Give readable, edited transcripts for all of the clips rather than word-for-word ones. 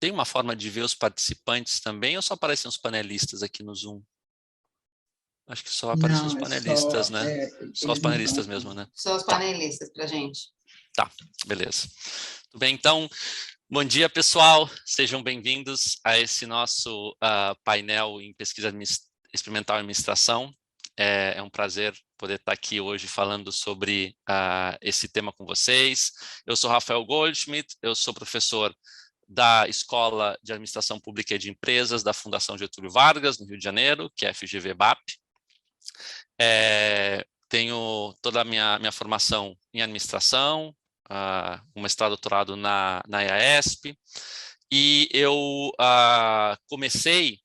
Tem uma forma de ver os participantes também ou só aparecem os panelistas aqui no Zoom? Acho que só aparecem os Não, panelistas, né? Só os eles não estão panelistas aqui. mesmo, né? Só os Tá, panelistas para a gente. tá, beleza. Tudo bem, então, bom dia, pessoal. Sejam bem-vindos a esse nosso painel em pesquisa experimental e administração. É um prazer poder estar aqui hoje falando sobre esse tema com vocês. Eu sou Rafael Goldschmidt, eu sou professor da Escola de Administração Pública e de Empresas da Fundação Getúlio Vargas, no Rio de Janeiro, que é a FGV-BAP. Tenho toda a minha formação em administração, um mestrado, doutorado na EASP, e eu comecei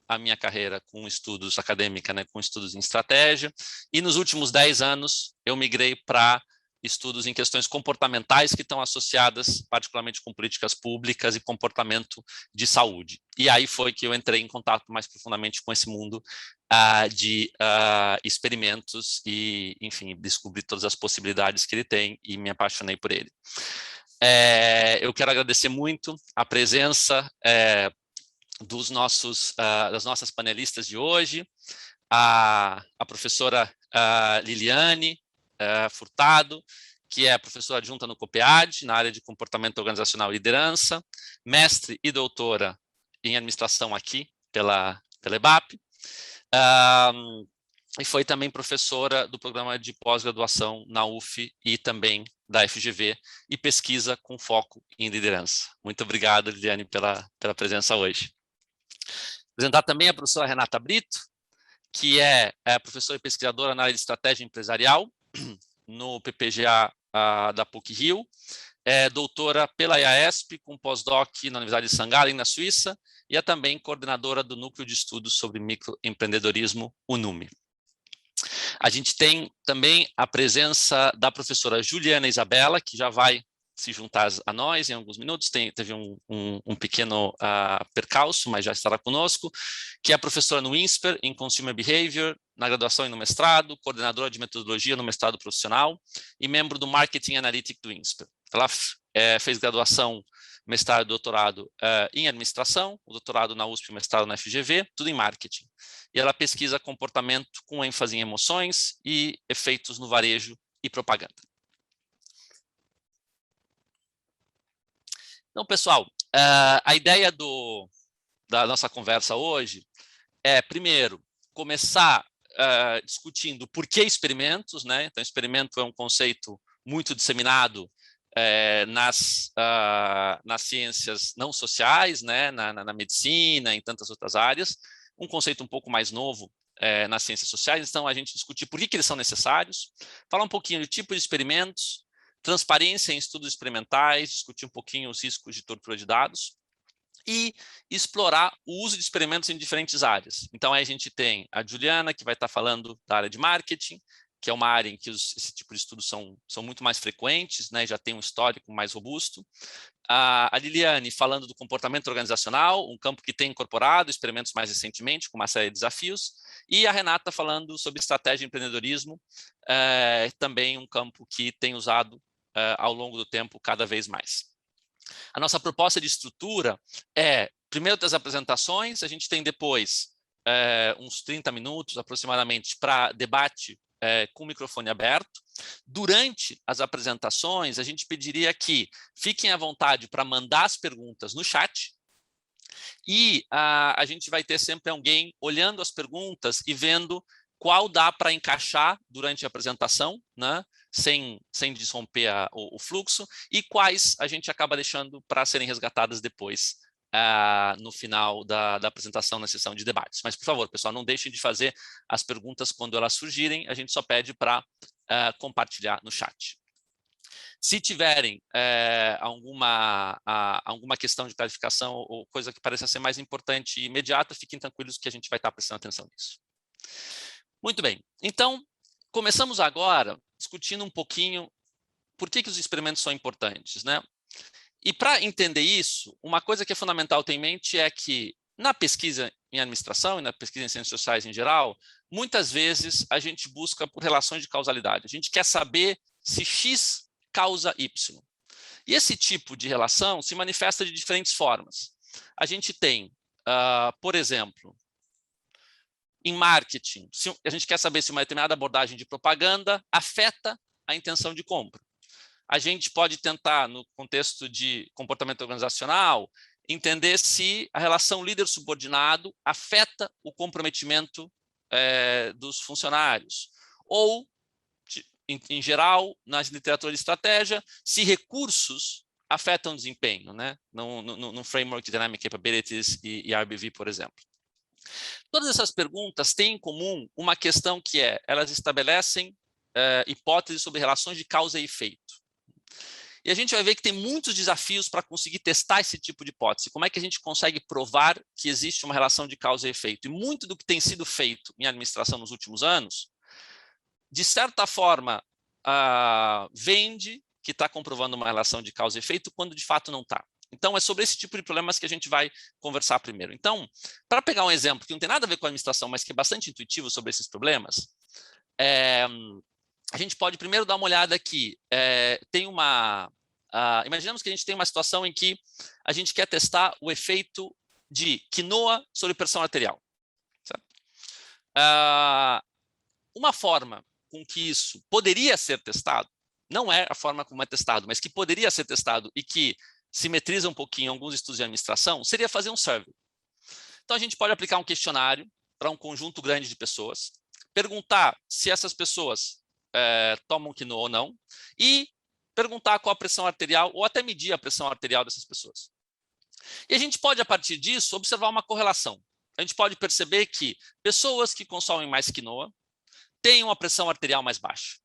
a minha carreira com estudos acadêmica, né, com estudos em estratégia, e nos últimos 10 anos eu migrei para estudos em questões comportamentais que estão associadas particularmente com políticas públicas e comportamento de saúde. E aí foi que eu entrei em contato mais profundamente com esse mundo de experimentos e, enfim, descobri todas as possibilidades que ele tem e me apaixonei por ele. Eu quero agradecer muito a presença das nossas panelistas de hoje, a professora Liliane Furtado, que é professora adjunta no COPEAD, na área de comportamento organizacional e liderança, mestre e doutora em administração aqui pela EBAP, e foi também professora do programa de pós-graduação na UF e também da FGV, e pesquisa com foco em liderança. Muito obrigado, Liliane, pela presença hoje. Apresentar também a professora Renata Brito, que é professora e pesquisadora na área de estratégia empresarial no PPGA da PUC-Rio, é doutora pela IASP, com pós-doc na Universidade de St. Gallen, na Suíça, e é também coordenadora do Núcleo de Estudos sobre Microempreendedorismo, o NUME. A gente tem também a presença da professora Juliana Isabella, que já vai se juntar a nós em alguns minutos, teve um pequeno percalço, mas já estará conosco, que é professora no INSPER, em Consumer Behavior, na graduação e no mestrado, coordenadora de metodologia no mestrado profissional e membro do Marketing Analytics do INSPER. Ela fez graduação, mestrado e doutorado em administração, o doutorado na USP e o mestrado na FGV, tudo em marketing. E ela pesquisa comportamento com ênfase em emoções e efeitos no varejo e propaganda. Então, pessoal, a ideia da nossa conversa hoje é, primeiro, começar discutindo por que experimentos, né? Então, experimento é um conceito muito disseminado nas ciências não sociais, né? Na medicina, em tantas outras áreas, um conceito um pouco mais novo nas ciências sociais. Então, a gente discutir por que eles são necessários, falar um pouquinho do tipo de experimentos, transparência em estudos experimentais, discutir um pouquinho os riscos de tortura de dados e explorar o uso de experimentos em diferentes áreas. Então, aí a gente tem a Juliana, que vai estar falando da área de marketing, que é uma área em que esse tipo de estudos são muito mais frequentes, né, já tem um histórico mais robusto. A Liliane falando do comportamento organizacional, um campo que tem incorporado experimentos mais recentemente, com uma série de desafios. E a Renata falando sobre estratégia e empreendedorismo, também um campo que tem usado ao longo do tempo cada vez mais. A nossa proposta de estrutura é, primeiro das apresentações, a gente tem depois uns 30 minutos aproximadamente para debate com o microfone aberto. Durante as apresentações, a gente pediria que fiquem à vontade para mandar as perguntas no chat, e a gente vai ter sempre alguém olhando as perguntas e vendo qual dá para encaixar durante a apresentação, né, sem desromper o fluxo, e quais a gente acaba deixando para serem resgatadas depois, no final da apresentação na sessão de debates. Mas, por favor, pessoal, não deixem de fazer as perguntas quando elas surgirem, a gente só pede para compartilhar no chat. Se tiverem alguma questão de clarificação ou coisa que pareça ser mais importante e imediata, fiquem tranquilos que a gente vai estar prestando atenção nisso. Muito bem, então, começamos agora discutindo um pouquinho por que os experimentos são importantes, né? E para entender isso, uma coisa que é fundamental ter em mente é que na pesquisa em administração e na pesquisa em ciências sociais em geral, muitas vezes a gente busca por relações de causalidade. A gente quer saber se X causa Y. E esse tipo de relação se manifesta de diferentes formas. a gente tem, por exemplo, em marketing, se a gente quer saber se uma determinada abordagem de propaganda afeta a intenção de compra. A gente pode tentar, no contexto de comportamento organizacional, entender se a relação líder-subordinado afeta o comprometimento dos funcionários. Ou, em geral, na literatura de estratégia, se recursos afetam o desempenho, né? no Framework de Dynamic Capabilities e RBV, por exemplo. Todas essas perguntas têm em comum uma questão que é, elas estabelecem hipóteses sobre relações de causa e efeito. E a gente vai ver que tem muitos desafios para conseguir testar esse tipo de hipótese. Como é que a gente consegue provar que existe uma relação de causa e efeito? E muito do que tem sido feito em administração nos últimos anos, de certa forma, vende que está comprovando uma relação de causa e efeito, quando de fato não está. Então, é sobre esse tipo de problemas que a gente vai conversar primeiro. Então, para pegar um exemplo que não tem nada a ver com a administração, mas que é bastante intuitivo sobre esses problemas, a gente pode primeiro dar uma olhada aqui. Imaginemos que a gente tem uma situação em que a gente quer testar o efeito de quinoa sobre pressão arterial. Uma forma com que isso poderia ser testado, não é a forma como é testado, mas que poderia ser testado e que simetriza um pouquinho alguns estudos de administração, seria fazer um survey. Então, a gente pode aplicar um questionário para um conjunto grande de pessoas, perguntar se essas pessoas tomam quinoa ou não, e perguntar qual a pressão arterial, ou até medir a pressão arterial dessas pessoas. E a gente pode, a partir disso, observar uma correlação. A gente pode perceber que pessoas que consomem mais quinoa têm uma pressão arterial mais baixa.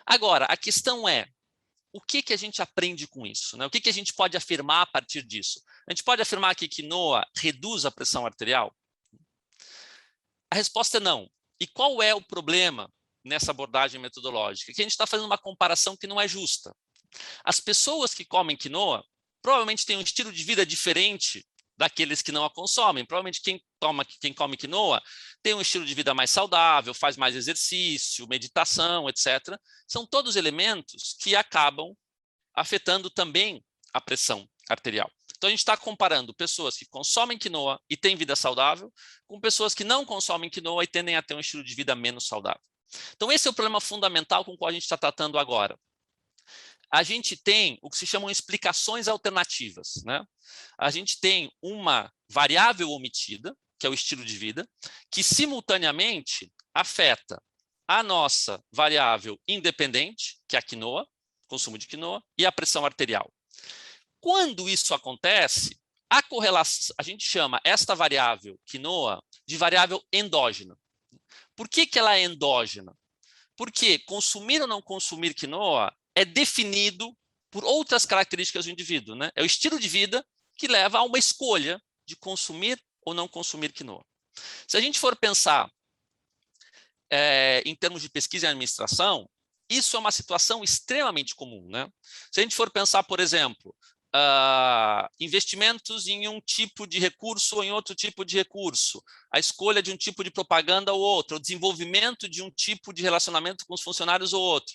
Agora, a questão é, o que a gente aprende com isso? Né? O que a gente pode afirmar a partir disso? A gente pode afirmar que quinoa reduz a pressão arterial? A resposta é não. E qual é o problema nessa abordagem metodológica? Que a gente está fazendo uma comparação que não é justa. As pessoas que comem quinoa provavelmente têm um estilo de vida diferente daqueles que não a consomem. Provavelmente quem come quinoa tem um estilo de vida mais saudável, faz mais exercício, meditação, etc. São todos elementos que acabam afetando também a pressão arterial. Então, a gente está comparando pessoas que consomem quinoa e têm vida saudável com pessoas que não consomem quinoa e tendem a ter um estilo de vida menos saudável. Então, esse é o problema fundamental com o qual a gente está tratando agora. A gente tem o que se chamam explicações alternativas, né? A gente tem uma variável omitida, que é o estilo de vida, que simultaneamente afeta a nossa variável independente, que é a quinoa, consumo de quinoa, e a pressão arterial. Quando isso acontece, a correlação, a gente chama esta variável quinoa de variável endógena. Por que ela é endógena? Porque consumir ou não consumir quinoa é definido por outras características do indivíduo, né? É o estilo de vida que leva a uma escolha de consumir ou não consumir quinoa. Se a gente for pensar em termos de pesquisa e administração, isso é uma situação extremamente comum, né? Se a gente for pensar, por exemplo, investimentos em um tipo de recurso ou em outro tipo de recurso, a escolha de um tipo de propaganda ou outro, o desenvolvimento de um tipo de relacionamento com os funcionários ou outro.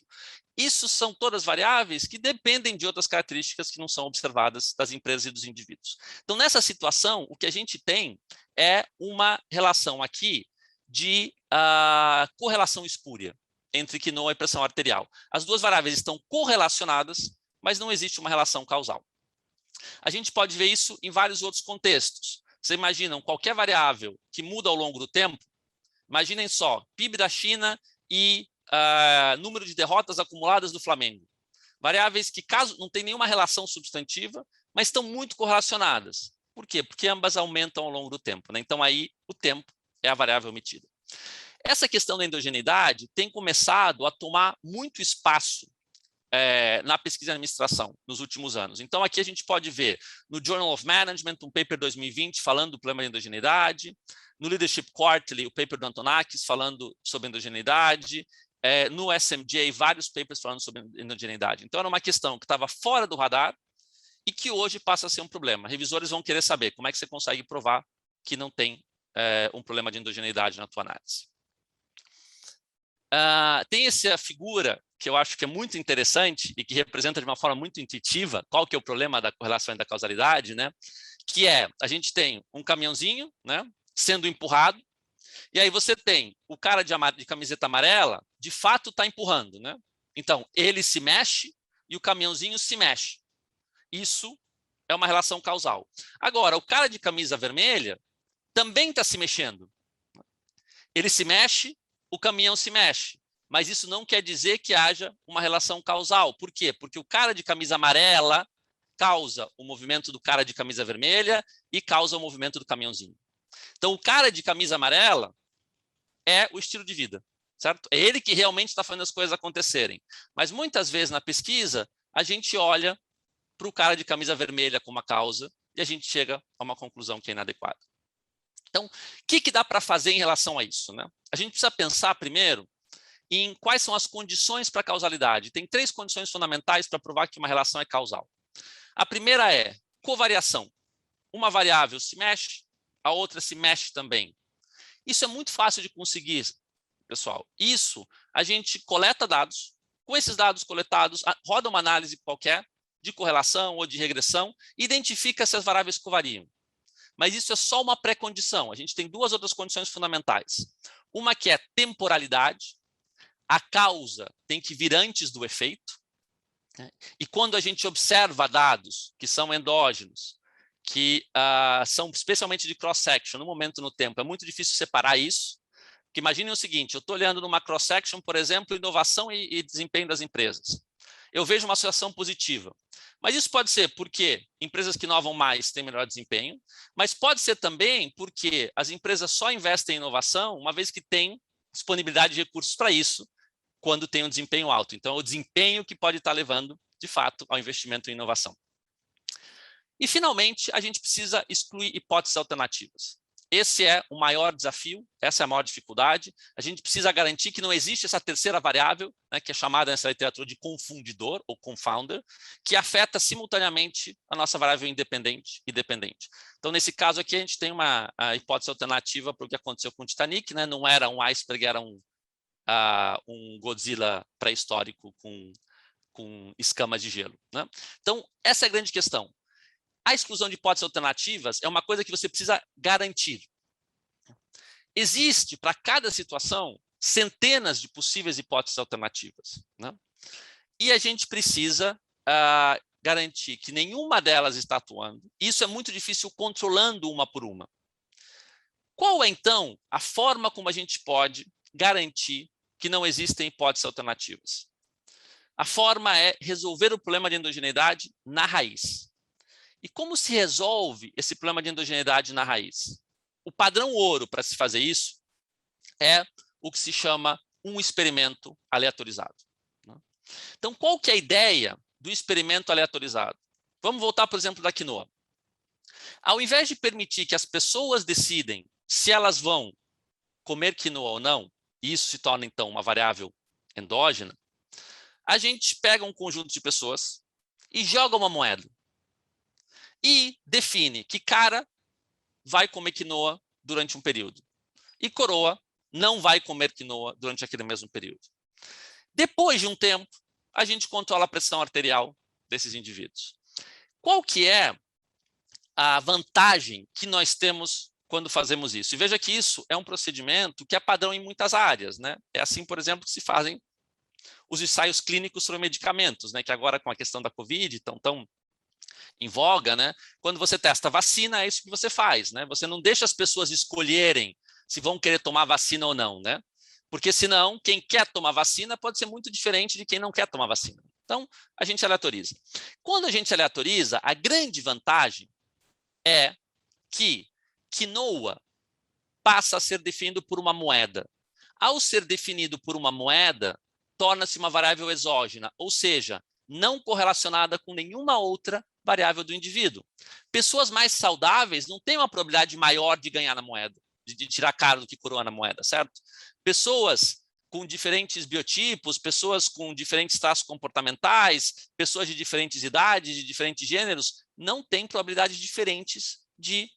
Isso são todas variáveis que dependem de outras características que não são observadas das empresas e dos indivíduos. Então, nessa situação, o que a gente tem é uma relação aqui de correlação espúria entre quinoa e pressão arterial. As duas variáveis estão correlacionadas, mas não existe uma relação causal. A gente pode ver isso em vários outros contextos. Vocês imaginam qualquer variável que muda ao longo do tempo? Imaginem só, PIB da China e número de derrotas acumuladas do Flamengo. Variáveis que, caso não tem nenhuma relação substantiva, mas estão muito correlacionadas. Por quê? Porque ambas aumentam ao longo do tempo, né? Então, aí, o tempo é a variável omitida. Essa questão da endogeneidade tem começado a tomar muito espaço na pesquisa e administração nos últimos anos. Então, aqui a gente pode ver no Journal of Management, um paper 2020 falando do problema da endogeneidade, no Leadership Quarterly, o paper do Antonakis falando sobre endogeneidade, no SMJ, vários papers falando sobre endogeneidade. Então, era uma questão que estava fora do radar e que hoje passa a ser um problema. Revisores vão querer saber como é que você consegue provar que não tem um problema de endogeneidade na tua análise. Tem essa figura que eu acho que é muito interessante e que representa de uma forma muito intuitiva qual que é o problema da correlação e da causalidade, né? que é, a gente tem um caminhãozinho, né, sendo empurrado, e aí você tem o cara de camiseta amarela, de fato está empurrando, né? Então, ele se mexe e o caminhãozinho se mexe. Isso é uma relação causal. Agora, o cara de camisa vermelha também está se mexendo. Ele se mexe, o caminhão se mexe. Mas isso não quer dizer que haja uma relação causal. Por quê? Porque o cara de camisa amarela causa o movimento do cara de camisa vermelha e causa o movimento do caminhãozinho. Então, o cara de camisa amarela é o estilo de vida, certo? É ele que realmente está fazendo as coisas acontecerem. Mas muitas vezes na pesquisa, a gente olha para o cara de camisa vermelha como a causa e a gente chega a uma conclusão que é inadequada. Então, o que dá para fazer em relação a isso, né? A gente precisa pensar primeiro em quais são as condições para a causalidade. Tem 3 condições fundamentais para provar que uma relação é causal. A primeira é covariação. Uma variável se mexe, a outra se mexe também. Isso é muito fácil de conseguir, pessoal. Isso, a gente coleta dados, com esses dados coletados, roda uma análise qualquer de correlação ou de regressão e identifica se as variáveis covariam. Mas isso é só uma pré-condição. A gente tem 2 outras condições fundamentais. Uma que é temporalidade. A causa tem que vir antes do efeito. Né? E quando a gente observa dados que são endógenos, que são especialmente de cross-section, no momento no tempo, é muito difícil separar isso. Porque imaginem o seguinte, eu estou olhando numa cross-section, por exemplo, inovação e desempenho das empresas. Eu vejo uma associação positiva. Mas isso pode ser porque empresas que inovam mais têm melhor desempenho, mas pode ser também porque as empresas só investem em inovação uma vez que têm disponibilidade de recursos para isso, quando tem um desempenho alto. Então, é o desempenho que pode estar levando, de fato, ao investimento em inovação. E, finalmente, a gente precisa excluir hipóteses alternativas. Esse é o maior desafio, essa é a maior dificuldade. A gente precisa garantir que não existe essa terceira variável, né, que é chamada nessa literatura de confundidor, ou confounder, que afeta simultaneamente a nossa variável independente e dependente. Então, nesse caso aqui, a gente tem uma hipótese alternativa para o que aconteceu com o Titanic, né? Não era um iceberg, era um Godzilla pré-histórico com escamas de gelo. Né? Então, essa é a grande questão. A exclusão de hipóteses alternativas é uma coisa que você precisa garantir. Existe, para cada situação, centenas de possíveis hipóteses alternativas. Né? E a gente precisa garantir que nenhuma delas está atuando. Isso é muito difícil controlando uma por uma. Qual é, então, a forma como a gente pode garantir que não existem hipóteses alternativas? A forma é resolver o problema de endogeneidade na raiz. E como se resolve esse problema de endogeneidade na raiz? O padrão ouro para se fazer isso é o que se chama um experimento aleatorizado. Então, qual que é a ideia do experimento aleatorizado? Vamos voltar, por exemplo, da quinoa. Ao invés de permitir que as pessoas decidem se elas vão comer quinoa ou não, e isso se torna, então, uma variável endógena, a gente pega um conjunto de pessoas e joga uma moeda. E define que cara vai comer quinoa durante um período. E coroa não vai comer quinoa durante aquele mesmo período. Depois de um tempo, a gente controla a pressão arterial desses indivíduos. Qual que é a vantagem que nós temos quando fazemos isso? E veja que isso é um procedimento que é padrão em muitas áreas. Né? É assim, por exemplo, que se fazem os ensaios clínicos sobre medicamentos, né? Que agora com a questão da Covid estão em voga, né? Quando você testa vacina, é isso que você faz, né? Você não deixa as pessoas escolherem se vão querer tomar vacina ou não, né? Porque senão, quem quer tomar vacina pode ser muito diferente de quem não quer tomar vacina. Então, a gente aleatoriza. Quando a gente aleatoriza, a grande vantagem é que quinoa passa a ser definido por uma moeda. Ao ser definido por uma moeda, torna-se uma variável exógena, ou seja, não correlacionada com nenhuma outra variável do indivíduo. Pessoas mais saudáveis não têm uma probabilidade maior de ganhar na moeda, de tirar caro do que coroa na moeda, certo? Pessoas com diferentes biotipos, pessoas com diferentes traços comportamentais, pessoas de diferentes idades, de diferentes gêneros, não têm probabilidades diferentes de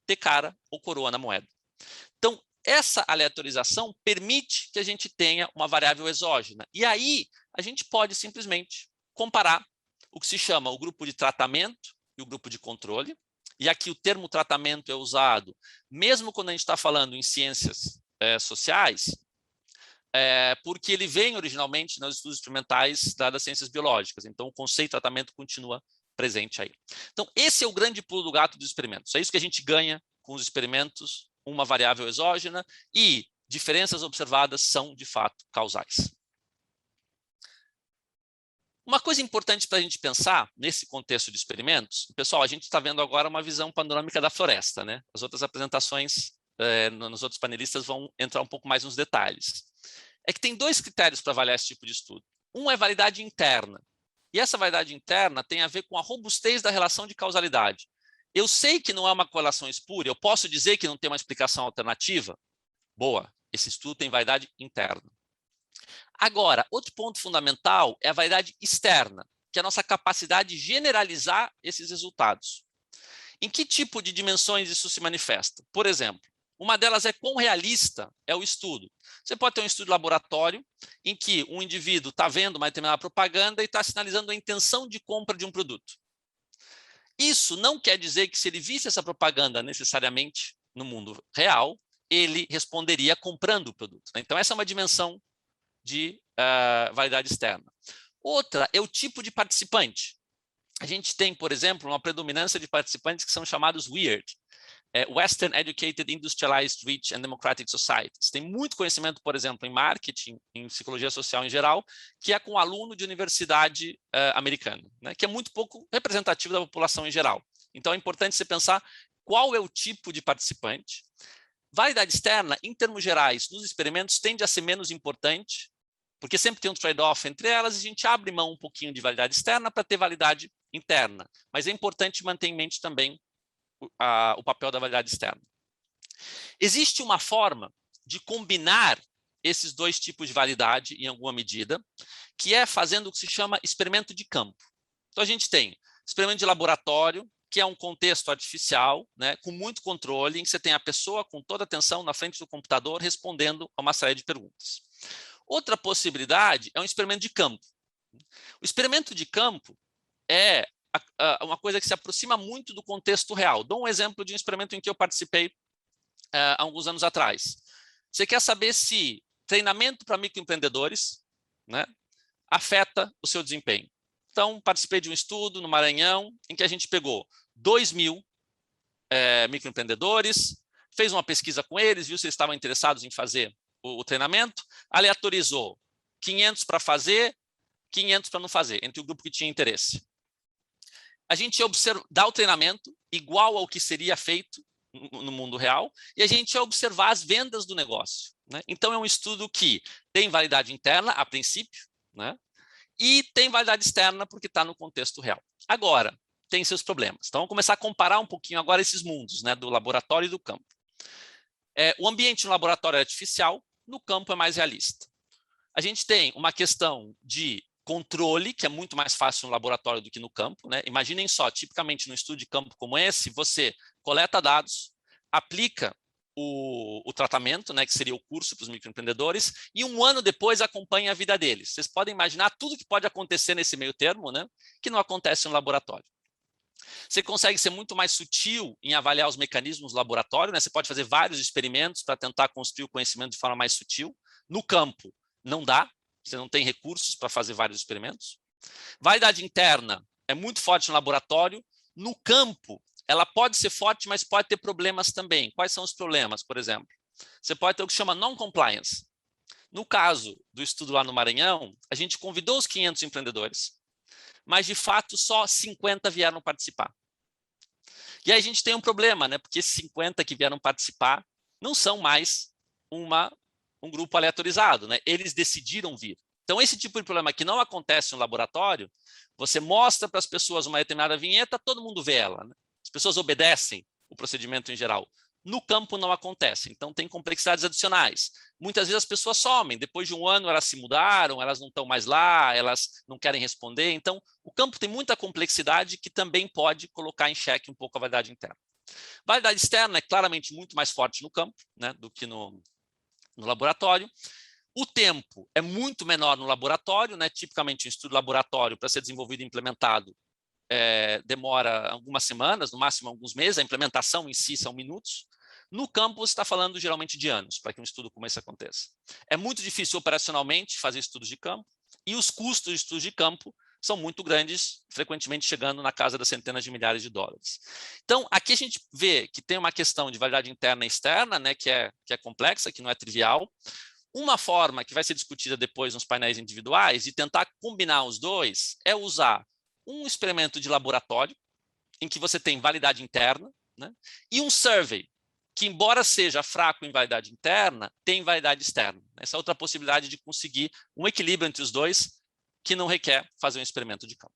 ter cara ou coroa na moeda. Então, essa aleatorização permite que a gente tenha uma variável exógena. E aí, a gente pode simplesmente comparar o que se chama o grupo de tratamento e o grupo de controle e aqui o termo tratamento é usado, mesmo quando a gente está falando em ciências sociais, porque ele vem originalmente nos estudos experimentais das ciências biológicas. Então, o conceito de tratamento continua presente aí. Então, esse é o grande pulo do gato dos experimentos. É isso que a gente ganha com os experimentos, uma variável exógena, e diferenças observadas são, de fato, causais. Uma coisa importante para a gente pensar nesse contexto de experimentos, pessoal, a gente está vendo agora uma visão panorâmica da floresta, né? As outras apresentações, nos outros panelistas vão entrar um pouco mais nos detalhes. É que tem dois critérios para avaliar esse tipo de estudo. Um é validade interna, e essa validade interna tem a ver com a robustez da relação de causalidade. Eu sei que não é uma correlação espúria, eu posso dizer que não tem uma explicação alternativa? Boa, esse estudo tem validade interna. Agora, outro ponto fundamental é a validade externa, que é a nossa capacidade de generalizar esses resultados. Em que tipo de dimensões isso se manifesta? Por exemplo, uma delas é quão realista é o estudo. Você pode ter um estudo de laboratório em que um indivíduo está vendo uma determinada propaganda e está sinalizando a intenção de compra de um produto. Isso não quer dizer que se ele visse essa propaganda necessariamente no mundo real, ele responderia comprando o produto. Então, essa é uma dimensão de validade externa. Outra é o tipo de participante. A gente tem, por exemplo, uma predominância de participantes que são chamados WEIRD, Western Educated Industrialized Rich and Democratic Societies. Tem muito conhecimento, por exemplo, em marketing, em psicologia social em geral, que é com aluno de universidade americana, né, que é muito pouco representativo da população em geral. Então, é importante você pensar qual é o tipo de participante. Validade externa, em termos gerais, nos experimentos, tende a ser menos importante, porque sempre tem um trade-off entre elas, e a gente abre mão um pouquinho de validade externa para ter validade interna. Mas é importante manter em mente também o papel da validade externa. Existe uma forma de combinar esses dois tipos de validade em alguma medida, que é fazendo o que se chama experimento de campo. Então, a gente tem experimento de laboratório, que é um contexto artificial, né, com muito controle, em que você tem a pessoa com toda a atenção na frente do computador respondendo a uma série de perguntas. Outra possibilidade é um experimento de campo. O experimento de campo é uma coisa que se aproxima muito do contexto real. Dou um exemplo de um experimento em que eu participei há alguns anos atrás. Você quer saber se treinamento para microempreendedores, né, afeta o seu desempenho. Então, participei de um estudo no Maranhão em que a gente pegou 2.000 microempreendedores, fez uma pesquisa com eles, viu se eles estavam interessados em fazer o treinamento, aleatorizou 500 para fazer, 500 para não fazer, entre o grupo que tinha interesse. A gente ia dar o treinamento igual ao que seria feito no mundo real, e a gente ia observar as vendas do negócio, né? Então, é um estudo que tem validade interna, a princípio, né? E tem validade externa porque está no contexto real. Agora, tem seus problemas. Então, vamos começar a comparar um pouquinho agora esses mundos, né, do laboratório e do campo. O ambiente no laboratório é artificial, no campo é mais realista. A gente tem uma questão de controle, que é muito mais fácil no laboratório do que no campo, né? Imaginem só, tipicamente no estudo de campo como esse, você coleta dados, aplica o tratamento, né, que seria o curso para os microempreendedores, e um ano depois acompanha a vida deles. Vocês podem imaginar tudo que pode acontecer nesse meio termo, né, que não acontece no laboratório. Você consegue ser muito mais sutil em avaliar os mecanismos do laboratório, né? Você pode fazer vários experimentos para tentar construir o conhecimento de forma mais sutil. No campo, não dá, você não tem recursos para fazer vários experimentos. Validade interna é muito forte no laboratório. No campo, ela pode ser forte, mas pode ter problemas também. Quais são os problemas, por exemplo? Você pode ter o que chama non-compliance. No caso do estudo lá no Maranhão, a gente convidou os 500 empreendedores, mas, de fato, só 50 vieram participar. E aí a gente tem um problema, né? Porque esses 50 que vieram participar não são mais um grupo aleatorizado, né? Eles decidiram vir. Então, esse tipo de problema que não acontece no laboratório, você mostra para as pessoas uma determinada vinheta, todo mundo vê ela, né? As pessoas obedecem o procedimento em geral. No campo não acontece, então tem complexidades adicionais. Muitas vezes as pessoas somem, depois de um ano elas se mudaram, elas não estão mais lá, elas não querem responder. Então, o campo tem muita complexidade que também pode colocar em xeque um pouco a validade interna. Validade externa é claramente muito mais forte no campo, né, do que no laboratório. O tempo é muito menor no laboratório, né? Tipicamente um estudo laboratório para ser desenvolvido e implementado demora algumas semanas, no máximo alguns meses, a implementação em si são minutos. No campo, você está falando geralmente de anos, para que um estudo como esse aconteça. É muito difícil operacionalmente fazer estudos de campo, e os custos de estudos de campo são muito grandes, frequentemente chegando na casa das centenas de milhares de dólares. Então, aqui a gente vê que tem uma questão de validade interna e externa, né, que é complexa, que não é trivial. Uma forma que vai ser discutida depois nos painéis individuais, de tentar combinar os dois, é usar um experimento de laboratório, em que você tem validade interna, né, e um survey, que, embora seja fraco em validade interna, tem validade externa. Essa é outra possibilidade de conseguir um equilíbrio entre os dois, que não requer fazer um experimento de campo.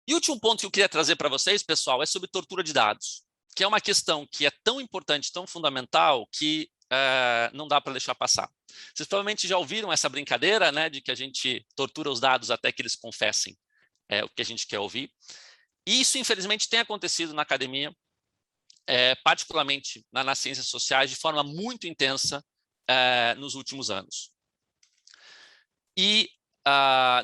E o último ponto que eu queria trazer para vocês, pessoal, é sobre tortura de dados, que é uma questão que é tão importante, tão fundamental, que não dá para deixar passar. Vocês provavelmente já ouviram essa brincadeira, né, de que a gente tortura os dados até que eles confessem o que a gente quer ouvir. E isso, infelizmente, tem acontecido na academia, particularmente nas ciências sociais, de forma muito intensa nos últimos anos. E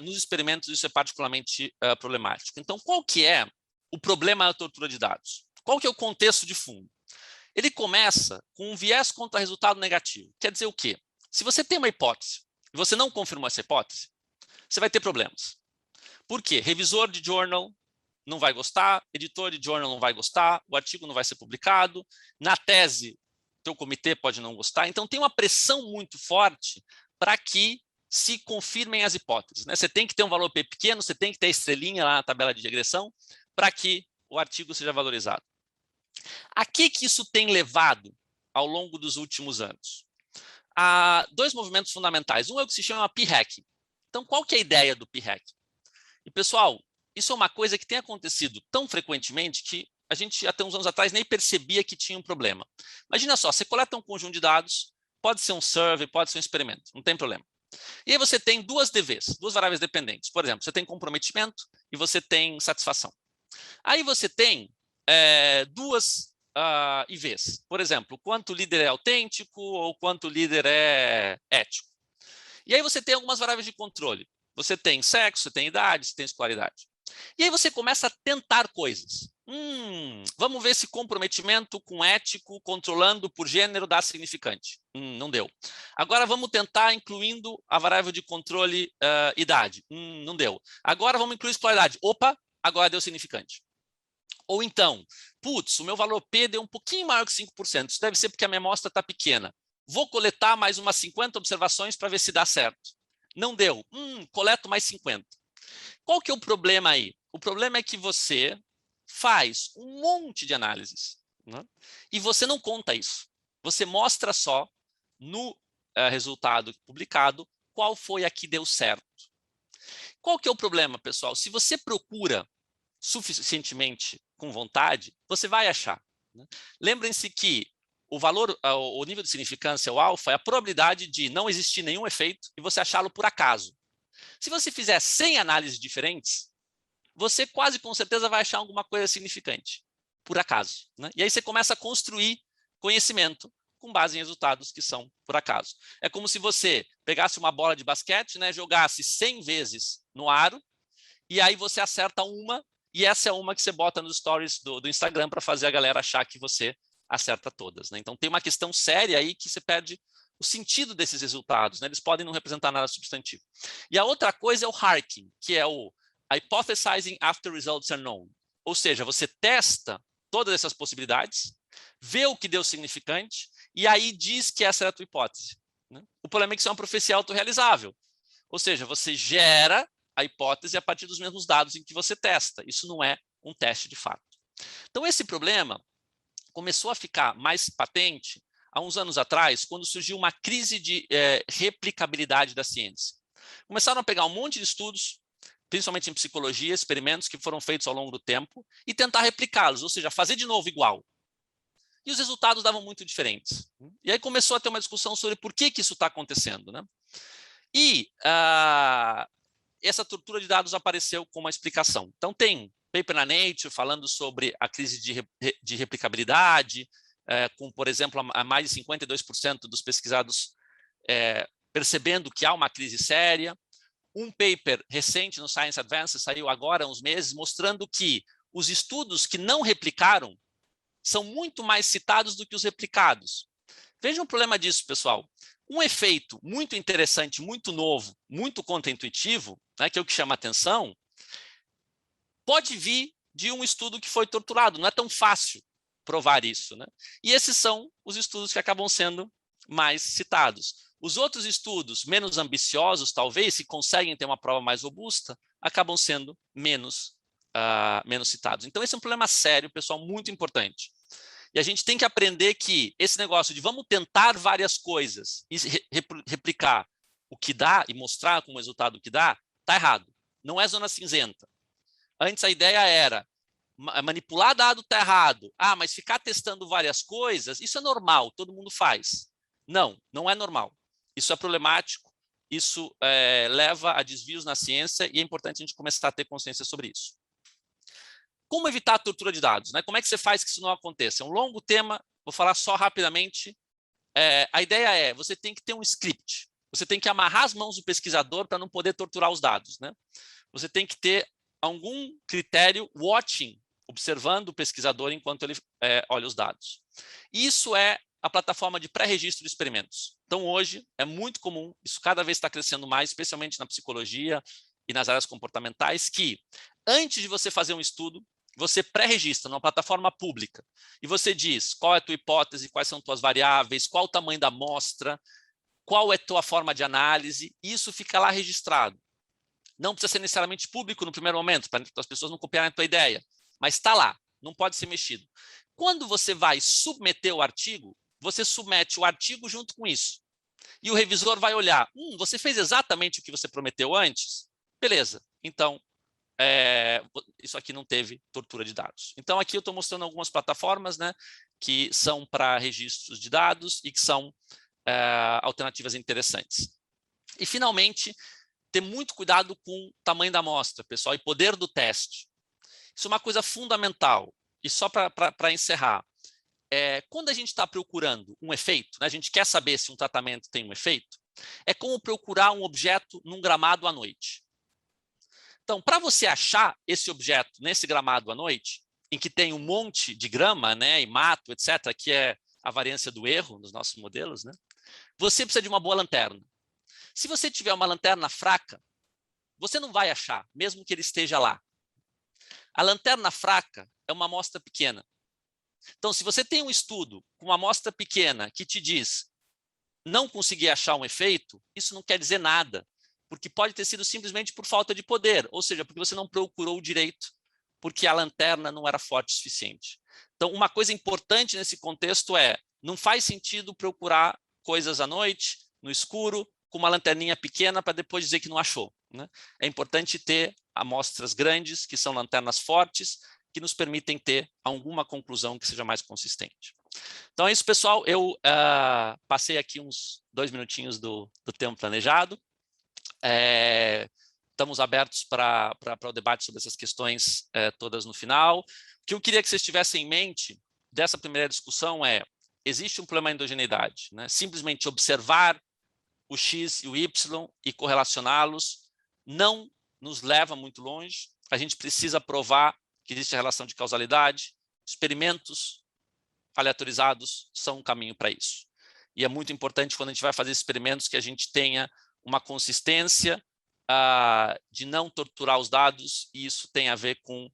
nos experimentos isso é particularmente problemático. Então, qual que é o problema da tortura de dados? Qual que é o contexto de fundo? Ele começa com um viés contra resultado negativo. Quer dizer o quê? Se você tem uma hipótese e você não confirmou essa hipótese, você vai ter problemas. Por quê? Revisor de journal não vai gostar, editor de journal não vai gostar, o artigo não vai ser publicado, na tese, teu comitê pode não gostar. Então, tem uma pressão muito forte para que se confirmem as hipóteses, né? Você tem que ter um valor P pequeno, você tem que ter estrelinha lá na tabela de regressão para que o artigo seja valorizado. A que isso tem levado ao longo dos últimos anos? Há dois movimentos fundamentais. Um é o que se chama p-hacking. Então, qual que é a ideia do p-hacking? E, pessoal, isso é uma coisa que tem acontecido tão frequentemente que a gente, até uns anos atrás, nem percebia que tinha um problema. Imagina só, você coleta um conjunto de dados, pode ser um survey, pode ser um experimento, não tem problema. E aí você tem duas DVs, duas variáveis dependentes. Por exemplo, você tem comprometimento e você tem satisfação. Aí você tem duas IVs. Por exemplo, quanto o líder é autêntico ou quanto o líder é ético. E aí você tem algumas variáveis de controle. Você tem sexo, você tem idade, você tem escolaridade. E aí você começa a tentar coisas. Vamos ver se comprometimento com ético, controlando por gênero, dá significante. Não deu. Agora vamos tentar incluindo a variável de controle idade. Não deu. Agora vamos incluir escolaridade. Opa, agora deu significante. Ou então, putz, o meu valor P deu um pouquinho maior que 5%. Isso deve ser porque a minha amostra está pequena. Vou coletar mais umas 50 observações para ver se dá certo. Não deu. Coleto mais 50. Qual que é o problema aí? O problema é que você faz um monte de análises, né? E você não conta isso. Você mostra só no resultado publicado qual foi a que deu certo. Qual que é o problema, pessoal? Se você procura suficientemente com vontade, você vai achar, né? Lembrem-se que o nível de significância, o alfa, é a probabilidade de não existir nenhum efeito e você achá-lo por acaso. Se você fizer 100 análises diferentes, você quase com certeza vai achar alguma coisa significante, por acaso, né? E aí você começa a construir conhecimento com base em resultados que são por acaso. É como se você pegasse uma bola de basquete, né, jogasse 100 vezes no aro, e aí você acerta uma, e essa é uma que você bota nos stories do Instagram para fazer a galera achar que você acerta todas, né? Então tem uma questão séria aí que você perde o sentido desses resultados, né? Eles podem não representar nada substantivo. E a outra coisa é o hacking, que é o hypothesizing after results are known. Ou seja, você testa todas essas possibilidades, vê o que deu significante, e aí diz que essa era a tua hipótese, né? O problema é que isso é uma profecia autorrealizável. Ou seja, você gera a hipótese a partir dos mesmos dados em que você testa. Isso não é um teste de fato. Então, esse problema começou a ficar mais patente há uns anos atrás, quando surgiu uma crise de replicabilidade da ciência. Começaram a pegar um monte de estudos, principalmente em psicologia, experimentos que foram feitos ao longo do tempo, e tentar replicá-los, ou seja, fazer de novo igual. E os resultados davam muito diferentes. E aí começou a ter uma discussão sobre por que isso está acontecendo, né? E essa tortura de dados apareceu com uma explicação. Então, tem paper na Nature falando sobre a crise de replicabilidade, com, por exemplo, a mais de 52% dos pesquisados percebendo que há uma crise séria. um paper recente no Science Advances, saiu agora há uns meses, mostrando que os estudos que não replicaram são muito mais citados do que os replicados. Vejam o problema disso, pessoal. Um efeito muito interessante, muito novo, muito contraintuitivo, né, que é o que chama a atenção, pode vir de um estudo que foi torturado. Não é tão fácil provar isso, né? E esses são os estudos que acabam sendo mais citados. Os outros estudos, menos ambiciosos, talvez, se conseguem ter uma prova mais robusta, acabam sendo menos citados. Então, esse é um problema sério, pessoal, muito importante. E a gente tem que aprender que esse negócio de vamos tentar várias coisas e replicar o que dá e mostrar como resultado o que dá, está errado. Não é zona cinzenta. Antes a ideia era manipular dado está errado. Mas ficar testando várias coisas, isso é normal, todo mundo faz. Não, não é normal. Isso é problemático, isso leva a desvios na ciência e é importante a gente começar a ter consciência sobre isso. Como evitar a tortura de dados, né? Como é que você faz que isso não aconteça? É um longo tema, vou falar só rapidamente. A ideia é, você tem que ter um script, você tem que amarrar as mãos do pesquisador para não poder torturar os dados, né? Você tem que ter algum critério watching, observando o pesquisador enquanto ele olha os dados. Isso é a plataforma de pré-registro de experimentos. Então, hoje, é muito comum, isso cada vez está crescendo mais, especialmente na psicologia e nas áreas comportamentais, que antes de você fazer um estudo, você pré-registra numa plataforma pública e você diz qual é a tua hipótese, quais são tuas variáveis, qual o tamanho da amostra, qual é a tua forma de análise, e isso fica lá registrado. Não precisa ser necessariamente público no primeiro momento, para as pessoas não copiarem a tua ideia, mas está lá, não pode ser mexido. Quando você vai submeter o artigo, você submete o artigo junto com isso. E o revisor vai olhar, você fez exatamente o que você prometeu antes? Beleza, então isso aqui não teve tortura de dados. Então, aqui eu estou mostrando algumas plataformas, né, que são para registros de dados e que são alternativas interessantes. E, finalmente, ter muito cuidado com o tamanho da amostra, pessoal, e poder do teste. Isso é uma coisa fundamental. E só para encerrar, quando a gente está procurando um efeito, né, a gente quer saber se um tratamento tem um efeito, é como procurar um objeto num gramado à noite. Então, para você achar esse objeto nesse gramado à noite, em que tem um monte de grama, né, e mato, etc., que é a variância do erro nos nossos modelos, né, você precisa de uma boa lanterna. Se você tiver uma lanterna fraca, você não vai achar, mesmo que ele esteja lá. A lanterna fraca é uma amostra pequena. Então, se você tem um estudo com uma amostra pequena que te diz não conseguir achar um efeito, isso não quer dizer nada, porque pode ter sido simplesmente por falta de poder, ou seja, porque você não procurou direito, porque a lanterna não era forte o suficiente. Então, uma coisa importante nesse contexto não faz sentido procurar coisas à noite, no escuro, com uma lanterninha pequena para depois dizer que não achou, né? É importante ter amostras grandes, que são lanternas fortes, que nos permitem ter alguma conclusão que seja mais consistente. Então é isso, pessoal. Eu passei aqui uns 2 minutinhos do tempo planejado. Estamos abertos para o debate sobre essas questões todas no final. O que eu queria que vocês tivessem em mente dessa primeira discussão existe um problema de endogeneidade, né? Simplesmente observar o X e o Y e correlacioná-los não nos leva muito longe. A gente precisa provar que existe a relação de causalidade. Experimentos aleatorizados são um caminho para isso. E é muito importante quando a gente vai fazer experimentos que a gente tenha uma consistência de não torturar os dados, e isso tem a ver com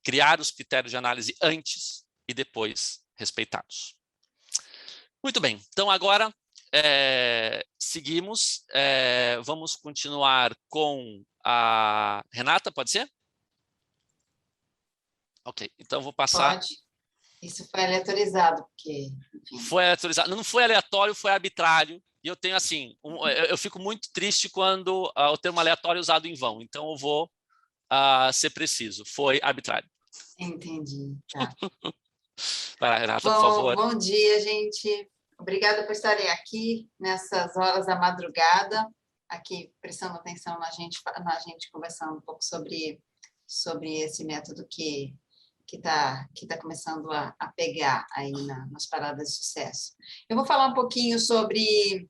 criar os critérios de análise antes e depois respeitados. Muito bem, então agora seguimos, vamos continuar com a Renata, pode ser? Ok, então vou passar... Pode. Isso foi aleatorizado, porque... Enfim. Foi aleatorizado, não foi aleatório, foi arbitrário, e eu tenho assim, eu fico muito triste quando o termo aleatório é usado em vão, então eu vou ser preciso, foi arbitrário. Entendi, tá. Vai lá, Renata, por favor. Bom dia, gente. Obrigada por estarem aqui nessas horas da madrugada, aqui prestando atenção na gente conversando um pouco sobre esse método que tá começando a pegar aí nas paradas de sucesso. Eu vou falar um pouquinho sobre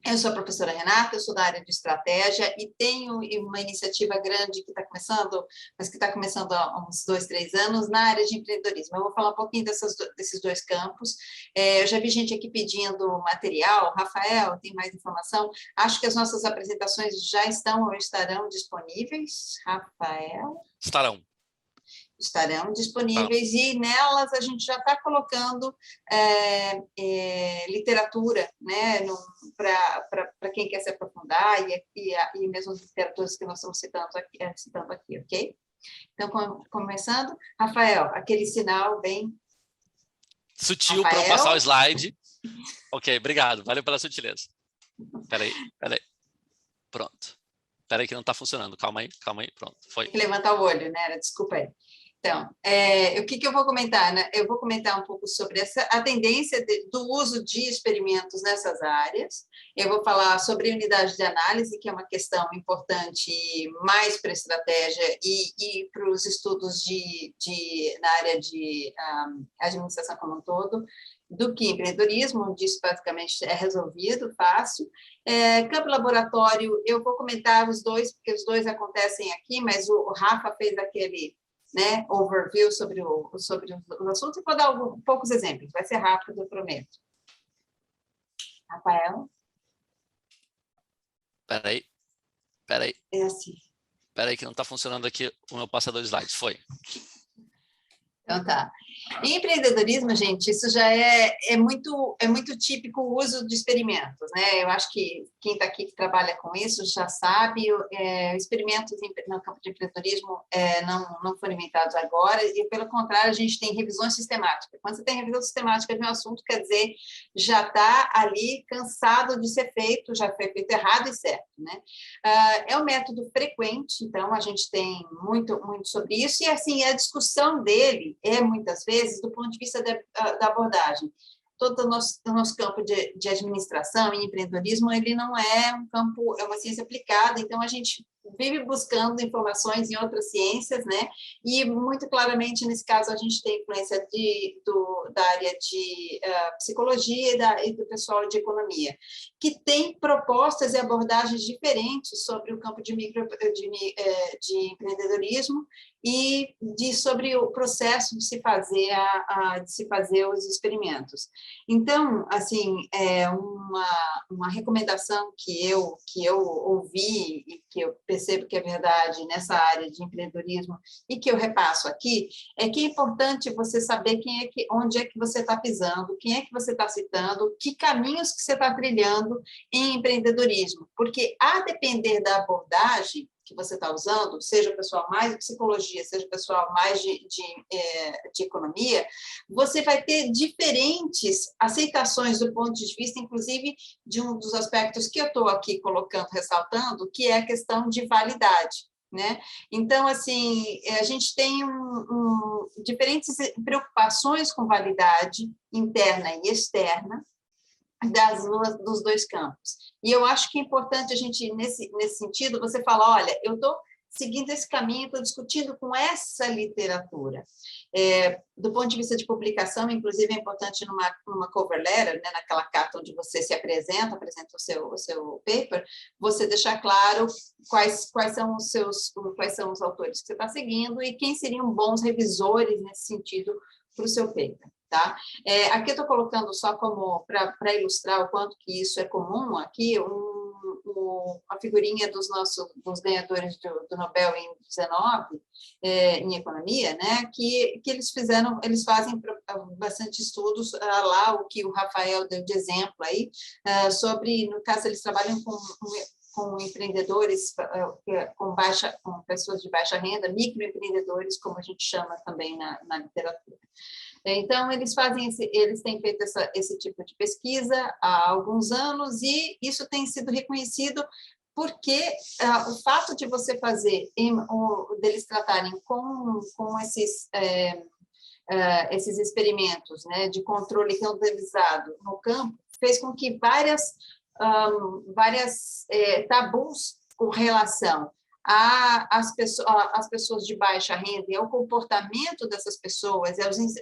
Eu sou a professora Renata, eu sou da área de estratégia e tenho uma iniciativa grande que está começando, mas que está começando há uns 2, 3 anos, na área de empreendedorismo. Eu vou falar um pouquinho desses dois campos. Eu já vi gente aqui pedindo material. Rafael, tem mais informação? Acho que as nossas apresentações já estão ou estarão disponíveis. Rafael? Estarão disponíveis e nelas a gente já está colocando literatura, né, para quem quer se aprofundar e mesmo as literaturas que nós estamos citando aqui, ok? Então, começando, Rafael, aquele sinal bem... Sutil para eu passar o slide. Ok, obrigado, valeu pela sutileza. Espera aí. Pronto. Espera aí que não está funcionando, calma aí, pronto. Foi. Tem que levantar o olho, né? Desculpa aí. Então, o que eu vou comentar? Né? Eu vou comentar um pouco sobre a tendência do uso de experimentos nessas áreas. Eu vou falar sobre unidade de análise, que é uma questão importante mais para a estratégia e para os estudos na área de administração como um todo, do que empreendedorismo, onde isso basicamente é resolvido, fácil. Campo laboratório, eu vou comentar os dois, porque os dois acontecem aqui, mas o Rafa fez aquele... né, overview sobre o assunto, e vou dar poucos exemplos, vai ser rápido, eu prometo. Rafael? Espera aí. É assim. Espera aí que não está funcionando aqui o meu passador de slides, foi. Então tá. Em empreendedorismo, gente, isso já é muito típico o uso de experimentos, né? Eu acho que quem está aqui que trabalha com isso já sabe, experimentos no campo de empreendedorismo não foram inventados agora, e pelo contrário, a gente tem revisões sistemáticas. Quando você tem revisão sistemática de um assunto, quer dizer, já está ali cansado de ser feito, já foi feito errado e certo, né? É um método frequente, então a gente tem muito sobre isso, e assim, a discussão dele muitas vezes, do ponto de vista da abordagem. Todo o nosso campo de administração e empreendedorismo, ele não é um campo, é uma ciência aplicada, então a gente vive buscando informações em outras ciências, né? E, muito claramente, nesse caso, a gente tem influência da área de psicologia e do pessoal de economia, que tem propostas e abordagens diferentes sobre o campo de empreendedorismo e sobre o processo de se fazer os experimentos. Então, assim, uma recomendação que eu ouvi e que eu percebo que é verdade nessa área de empreendedorismo e que eu repasso aqui, é que é importante você saber onde é que você está pisando, quem é que você está citando, que caminhos que você está trilhando em empreendedorismo, porque a depender da abordagem que você está usando, seja o pessoal mais de psicologia, seja o pessoal mais de economia, você vai ter diferentes aceitações do ponto de vista, inclusive, de um dos aspectos que eu estou aqui colocando, ressaltando, que é a questão de validade, né? Então, assim, a gente tem diferentes preocupações com validade interna e externa, dos dois campos. E eu acho que é importante a gente, nesse sentido, você falar, olha, eu estou seguindo esse caminho, estou discutindo com essa literatura. Do ponto de vista de publicação, inclusive, é importante numa cover letter, né, naquela carta onde você se apresenta o seu paper, você deixar claro quais são os autores que você está seguindo e quem seriam bons revisores nesse sentido para o seu paper. Tá? Aqui eu estou colocando só como para ilustrar o quanto que isso é comum aqui, a figurinha dos ganhadores do Nobel em 19, em economia, né? Que eles fazem bastante estudos lá, o que o Rafael deu de exemplo aí, sobre, no caso, eles trabalham com empreendedores, com pessoas de baixa renda, microempreendedores, como a gente chama também na literatura. Então, eles têm feito esse tipo de pesquisa há alguns anos e isso tem sido reconhecido porque o fato de você fazer, deles tratarem com esses experimentos, né, de controle randomizado no campo, fez com que várias tabus com relação às pessoas de baixa renda, e ao comportamento dessas pessoas,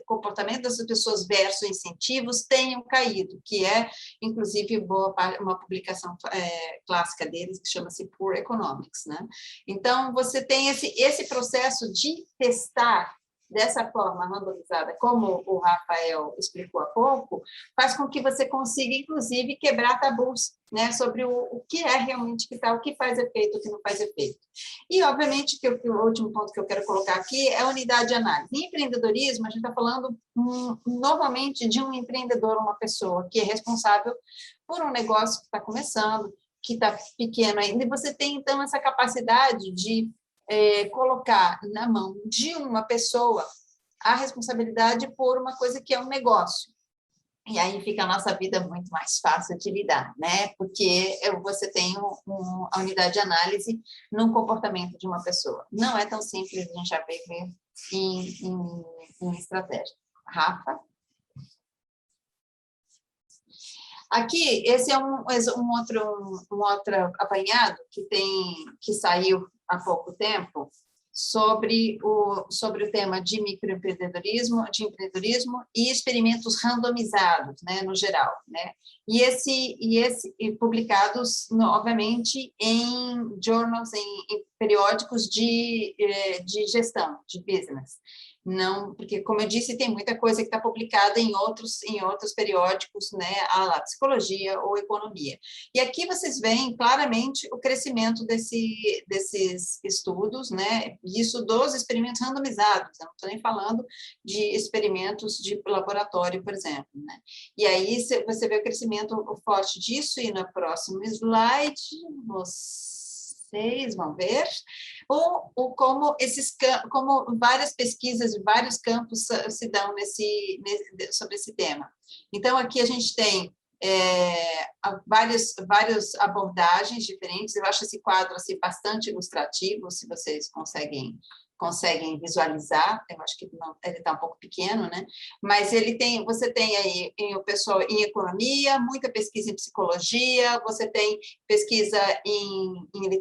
comportamento dessas pessoas versus incentivos tenham caído, que é, inclusive, uma publicação clássica deles, que chama-se Poor Economics, né? Então, você tem esse processo de testar dessa forma randomizada, como o Rafael explicou há pouco, faz com que você consiga, inclusive, quebrar tabus, né, sobre o que é realmente que tá, o que faz efeito, o que não faz efeito. E, obviamente, que o último ponto que eu quero colocar aqui é a unidade de análise. Em empreendedorismo, a gente está falando novamente de um empreendedor, uma pessoa que é responsável por um negócio que está começando, que está pequeno ainda, e você tem, então, essa capacidade de colocar na mão de uma pessoa a responsabilidade por uma coisa que é um negócio. E aí fica a nossa vida muito mais fácil de lidar, né? Porque você tem a unidade de análise no comportamento de uma pessoa. Não é tão simples, a gente já vê em estratégia. Rafa? Aqui, esse é um outro apanhado que saiu há pouco tempo sobre o tema de microempreendedorismo, de empreendedorismo e experimentos randomizados, né, no geral, né? E publicados, obviamente, em journals, em periódicos de gestão, de business. Não, porque, como eu disse, tem muita coisa que está publicada em outros periódicos, né, a lá, psicologia ou economia. E aqui vocês veem claramente o crescimento desses estudos, né, isso dos experimentos randomizados, eu não estou nem falando de experimentos de laboratório, por exemplo, né. E aí você vê o crescimento forte disso, e no próximo slide, vocês vão ver, como várias pesquisas de vários campos se dão sobre esse tema. Então, aqui a gente tem várias abordagens diferentes. Eu acho esse quadro assim, bastante ilustrativo, se vocês conseguem visualizar. Eu acho que não, ele está um pouco pequeno, né? Mas você tem aí o pessoal em economia, muita pesquisa em psicologia, você tem pesquisa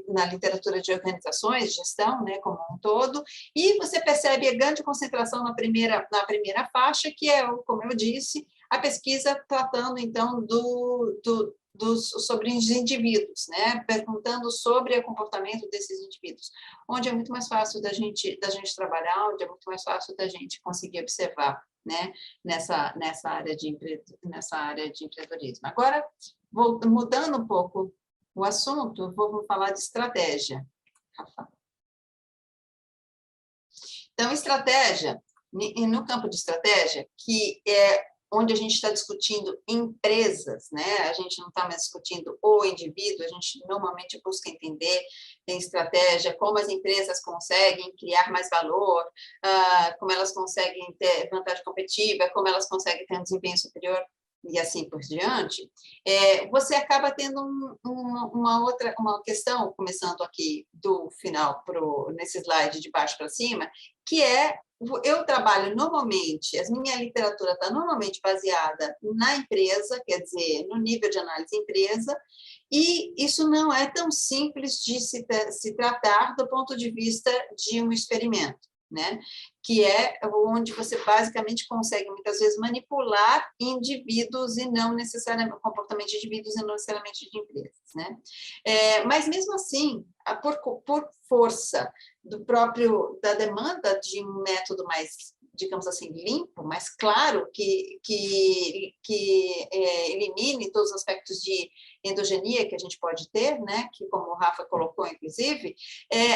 na literatura de organizações, de gestão, né, como um todo, e você percebe a grande concentração na primeira faixa, que é, como eu disse, a pesquisa tratando, então, sobre os indivíduos, né? Perguntando sobre o comportamento desses indivíduos, onde é muito mais fácil da gente trabalhar, onde é muito mais fácil da gente conseguir observar, né? nessa área de empreendedorismo. Agora, mudando um pouco o assunto, vamos falar de estratégia. Rafa. Então, estratégia, no campo de estratégia, que é onde a gente está discutindo empresas, né? A gente não está mais discutindo o indivíduo, a gente normalmente busca entender em estratégia como as empresas conseguem criar mais valor, como elas conseguem ter vantagem competitiva, como elas conseguem ter um desempenho superior e assim por diante. Você acaba tendo uma questão, começando aqui do final, nesse slide de baixo para cima, que é: eu trabalho normalmente, a minha literatura está normalmente baseada na empresa, quer dizer, no nível de análise empresa, e isso não é tão simples de se tratar do ponto de vista de um experimento, né? Que é onde você basicamente consegue, muitas vezes, manipular indivíduos e não necessariamente, comportamento de indivíduos e não necessariamente de empresas, né? Mas, mesmo assim, por força da demanda de um método mais, digamos assim, limpo, mais claro, que elimine todos os aspectos de endogenia que a gente pode ter, né? Que, como o Rafa colocou, inclusive,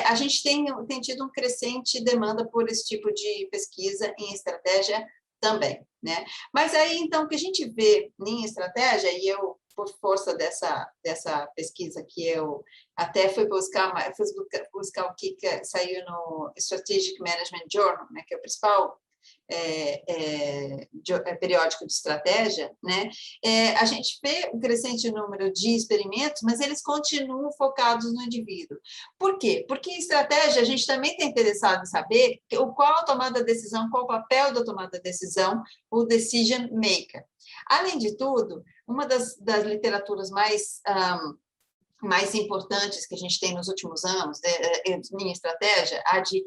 a gente tem tido uma crescente demanda por esse tipo de pesquisa em estratégia também, né? Mas aí, então, o que a gente vê em estratégia, e eu, por força dessa pesquisa que eu até fui buscar o que saiu no Strategic Management Journal, né, que é o principal periódico de estratégia, né? A gente vê um crescente número de experimentos, mas eles continuam focados no indivíduo. Por quê? Porque em estratégia a gente também está interessado em saber qual a tomada da decisão, qual o papel da tomada da decisão, o decision maker. Além de tudo, uma das literaturas mais mais importantes que a gente tem nos últimos anos, minha estratégia, a de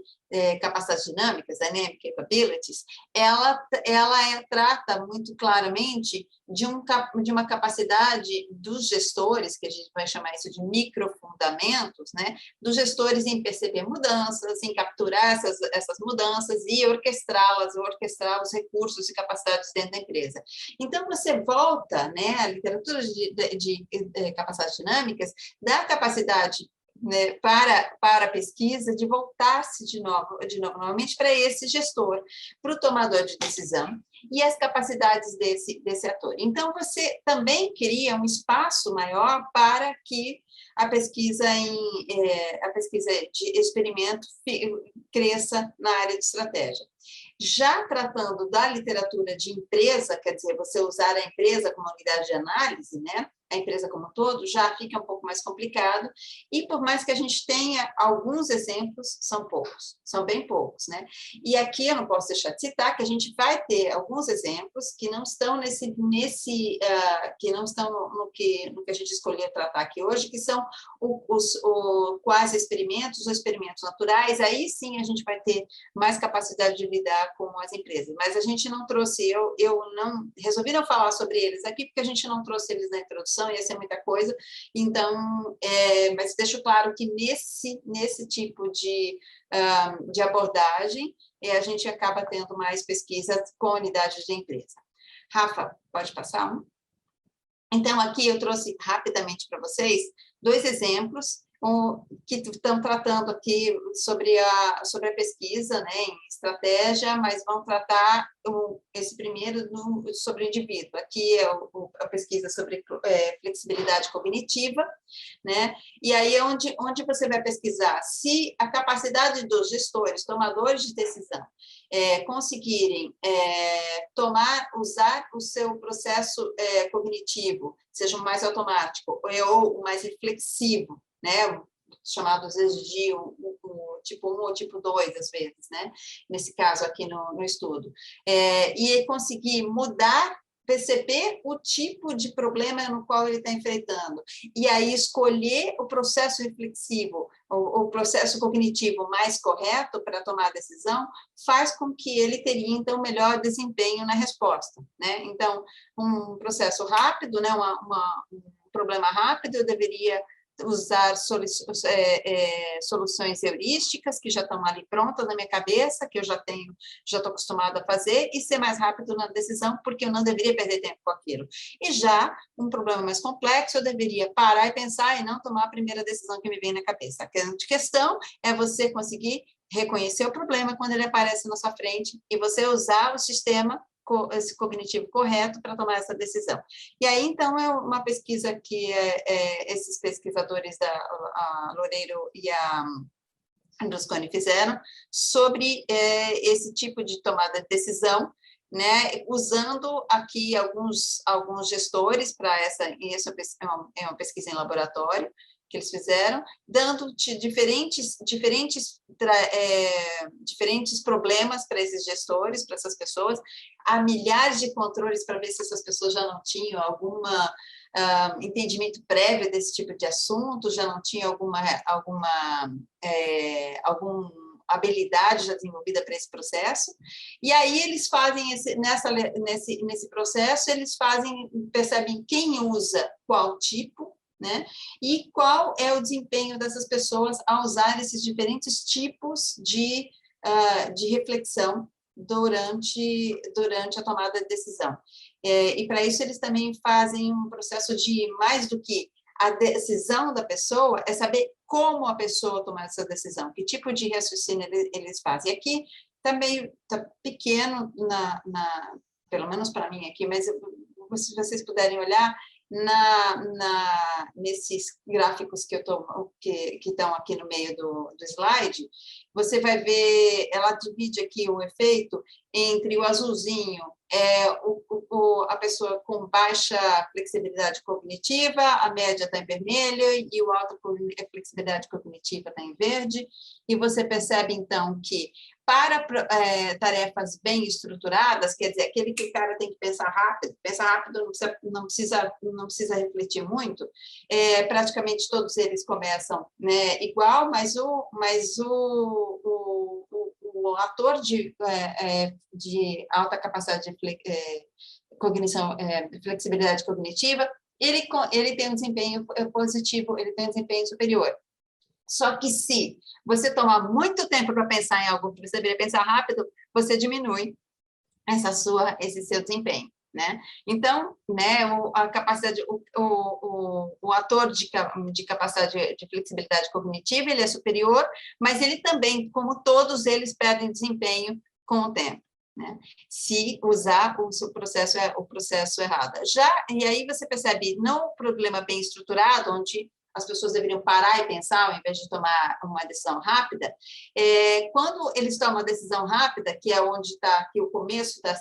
capacidades dinâmicas, Dynamic Capabilities, ela trata muito claramente de uma capacidade dos gestores, que a gente vai chamar isso de microfundamentos, né, dos gestores em perceber mudanças, em capturar essas mudanças e orquestrá-las, orquestrar os recursos e capacidades dentro da empresa. Então, você volta, né, a literatura de capacidades dinâmicas dá capacidade, né, para a pesquisa de voltar-se novamente para esse gestor, para o tomador de decisão e as capacidades desse ator. Então, você também cria um espaço maior para que a pesquisa de experimento cresça na área de estratégia. Já tratando da literatura de empresa, quer dizer, você usar a empresa como unidade de análise, né? A empresa como um todo, já fica um pouco mais complicado, e por mais que a gente tenha alguns exemplos, são poucos, são bem poucos, né? E aqui eu não posso deixar de citar que a gente vai ter alguns exemplos que não estão que não estão no que a gente escolheu tratar aqui hoje, que são os quase experimentos, os experimentos naturais. Aí sim a gente vai ter mais capacidade de lidar com as empresas, mas a gente não trouxe, eu não resolvi não falar sobre eles aqui, porque a gente não trouxe eles na introdução, ia ser muita coisa, então, mas deixo claro que nesse tipo de abordagem, a gente acaba tendo mais pesquisas com unidades de empresa. Rafa, pode passar um? Então, aqui eu trouxe rapidamente para vocês 2 exemplos que estão tratando aqui sobre a pesquisa, né, em estratégia, mas vão tratar esse primeiro sobre o indivíduo. Aqui é a pesquisa sobre flexibilidade cognitiva, né? E aí é onde você vai pesquisar se a capacidade dos gestores, tomadores de decisão, conseguirem usar o seu processo cognitivo, seja o mais automático ou o mais reflexivo, né, chamado às vezes de o tipo 1 ou tipo 2, às vezes, né, nesse caso aqui no estudo, e conseguir mudar, perceber o tipo de problema no qual ele está enfrentando, e aí escolher o processo reflexivo, o processo cognitivo mais correto para tomar a decisão, faz com que ele teria, então, melhor desempenho na resposta, né? Então, um processo rápido, né, um problema rápido, eu deveria usar soluções heurísticas que já estão ali prontas na minha cabeça, que eu já estou acostumada a fazer, e ser mais rápido na decisão, porque eu não deveria perder tempo com aquilo. E já um problema mais complexo, eu deveria parar e pensar e não tomar a primeira decisão que me vem na cabeça. A questão é você conseguir reconhecer o problema quando ele aparece na sua frente e você usar o sistema esse cognitivo correto para tomar essa decisão. E aí, então, é uma pesquisa que esses pesquisadores, a Loureiro e a Brusconi fizeram, sobre esse tipo de tomada de decisão, né, usando aqui alguns gestores para é uma pesquisa em laboratório, que eles fizeram, dando diferentes problemas para esses gestores, para essas pessoas, há milhares de controles para ver se essas pessoas já não tinham algum entendimento prévio desse tipo de assunto, já não tinham alguma habilidade já desenvolvida para esse processo, e aí eles fazem nesse processo, eles percebem quem usa qual tipo, né? E qual é o desempenho dessas pessoas ao usar esses diferentes tipos de reflexão durante a tomada de decisão. E para isso eles também fazem um processo de, mais do que a decisão da pessoa, é saber como a pessoa toma essa decisão, que tipo de raciocínio eles fazem. E aqui também está pequeno, pelo menos para mim aqui, mas se vocês puderem olhar, nesses gráficos que estão aqui no meio do slide, você vai ver, ela divide aqui o efeito entre o azulzinho, a pessoa com baixa flexibilidade cognitiva, a média está em vermelho e o alta flexibilidade cognitiva está em verde, e você percebe, então, que para tarefas bem estruturadas, quer dizer, aquele que o cara tem que pensar rápido, não precisa refletir muito, praticamente todos eles começam, né, igual, mas o ator de alta capacidade de cognição, flexibilidade cognitiva, ele tem um desempenho positivo, ele tem um desempenho superior. Só que se você tomar muito tempo para pensar em algo que você deveria pensar rápido, você diminui esse seu desempenho, né? Então, né, a capacidade, o ator de capacidade de flexibilidade cognitiva, ele é superior, mas ele também, como todos eles, perdem desempenho com o tempo, né? Se usar o processo errado. E aí você percebe, não o problema bem estruturado, onde as pessoas deveriam parar e pensar, ao invés de tomar uma decisão rápida, quando eles tomam a decisão rápida, que é onde está aqui o começo da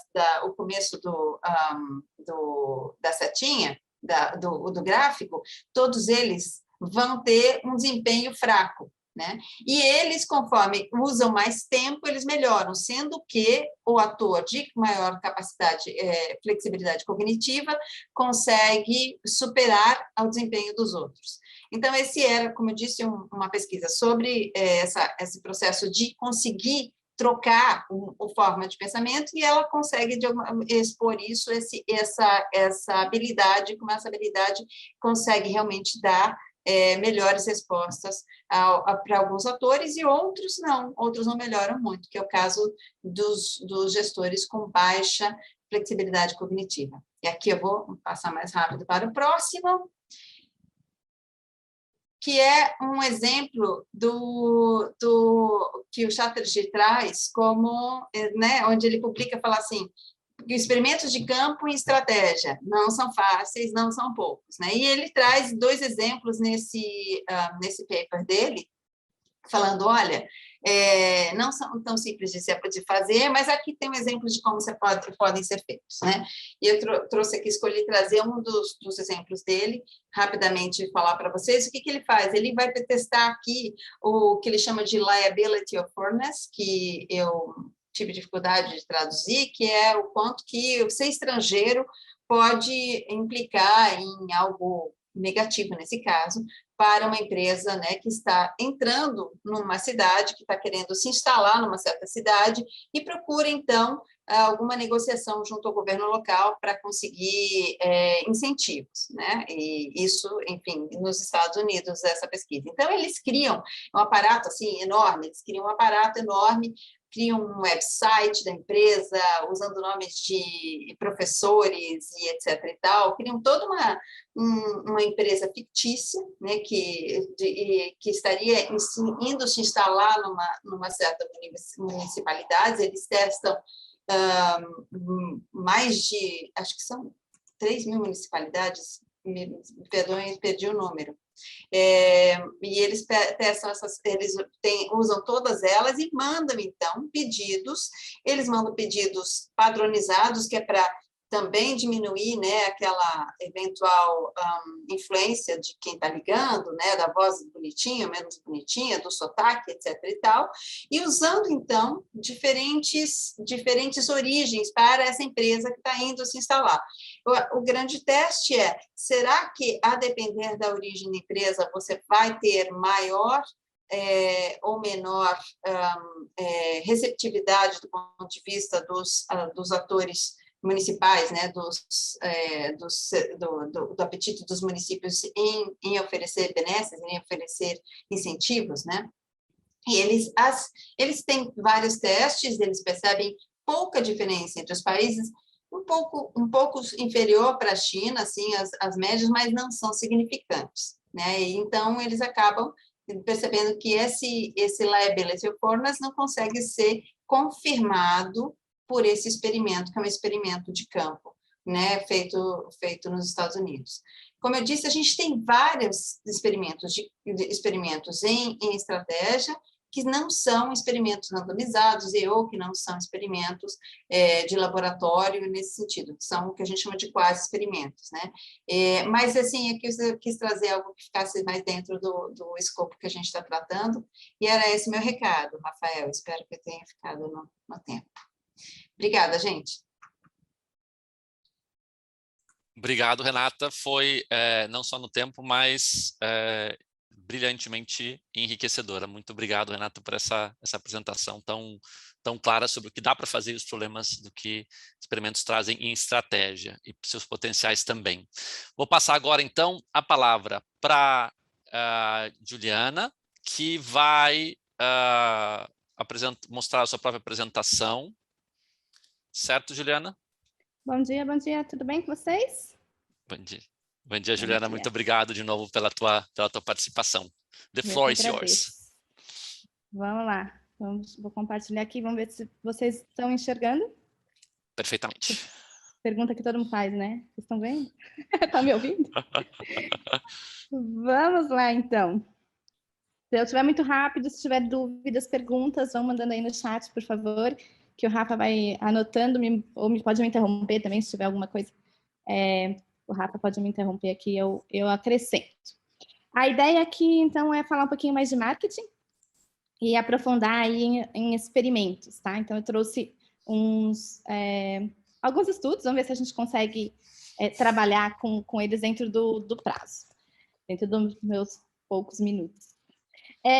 setinha, do gráfico, todos eles vão ter um desempenho fraco, né? E eles, conforme usam mais tempo, eles melhoram, sendo que o ator de maior capacidade, flexibilidade cognitiva, consegue superar o desempenho dos outros. Então, esse era, como eu disse, uma pesquisa sobre esse processo de conseguir trocar a forma de pensamento, e ela consegue expor isso, essa habilidade, como essa habilidade consegue realmente dar melhores respostas para alguns atores, e outros não melhoram muito, que é o caso dos gestores com baixa flexibilidade cognitiva. E aqui eu vou passar mais rápido para o próximo, que é um exemplo que o Chatterjee traz como, né, onde ele publica, fala assim, experimentos de campo e estratégia não são fáceis, não são poucos, né? E ele traz 2 exemplos nesse paper dele, falando, olha, não são tão simples de fazer, mas aqui tem um exemplo de como podem ser feitos, né? E eu trouxe aqui, escolhi trazer um dos exemplos dele, rapidamente falar para vocês o que ele faz. Ele vai testar aqui o que ele chama de liability of fairness, que eu tive dificuldade de traduzir, que é o quanto que ser estrangeiro pode implicar em algo negativo, nesse caso, para uma empresa, né, que está entrando numa cidade, que está querendo se instalar numa certa cidade, e procura, então, alguma negociação junto ao governo local para conseguir incentivos, né? E isso, enfim, nos Estados Unidos, essa pesquisa. Então, eles criam um aparato, assim, enorme, eles criam um aparato enorme, criam um website da empresa, usando nomes de professores e etc. e tal, criam toda uma empresa fictícia, né, que estaria indo se instalar numa certa municipalidade. Eles testam mais de, acho que são 3.000 municipalidades, perdi o número. E eles testam usam todas elas e mandam, então, pedidos. Eles mandam pedidos padronizados, que é para também diminuir, né, aquela eventual influência de quem está ligando, né, da voz bonitinha, menos bonitinha, do sotaque, etc. e tal, e usando, então, diferentes origens para essa empresa que está indo se instalar. O grande teste é, será que, a depender da origem da empresa, você vai ter maior ou menor receptividade do ponto de vista dos atores municipais, né, do apetite dos municípios em oferecer benesses, em oferecer incentivos, né? E eles têm vários testes, eles percebem pouca diferença entre os países, um pouco inferior para a China, assim, as médias, mas não são significantes, né? E então, eles acabam percebendo que esse liability of fairness não consegue ser confirmado por esse experimento, que é um experimento de campo, né, feito nos Estados Unidos. Como eu disse, a gente tem vários experimentos em estratégia, que não são experimentos randomizados ou que não são experimentos de laboratório nesse sentido, que são o que a gente chama de quase experimentos, né? Mas, assim, aqui eu quis trazer algo que ficasse mais dentro do escopo que a gente está tratando, e era esse meu recado, Rafael, espero que eu tenha ficado no tempo. Obrigada, gente. Obrigado, Renata. Foi não só no tempo, mas brilhantemente enriquecedora. Muito obrigado, Renata, por essa apresentação tão clara sobre o que dá para fazer e os problemas do que experimentos trazem em estratégia e seus potenciais também. Vou passar agora, então, a palavra para Juliana, que vai mostrar a sua própria apresentação. Certo, Juliana? Bom dia, tudo bem com vocês? Bom dia, Juliana, muito obrigado de novo pela tua participação. The floor is yours. Vamos lá, vou compartilhar aqui, vamos ver se vocês estão enxergando. Perfeitamente. Pergunta que todo mundo faz, né? Vocês estão vendo? Tá me ouvindo? Vamos lá, então. Se eu estiver muito rápido, se tiver dúvidas, perguntas, vão mandando aí no chat, por favor, que o Rafa vai anotando, ou pode me interromper também, se tiver alguma coisa. O Rafa pode me interromper aqui, eu acrescento. A ideia aqui, então, é falar um pouquinho mais de marketing e aprofundar aí em experimentos, tá? Então, eu trouxe alguns estudos, vamos ver se a gente consegue trabalhar com eles dentro do prazo, dentro dos meus poucos minutos.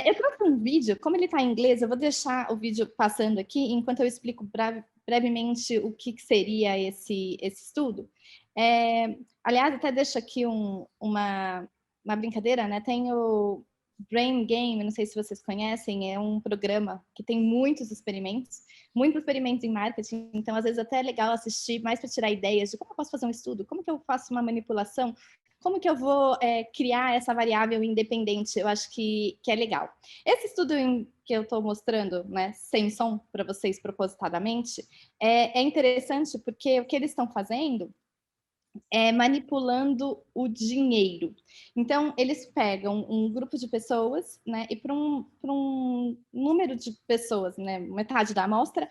Eu trouxe um vídeo, como ele está em inglês, eu vou deixar o vídeo passando aqui, enquanto eu explico brevemente o que seria esse estudo. Aliás, até deixo aqui uma brincadeira, né? Tem o Brain Game, não sei se vocês conhecem, é um programa que tem muitos experimentos em marketing, então às vezes até é legal assistir mais para tirar ideias de como eu posso fazer um estudo, como que eu faço uma manipulação, como que eu vou criar essa variável independente, eu acho que é legal. Esse estudo que eu estou mostrando, né, sem som para vocês propositadamente, é interessante porque o que eles estão fazendo é manipulando o dinheiro. Então, eles pegam um grupo de pessoas, né, e para um número de pessoas, né, metade da amostra,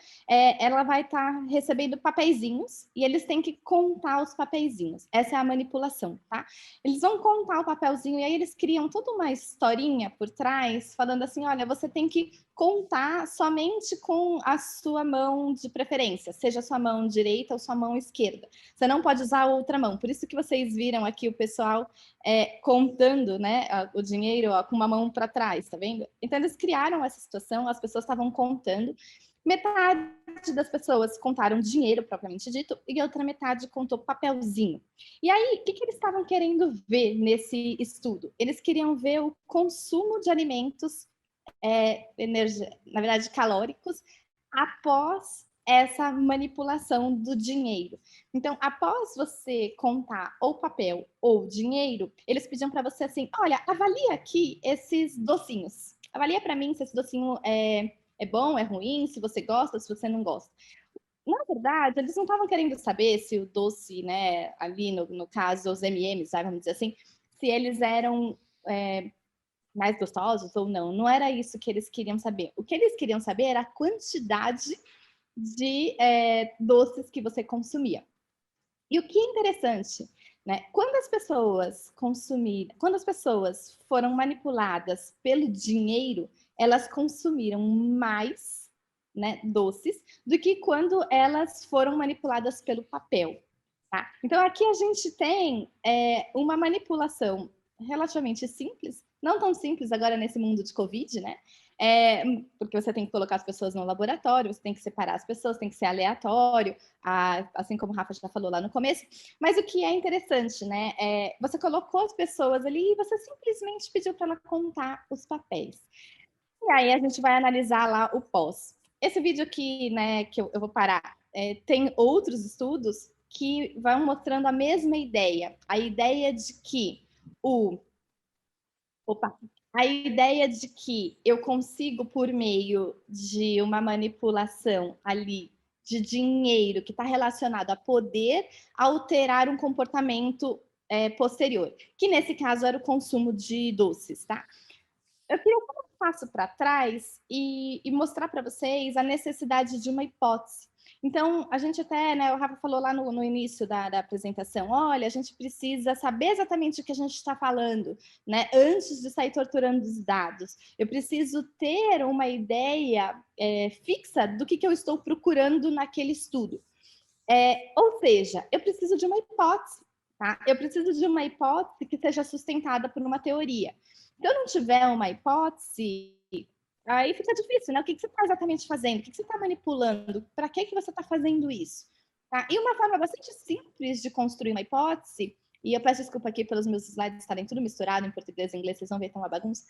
ela vai estar recebendo papeizinhos e eles têm que contar os papeizinhos. Essa é a manipulação, tá? Eles vão contar o papelzinho e aí eles criam toda uma historinha por trás, falando assim, olha, você tem que contar somente com a sua mão de preferência, seja a sua mão direita ou sua mão esquerda. Você não pode usar outra mão. Por isso que vocês viram aqui o pessoal contando, né, o dinheiro com uma mão para trás, tá vendo? Então, eles criaram essa situação, as pessoas estavam contando. Metade das pessoas contaram dinheiro, propriamente dito, e a outra metade contou papelzinho. E aí, o que eles estavam querendo ver nesse estudo? Eles queriam ver o consumo de alimentos na verdade, calóricos, após essa manipulação do dinheiro. Então, após você contar ou papel ou dinheiro, eles pediam para você assim, olha, avalia aqui esses docinhos. Avalia para mim se esse docinho é bom, é ruim, se você gosta, se você não gosta. Na verdade, eles não estavam querendo saber se o doce, né, ali no caso, os M&M's, vamos dizer assim, se eles eram mais gostosos ou não. Não era isso que eles queriam saber. O que eles queriam saber era a quantidade de doces que você consumia. E o que é interessante, né? Quando as pessoas foram manipuladas pelo dinheiro, elas consumiram mais, né, doces do que quando elas foram manipuladas pelo papel. Tá? Então, aqui a gente tem uma manipulação relativamente simples, não tão simples agora nesse mundo de Covid, né? Porque você tem que colocar as pessoas no laboratório, você tem que separar as pessoas, tem que ser aleatório, assim como o Rafa já falou lá no começo. Mas o que é interessante, né? Você colocou as pessoas ali e você simplesmente pediu para ela contar os papéis. E aí a gente vai analisar lá o pós. Esse vídeo aqui, né, que eu vou parar, tem outros estudos que vão mostrando a mesma ideia. A ideia de que a ideia de que eu consigo, por meio de uma manipulação ali de dinheiro que está relacionado a poder, alterar um comportamento posterior, que nesse caso era o consumo de doces, tá? Eu queria passo para trás e mostrar para vocês a necessidade de uma hipótese. Então, a gente até, né, o Rafa falou lá no início da apresentação, olha, a gente precisa saber exatamente o que a gente está falando, né, antes de sair torturando os dados. Eu preciso ter uma ideia fixa do que eu estou procurando naquele estudo. Ou seja, eu preciso de uma hipótese, tá? Eu preciso de uma hipótese que seja sustentada por uma teoria. Se eu não tiver uma hipótese, aí fica difícil, né? O que você está exatamente fazendo? O que você está manipulando? Para que você está fazendo isso? Tá? E uma forma bastante simples de construir uma hipótese, e eu peço desculpa aqui pelos meus slides estarem tudo misturado em português e inglês, vocês vão ver que é uma bagunça.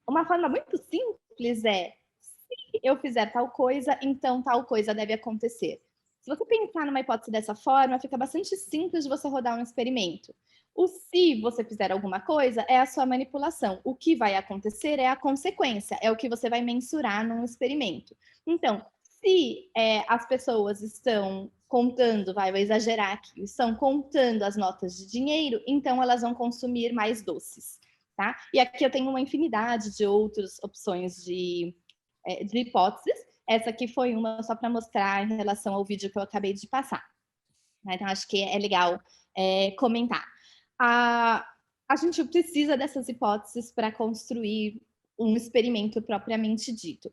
Uma forma muito simples se eu fizer tal coisa, então tal coisa deve acontecer. Se você pensar numa hipótese dessa forma, fica bastante simples de você rodar um experimento. O se você fizer alguma coisa é a sua manipulação. O que vai acontecer é a consequência, é o que você vai mensurar num experimento. Então, se as pessoas estão contando, vou exagerar aqui, estão contando as notas de dinheiro, então elas vão consumir mais doces, tá? E aqui eu tenho uma infinidade de outras opções de hipóteses. Essa aqui foi uma só para mostrar em relação ao vídeo que eu acabei de passar. Então, acho que é legal comentar. A gente precisa dessas hipóteses para construir um experimento propriamente dito.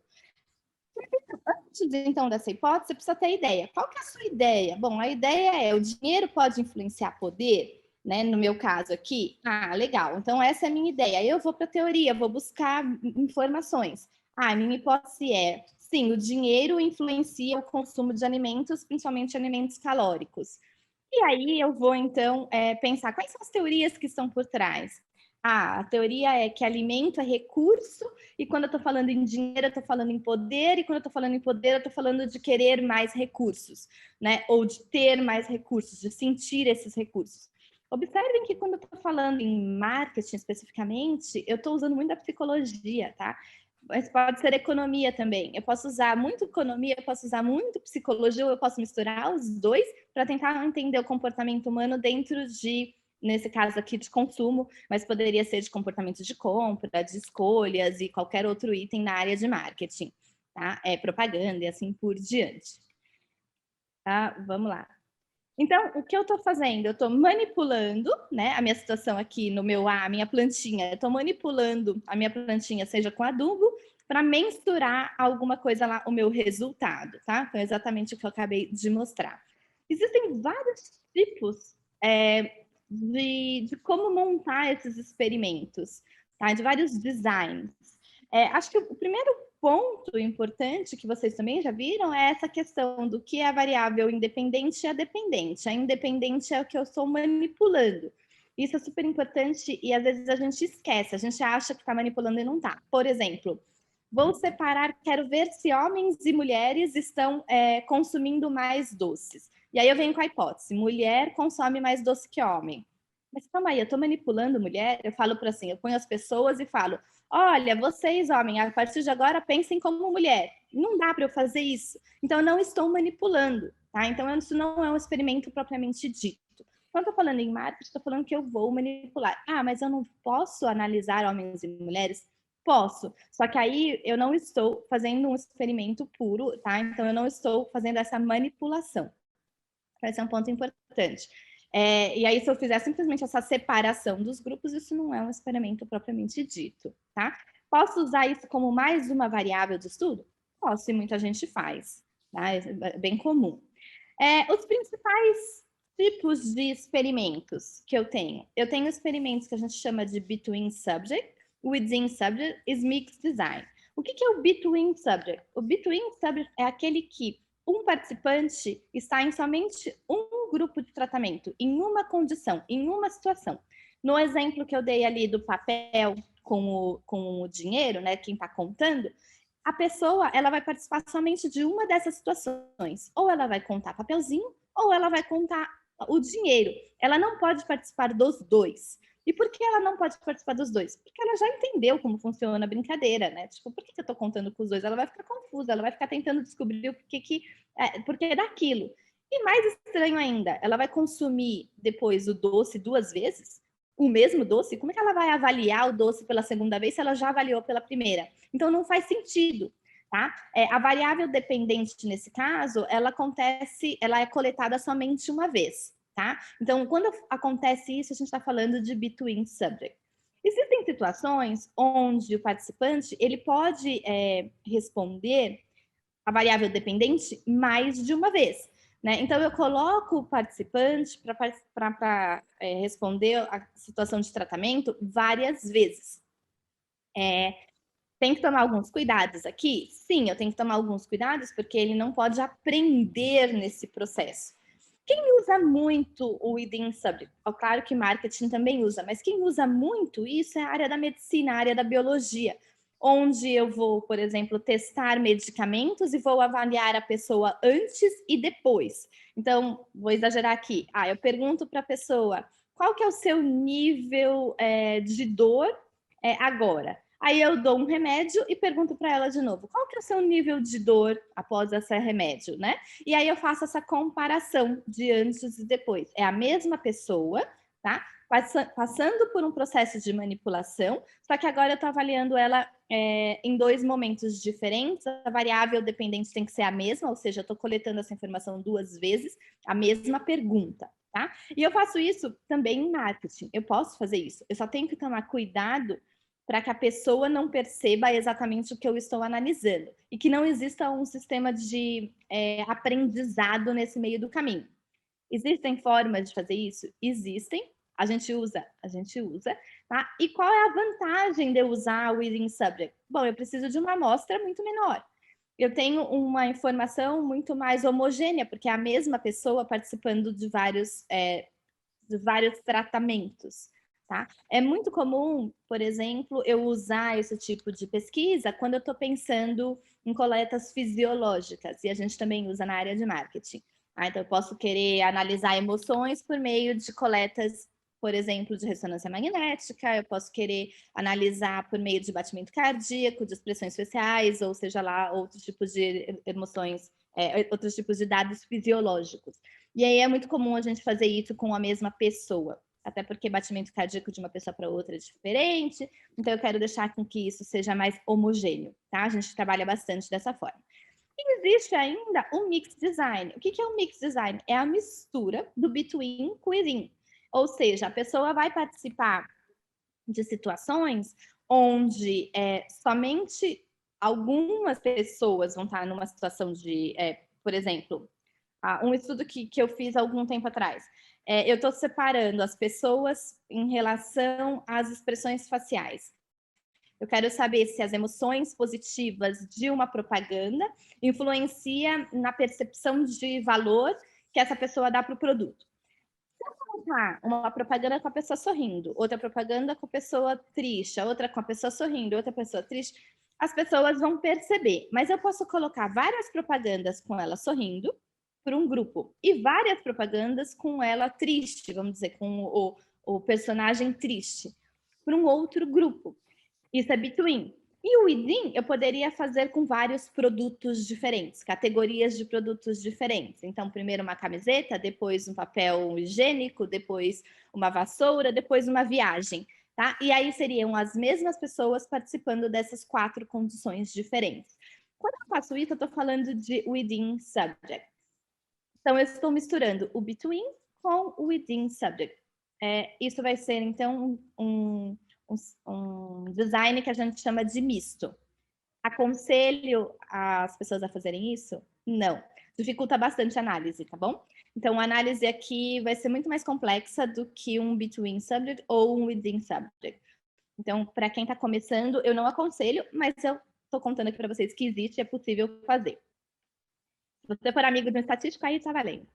Antes, então, dessa hipótese, você precisa ter ideia. Qual que é a sua ideia? Bom, a ideia é: o dinheiro pode influenciar poder? Né, no meu caso aqui, legal, então essa é a minha ideia. Eu vou para a teoria, vou buscar informações. A minha hipótese é: sim, o dinheiro influencia o consumo de alimentos, principalmente alimentos calóricos. E aí eu vou, então, pensar quais são as teorias que estão por trás. A teoria é que alimento é recurso, e quando eu estou falando em dinheiro, eu estou falando em poder, e quando eu estou falando em poder, eu estou falando de querer mais recursos, né? Ou de ter mais recursos, de sentir esses recursos. Observem que quando eu estou falando em marketing especificamente, eu estou usando muito a psicologia, tá? Mas pode ser economia também. Eu posso usar muito economia, eu posso usar muito psicologia, ou eu posso misturar os dois para tentar entender o comportamento humano dentro de, nesse caso aqui, de consumo, mas poderia ser de comportamento de compra, de escolhas e qualquer outro item na área de marketing, tá? Propaganda e assim por diante. Tá? Vamos lá. Então, o que eu estou fazendo? Eu estou manipulando, né, a minha situação aqui a minha plantinha. Eu estou manipulando a minha plantinha, seja com adubo, para mensurar alguma coisa lá, o meu resultado, tá? Foi exatamente o que eu acabei de mostrar. Existem vários tipos de como montar esses experimentos, tá? De vários designs. Acho que o primeiro ponto importante que vocês também já viram é essa questão do que é a variável independente e a dependente. A independente é o que eu estou manipulando. Isso é super importante e às vezes a gente esquece, a gente acha que está manipulando e não está. Por exemplo, vou separar, quero ver se homens e mulheres estão consumindo mais doces. E aí eu venho com a hipótese: mulher consome mais doce que homem. Mas calma aí, eu estou manipulando mulher? Eu falo para assim, eu ponho as pessoas e falo: olha, vocês, homens, a partir de agora pensem como mulher. Não dá para eu fazer isso. Então, eu não estou manipulando, tá? Então, isso não é um experimento propriamente dito. Quando eu estou falando em marketing, estou falando que eu vou manipular. Mas eu não posso analisar homens e mulheres? Posso. Só que aí eu não estou fazendo um experimento puro, tá? Então, eu não estou fazendo essa manipulação. Esse é um ponto importante. E aí, se eu fizer simplesmente essa separação dos grupos, isso não é um experimento propriamente dito, tá? Posso usar isso como mais uma variável de estudo? Posso, e muita gente faz, tá? É bem comum. Os principais tipos de experimentos que eu tenho experimentos que a gente chama de Between Subject, Within Subject e Mixed Design. O que é o Between Subject? O Between Subject é aquele que um participante está em somente um grupo de tratamento, em uma condição, em uma situação. No exemplo que eu dei ali do papel com o dinheiro, né, quem está contando, a pessoa ela vai participar somente de uma dessas situações. Ou ela vai contar papelzinho, ou ela vai contar o dinheiro. Ela não pode participar dos dois. E por que ela não pode participar dos dois? Porque ela já entendeu como funciona a brincadeira, né? Tipo, por que eu tô contando com os dois? Ela vai ficar confusa, ela vai ficar tentando descobrir o porquê é daquilo. E mais estranho ainda, ela vai consumir depois o doce 2 vezes? o mesmo doce, como é que ela vai avaliar o doce pela segunda vez se ela já avaliou pela primeira? Então, não faz sentido, tá? A variável dependente, nesse caso, ela é coletada somente uma vez, tá? Então, quando acontece isso, a gente está falando de between subject. Existem situações onde o participante, ele pode responder a variável dependente mais de uma vez, né? Então, eu coloco o participante para responder a situação de tratamento várias vezes. Tem que tomar alguns cuidados aqui? Sim, eu tenho que tomar alguns cuidados, porque ele não pode aprender nesse processo. Quem usa muito o within subject? Claro que marketing também usa, mas quem usa muito isso é a área da medicina, a área da biologia, onde eu vou, por exemplo, testar medicamentos e vou avaliar a pessoa antes e depois. Então, vou exagerar aqui. Eu pergunto para a pessoa, qual que é o seu nível de dor agora? Aí eu dou um remédio e pergunto para ela de novo, qual que é o seu nível de dor após esse remédio, né? E aí eu faço essa comparação de antes e depois. É a mesma pessoa, tá? Passando por um processo de manipulação, só que agora eu estou avaliando ela em 2 momentos diferentes. A variável dependente tem que ser a mesma, ou seja, eu estou coletando essa informação 2 vezes, a mesma pergunta, tá? E eu faço isso também em marketing. Eu posso fazer isso. Eu só tenho que tomar cuidado para que a pessoa não perceba exatamente o que eu estou analisando e que não exista um sistema de aprendizado nesse meio do caminho. Existem formas de fazer isso? Existem. A gente usa, tá? E qual é a vantagem de eu usar o within subject? Bom, eu preciso de uma amostra muito menor. Eu tenho uma informação muito mais homogênea, porque é a mesma pessoa participando de vários tratamentos. Tá? É muito comum, por exemplo, eu usar esse tipo de pesquisa quando eu estou pensando em coletas fisiológicas, e a gente também usa na área de marketing. Então, eu posso querer analisar emoções por meio de coletas, por exemplo, de ressonância magnética, eu posso querer analisar por meio de batimento cardíaco, de expressões faciais, ou seja lá, outros tipos de emoções, outros tipos de dados fisiológicos. E aí é muito comum a gente fazer isso com a mesma pessoa, até porque batimento cardíaco de uma pessoa para outra é diferente, então eu quero deixar com que isso seja mais homogêneo, tá? A gente trabalha bastante dessa forma. E existe ainda o mixed design. O que é o mixed design? É a mistura do between com within. Ou seja, a pessoa vai participar de situações onde somente algumas pessoas vão estar numa situação de, por exemplo, um estudo que eu fiz há algum tempo atrás. Eu estou separando as pessoas em relação às expressões faciais. Eu quero saber se as emoções positivas de uma propaganda influencia na percepção de valor que essa pessoa dá para o produto. Se eu colocar uma propaganda com a pessoa sorrindo, outra propaganda com a pessoa triste, outra com a pessoa sorrindo, outra pessoa triste, as pessoas vão perceber. Mas eu posso colocar várias propagandas com ela sorrindo por um grupo e várias propagandas com ela triste, vamos dizer, com o personagem triste, por um outro grupo. Isso é between. E o within eu poderia fazer com vários produtos diferentes, categorias de produtos diferentes. Então, primeiro uma camiseta, depois um papel higiênico, depois uma vassoura, depois uma viagem, tá? E aí seriam as mesmas pessoas participando dessas 4 condições diferentes. Quando eu faço isso, eu estou falando de within subject. Então, eu estou misturando o between com o within subject. Isso vai ser, então, um design que a gente chama de misto. Aconselho as pessoas a fazerem isso? Não. Dificulta bastante a análise, tá bom? Então, a análise aqui vai ser muito mais complexa do que um between subject ou um within subject. Então, para quem está começando, eu não aconselho, mas eu estou contando aqui para vocês que existe, é possível fazer. Se você for amigo de um estatístico, aí está valendo.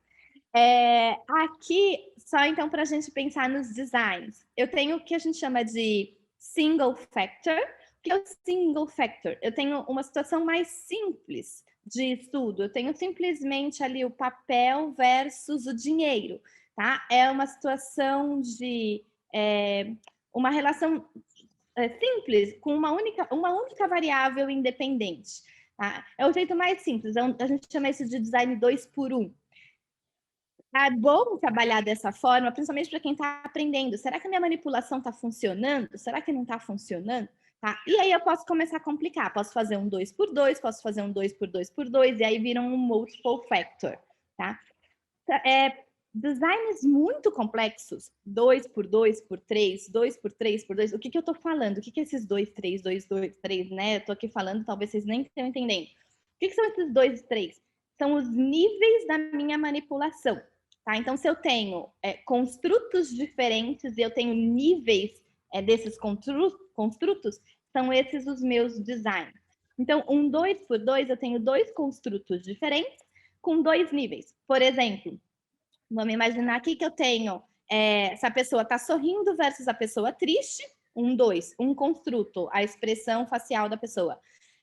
Aqui, só então para a gente pensar nos designs, eu tenho o que a gente chama de single factor. O que é o single factor? Eu tenho uma situação mais simples de estudo, eu tenho simplesmente ali o papel versus o dinheiro, tá? É uma situação de uma relação simples, com uma única variável independente. Tá? É o jeito mais simples, a gente chama isso de design 2 por 1. É bom trabalhar dessa forma, principalmente para quem está aprendendo. Será que a minha manipulação está funcionando? Será que não está funcionando? Tá? E aí eu posso começar a complicar. Posso fazer um 2x2, posso fazer um 2x2x2, e aí viram um multiple factor. Tá? Designs muito complexos, 2x2x3, 2x3x2, o que eu estou falando? O que é esses 2, 3, 2, 2, 3, né? Eu estou aqui falando, talvez vocês nem estejam entendendo. O que são esses 2 e 3? São os níveis da minha manipulação. Tá? Então, se eu tenho construtos diferentes e eu tenho níveis desses construtos, são esses os meus designs. Então, um 2x2, eu tenho 2 construtos diferentes com 2 níveis. Por exemplo, vamos imaginar aqui que eu tenho se a pessoa está sorrindo versus a pessoa triste, 2, um construto, a expressão facial da pessoa.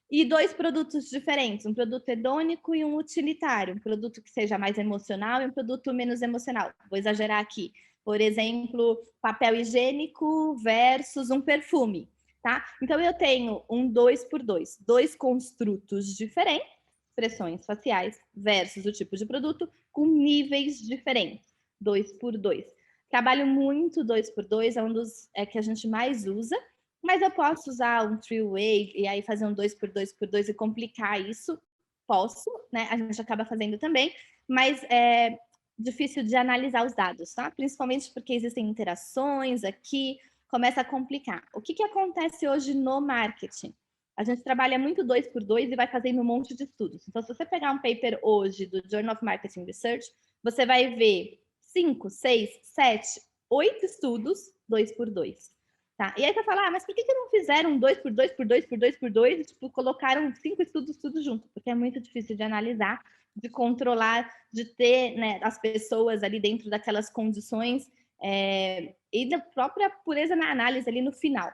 E 2 produtos diferentes, um produto hedônico e um utilitário, um produto que seja mais emocional e um produto menos emocional. Vou exagerar aqui. Por exemplo, papel higiênico versus um perfume, tá? Então, eu tenho um 2x2, 2 construtos diferentes, expressões faciais versus o tipo de produto, com níveis diferentes, 2x2. Trabalho muito 2x2, é um dos que a gente mais usa, mas eu posso usar um three-way e aí fazer um 2x2x2 e complicar isso? Posso, né? A gente acaba fazendo também, mas é difícil de analisar os dados, tá? Principalmente porque existem interações aqui, começa a complicar. O que acontece hoje no marketing? A gente trabalha muito 2x2 e vai fazendo um monte de estudos. Então, se você pegar um paper hoje do Journal of Marketing Research, você vai ver 5, 6, 7, 8 estudos 2x2. Tá? E aí você fala, mas por que não fizeram 2x2x2x2x2 e tipo, colocaram 5 estudos tudo junto? Porque é muito difícil de analisar, de controlar, de ter, né, as pessoas ali dentro daquelas condições e da própria pureza na análise ali no final.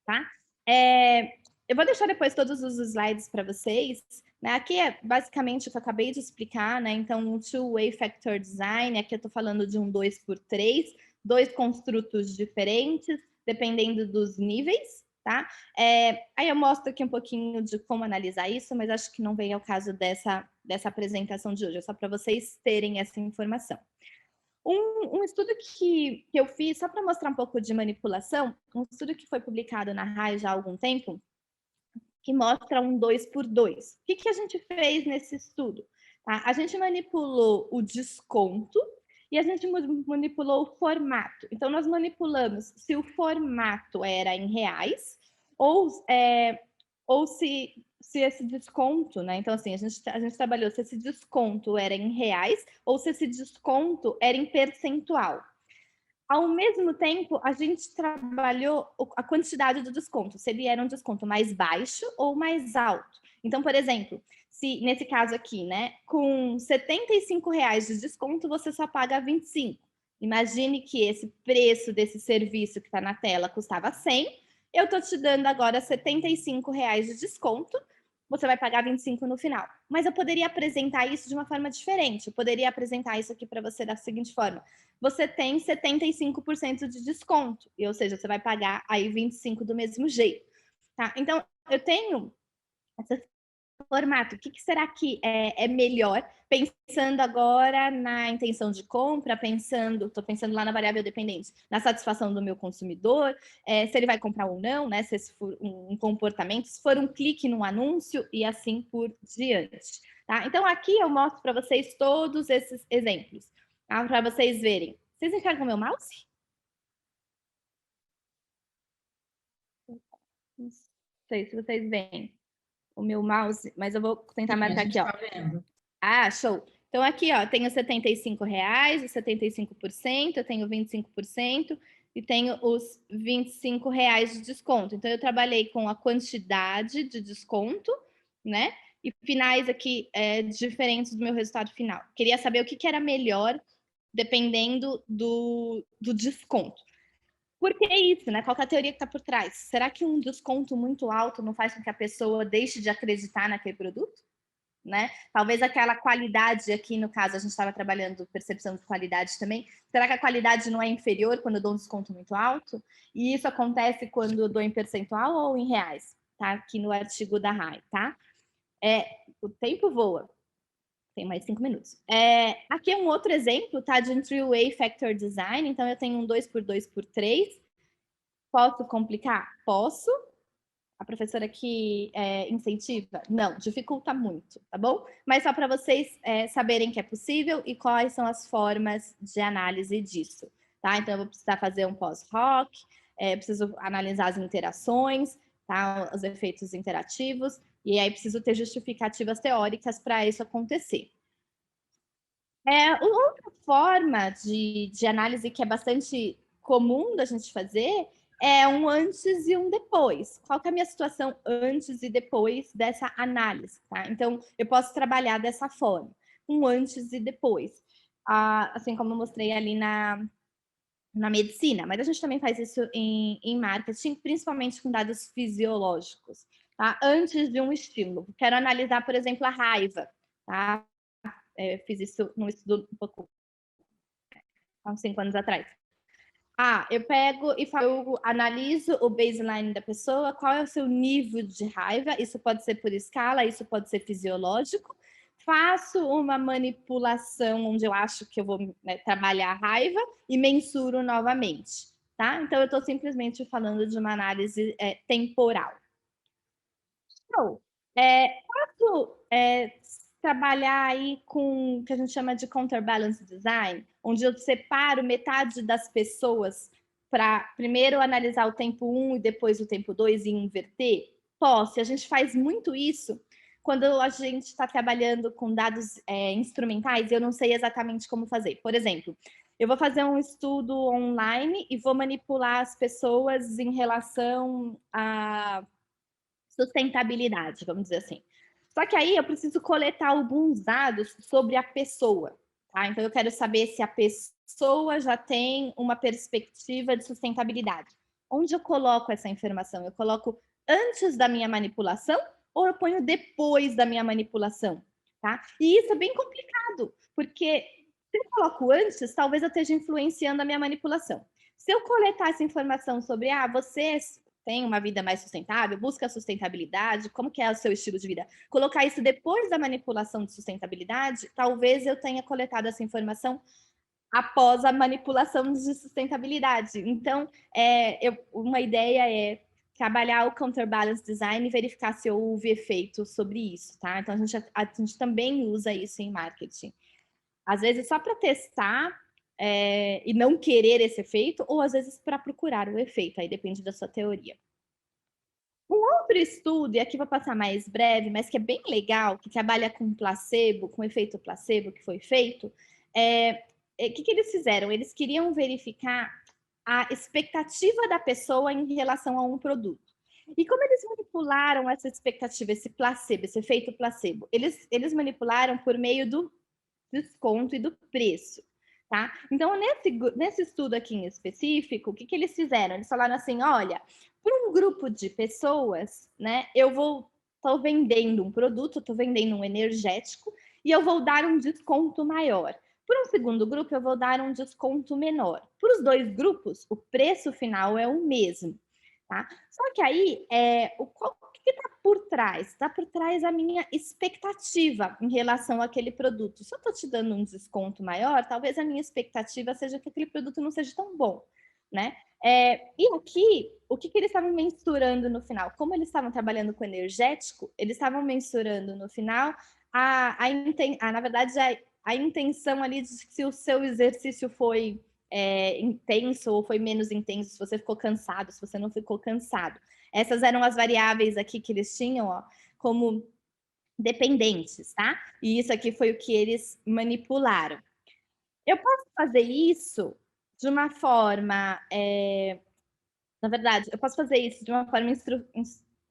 Tá? Eu vou deixar depois todos os slides para vocês. Né? Aqui é basicamente o que eu acabei de explicar, né? Então, um two-way factor design, aqui eu estou falando de um 2x3, 2 construtos diferentes, dependendo dos níveis, tá? Aí eu mostro aqui um pouquinho de como analisar isso, mas acho que não vem ao caso dessa apresentação de hoje, é só para vocês terem essa informação. Um estudo que eu fiz, só para mostrar um pouco de manipulação, um estudo que foi publicado na RAI já há algum tempo, que mostra um 2x2. O que a gente fez nesse estudo? Tá? A gente manipulou o desconto e a gente manipulou o formato. Então, nós manipulamos se o formato era em reais ou se esse desconto, né? Então, assim, a gente trabalhou se esse desconto era em reais ou se esse desconto era em percentual. Ao mesmo tempo, a gente trabalhou a quantidade do desconto, se ele era um desconto mais baixo ou mais alto. Então, por exemplo, se nesse caso aqui, né, com R$75 de desconto, você só paga 25. Imagine que esse preço desse serviço que está na tela custava 100, eu estou te dando agora R$75 de desconto, você vai pagar 25 no final. Mas eu poderia apresentar isso de uma forma diferente. Eu poderia apresentar isso aqui para você da seguinte forma. Você tem 75% de desconto, ou seja, você vai pagar aí 25 do mesmo jeito. Tá? Então, eu tenho esse formato. O que será que é melhor? Pensando agora na intenção de compra, estou pensando lá na variável dependente, na satisfação do meu consumidor, se ele vai comprar ou não, né? Se esse for um comportamento, se for um clique no anúncio e assim por diante. Tá? Então, aqui eu mostro para vocês todos esses exemplos, tá? Para vocês verem. Vocês enxergam meu mouse? Não sei se vocês veem o meu mouse, mas eu vou tentar marcar aqui, ó. Vendo. Ah, show. Então, aqui, ó, tenho R$75, os 75%, eu tenho 25% e tenho os R$25 de desconto. Então, eu trabalhei com a quantidade de desconto, né? E finais aqui diferentes do meu resultado final. Queria saber o que era melhor dependendo do desconto. Por que isso, né? Qual que é a teoria que está por trás? Será que um desconto muito alto não faz com que a pessoa deixe de acreditar naquele produto? Né? Talvez aquela qualidade aqui, no caso, a gente estava trabalhando percepção de qualidade também. Será que a qualidade não é inferior quando eu dou um desconto muito alto? E isso acontece quando eu dou em percentual ou em reais? Tá aqui no artigo da RAI, tá? O tempo voa. Tem mais 5 minutos. Aqui é um outro exemplo, tá? De um three-way factor design. Então, eu tenho um 2x2x3. Posso complicar? Posso. A professora aqui incentiva? Não, dificulta muito, tá bom? Mas só para vocês saberem que é possível e quais são as formas de análise disso, tá? Então, eu vou precisar fazer um pós-hoc, preciso analisar as interações, tá? Os efeitos interativos, e aí preciso ter justificativas teóricas para isso acontecer. Outra forma de análise que é bastante comum da gente fazer é um antes e um depois. Qual que é a minha situação antes e depois dessa análise, tá? Então, eu posso trabalhar dessa forma, um antes e depois. Assim como eu mostrei ali na medicina, mas a gente também faz isso em marketing, principalmente com dados fisiológicos, tá? Antes de um estímulo. Quero analisar, por exemplo, a raiva, tá? Fiz isso num estudo um pouco há uns 5 anos atrás. Eu pego e eu analiso o baseline da pessoa, qual é o seu nível de raiva, isso pode ser por escala, isso pode ser fisiológico. Faço uma manipulação onde eu acho que eu vou trabalhar a raiva e mensuro novamente, tá? Então, eu estou simplesmente falando de uma análise temporal. Então, posso trabalhar aí com o que a gente chama de counterbalance design, onde eu separo metade das pessoas para primeiro analisar o tempo 1 e depois o tempo 2 e inverter? Posso, a gente faz muito isso quando a gente está trabalhando com dados instrumentais e eu não sei exatamente como fazer. Por exemplo, eu vou fazer um estudo online e vou manipular as pessoas em relação a sustentabilidade, vamos dizer assim. Só que aí eu preciso coletar alguns dados sobre a pessoa, tá? Então eu quero saber se a pessoa já tem uma perspectiva de sustentabilidade. Onde eu coloco essa informação? Eu coloco antes da minha manipulação ou eu ponho depois da minha manipulação, tá? E isso é bem complicado, porque se eu coloco antes, talvez eu esteja influenciando a minha manipulação. Se eu coletar essa informação sobre, você tem uma vida mais sustentável, busca a sustentabilidade, como que é o seu estilo de vida? Colocar isso depois da manipulação de sustentabilidade, talvez eu tenha coletado essa informação após a manipulação de sustentabilidade. Então, uma ideia é trabalhar o counterbalance design e verificar se houve efeito sobre isso, tá? Então, a gente também usa isso em marketing. Às vezes, só para testar e não querer esse efeito, ou às vezes para procurar o efeito, aí depende da sua teoria. Um outro estudo, e aqui vou passar mais breve, mas que é bem legal, que trabalha com placebo, com efeito placebo que foi feito, o que eles fizeram? Eles queriam verificar a expectativa da pessoa em relação a um produto. E como eles manipularam essa expectativa, esse placebo, esse efeito placebo? Eles manipularam por meio do desconto e do preço, tá? Então, nesse estudo aqui em específico, o que eles fizeram? Eles falaram assim, olha, para um grupo de pessoas, né, estou vendendo um produto, estou vendendo um energético, e eu vou dar um desconto maior. Para um segundo grupo, eu vou dar um desconto menor. Para os dois grupos, o preço final é o mesmo, tá? Só que aí, o que está por trás? Está por trás a minha expectativa em relação àquele produto. Se eu estou te dando um desconto maior, talvez a minha expectativa seja que aquele produto não seja tão bom, né? E aqui, o que eles estavam mensurando no final? Como eles estavam trabalhando com energético, eles estavam mensurando no final na verdade, a intenção ali de se o seu exercício foi intenso ou foi menos intenso, se você ficou cansado, se você não ficou cansado. Essas eram as variáveis aqui que eles tinham, ó, como dependentes, tá? E isso aqui foi o que eles manipularam. Eu posso fazer isso de uma forma, na verdade, eu posso fazer isso de uma forma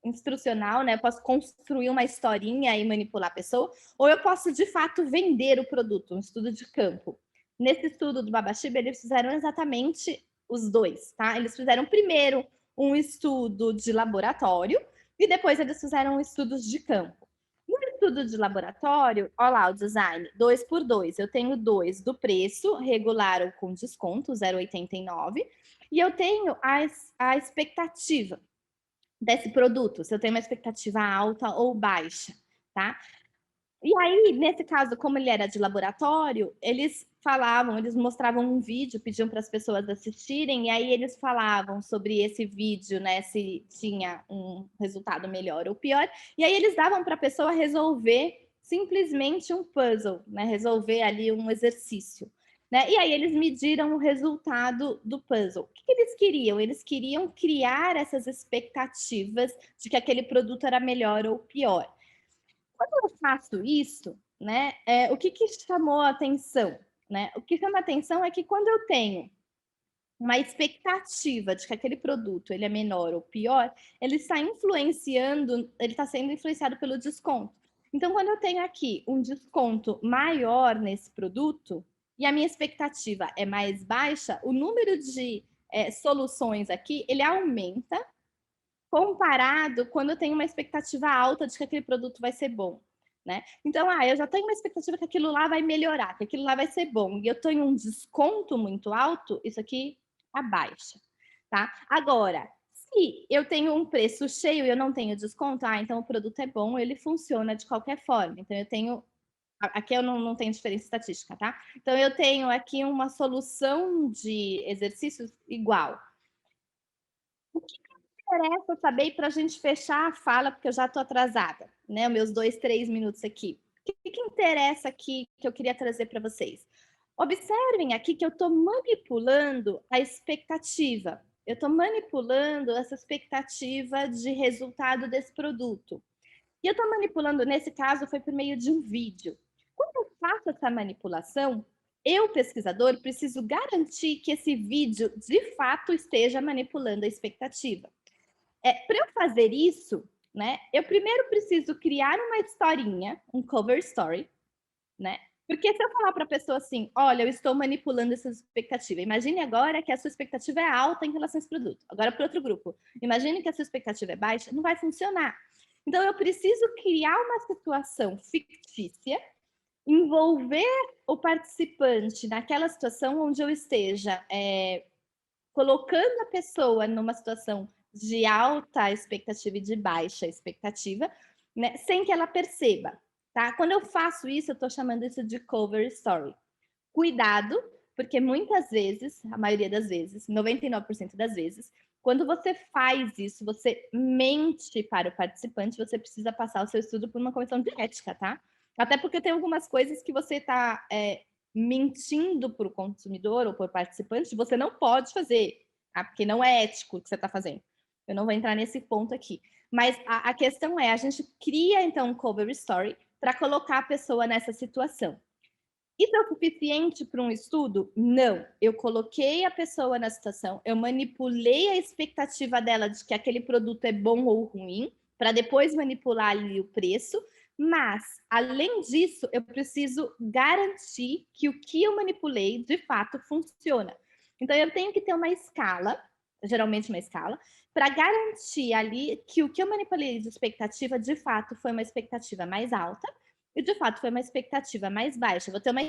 instrucional, né? Eu posso construir uma historinha e manipular a pessoa, ou eu posso, de fato, vender o produto, um estudo de campo. Nesse estudo do Babashiba, eles fizeram exatamente os dois, tá? Eles fizeram primeiro um estudo de laboratório e depois eles fizeram estudos de campo. No estudo de laboratório, olha lá o design, 2 por 2. Eu tenho 2 do preço, regular ou com desconto, 0,89, e eu tenho a expectativa desse produto, se eu tenho uma expectativa alta ou baixa, tá? E aí, nesse caso, como ele era de laboratório, eles mostravam um vídeo, pediam para as pessoas assistirem, e aí eles falavam sobre esse vídeo, né, se tinha um resultado melhor ou pior, e aí eles davam para a pessoa resolver simplesmente um puzzle, né, resolver ali um exercício. Né? E aí eles mediram o resultado do puzzle. O que eles queriam? Eles queriam criar essas expectativas de que aquele produto era melhor ou pior. Quando eu faço isso, né, o que chamou a atenção? Né? O que chama a atenção é que quando eu tenho uma expectativa de que aquele produto ele é menor ou pior, ele está sendo influenciado pelo desconto. Então, quando eu tenho aqui um desconto maior nesse produto e a minha expectativa é mais baixa, o número de soluções aqui ele aumenta comparado quando eu tenho uma expectativa alta de que aquele produto vai ser bom. Né? Então, eu já tenho uma expectativa que aquilo lá vai melhorar, que aquilo lá vai ser bom, e eu tenho um desconto muito alto, isso aqui abaixa. Tá? Agora, se eu tenho um preço cheio e eu não tenho desconto, então o produto é bom, ele funciona de qualquer forma. Então, eu tenho. Aqui eu não tenho diferença estatística, tá? Então, eu tenho aqui uma solução de exercícios igual. O que interessa saber para a gente fechar a fala, porque eu já estou atrasada, né? Meus 2, 3 minutos aqui. O que interessa aqui que eu queria trazer para vocês? Observem aqui que eu estou manipulando a expectativa. Eu estou manipulando essa expectativa de resultado desse produto. E eu estou manipulando, nesse caso, foi por meio de um vídeo. Quando eu faço essa manipulação, eu, pesquisador, preciso garantir que esse vídeo, de fato, esteja manipulando a expectativa. Para eu fazer isso, né, eu primeiro preciso criar uma historinha, um cover story, né? Porque se eu falar para a pessoa assim, olha, eu estou manipulando essa expectativa. Imagine agora que a sua expectativa é alta em relação a esse produto. Agora, para outro grupo, imagine que a sua expectativa é baixa, não vai funcionar. Então, eu preciso criar uma situação fictícia, envolver o participante naquela situação onde eu esteja colocando a pessoa numa situação de alta expectativa e de baixa expectativa, né, sem que ela perceba. Tá? Quando eu faço isso, eu estou chamando isso de cover story. Cuidado, porque muitas vezes, a maioria das vezes, 99% das vezes, quando você faz isso, você mente para o participante, você precisa passar o seu estudo por uma comissão de ética, tá? Até porque tem algumas coisas que você está mentindo para o consumidor ou para o participante, você não pode fazer, tá? Porque não é ético o que você está fazendo. Eu não vou entrar nesse ponto aqui. Mas a questão é, a gente cria, então, um cover story para colocar a pessoa nessa situação. Isso é o suficiente para um estudo? Não. Eu coloquei a pessoa na situação, eu manipulei a expectativa dela de que aquele produto é bom ou ruim, para depois manipular ali o preço, mas, além disso, eu preciso garantir que o que eu manipulei, de fato, funciona. Então, eu tenho que ter uma escala, geralmente uma escala, para garantir ali que o que eu manipulei de expectativa, de fato, foi uma expectativa mais alta, e de fato foi uma expectativa mais baixa. Eu vou ter uma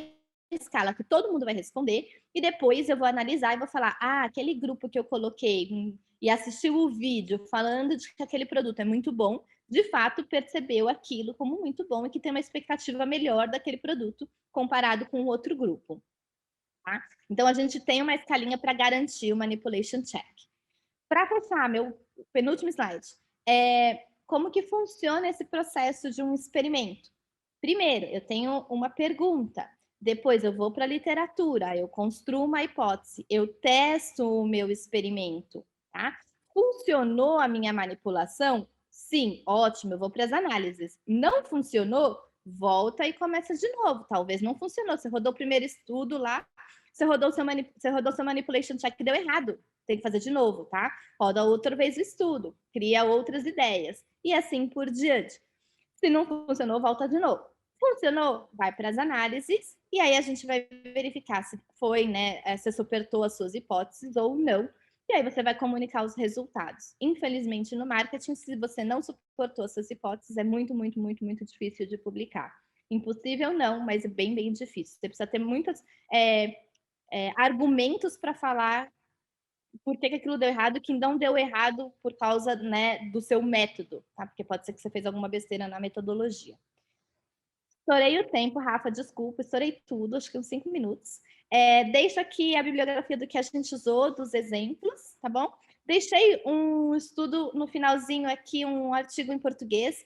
escala que todo mundo vai responder e depois eu vou analisar e vou falar, aquele grupo que eu coloquei e assistiu o vídeo falando de que aquele produto é muito bom, de fato percebeu aquilo como muito bom e que tem uma expectativa melhor daquele produto comparado com o outro grupo. Tá? Então a gente tem uma escalinha para garantir o manipulation check. Para fechar, meu penúltimo slide, como que funciona esse processo de um experimento? Primeiro, eu tenho uma pergunta, depois eu vou para a literatura, eu construo uma hipótese, eu testo o meu experimento, tá? Funcionou a minha manipulação? Sim, ótimo, eu vou para as análises. Não funcionou? Volta e começa de novo. Talvez não funcionou. Você rodou o primeiro estudo lá, você rodou seu manipulation check que deu errado. Tem que fazer de novo, tá? Roda outra vez o estudo, cria outras ideias e assim por diante. Se não funcionou, volta de novo. Funcionou, vai para as análises e aí a gente vai verificar se foi, né, se supertou as suas hipóteses ou não. E aí você vai comunicar os resultados. Infelizmente, no marketing, se você não suportou as suas hipóteses, é muito, muito, muito, muito difícil de publicar. Impossível não, mas é bem, bem difícil. Você precisa ter muitos argumentos para falar por que aquilo deu errado, que não deu errado por causa, né, do seu método, tá? Porque pode ser que você fez alguma besteira na metodologia. Estourei o tempo, Rafa, desculpa, estourei tudo, acho que uns 5 minutos. Deixo aqui a bibliografia do que a gente usou, dos exemplos, tá bom? Deixei um estudo no finalzinho aqui, um artigo em português,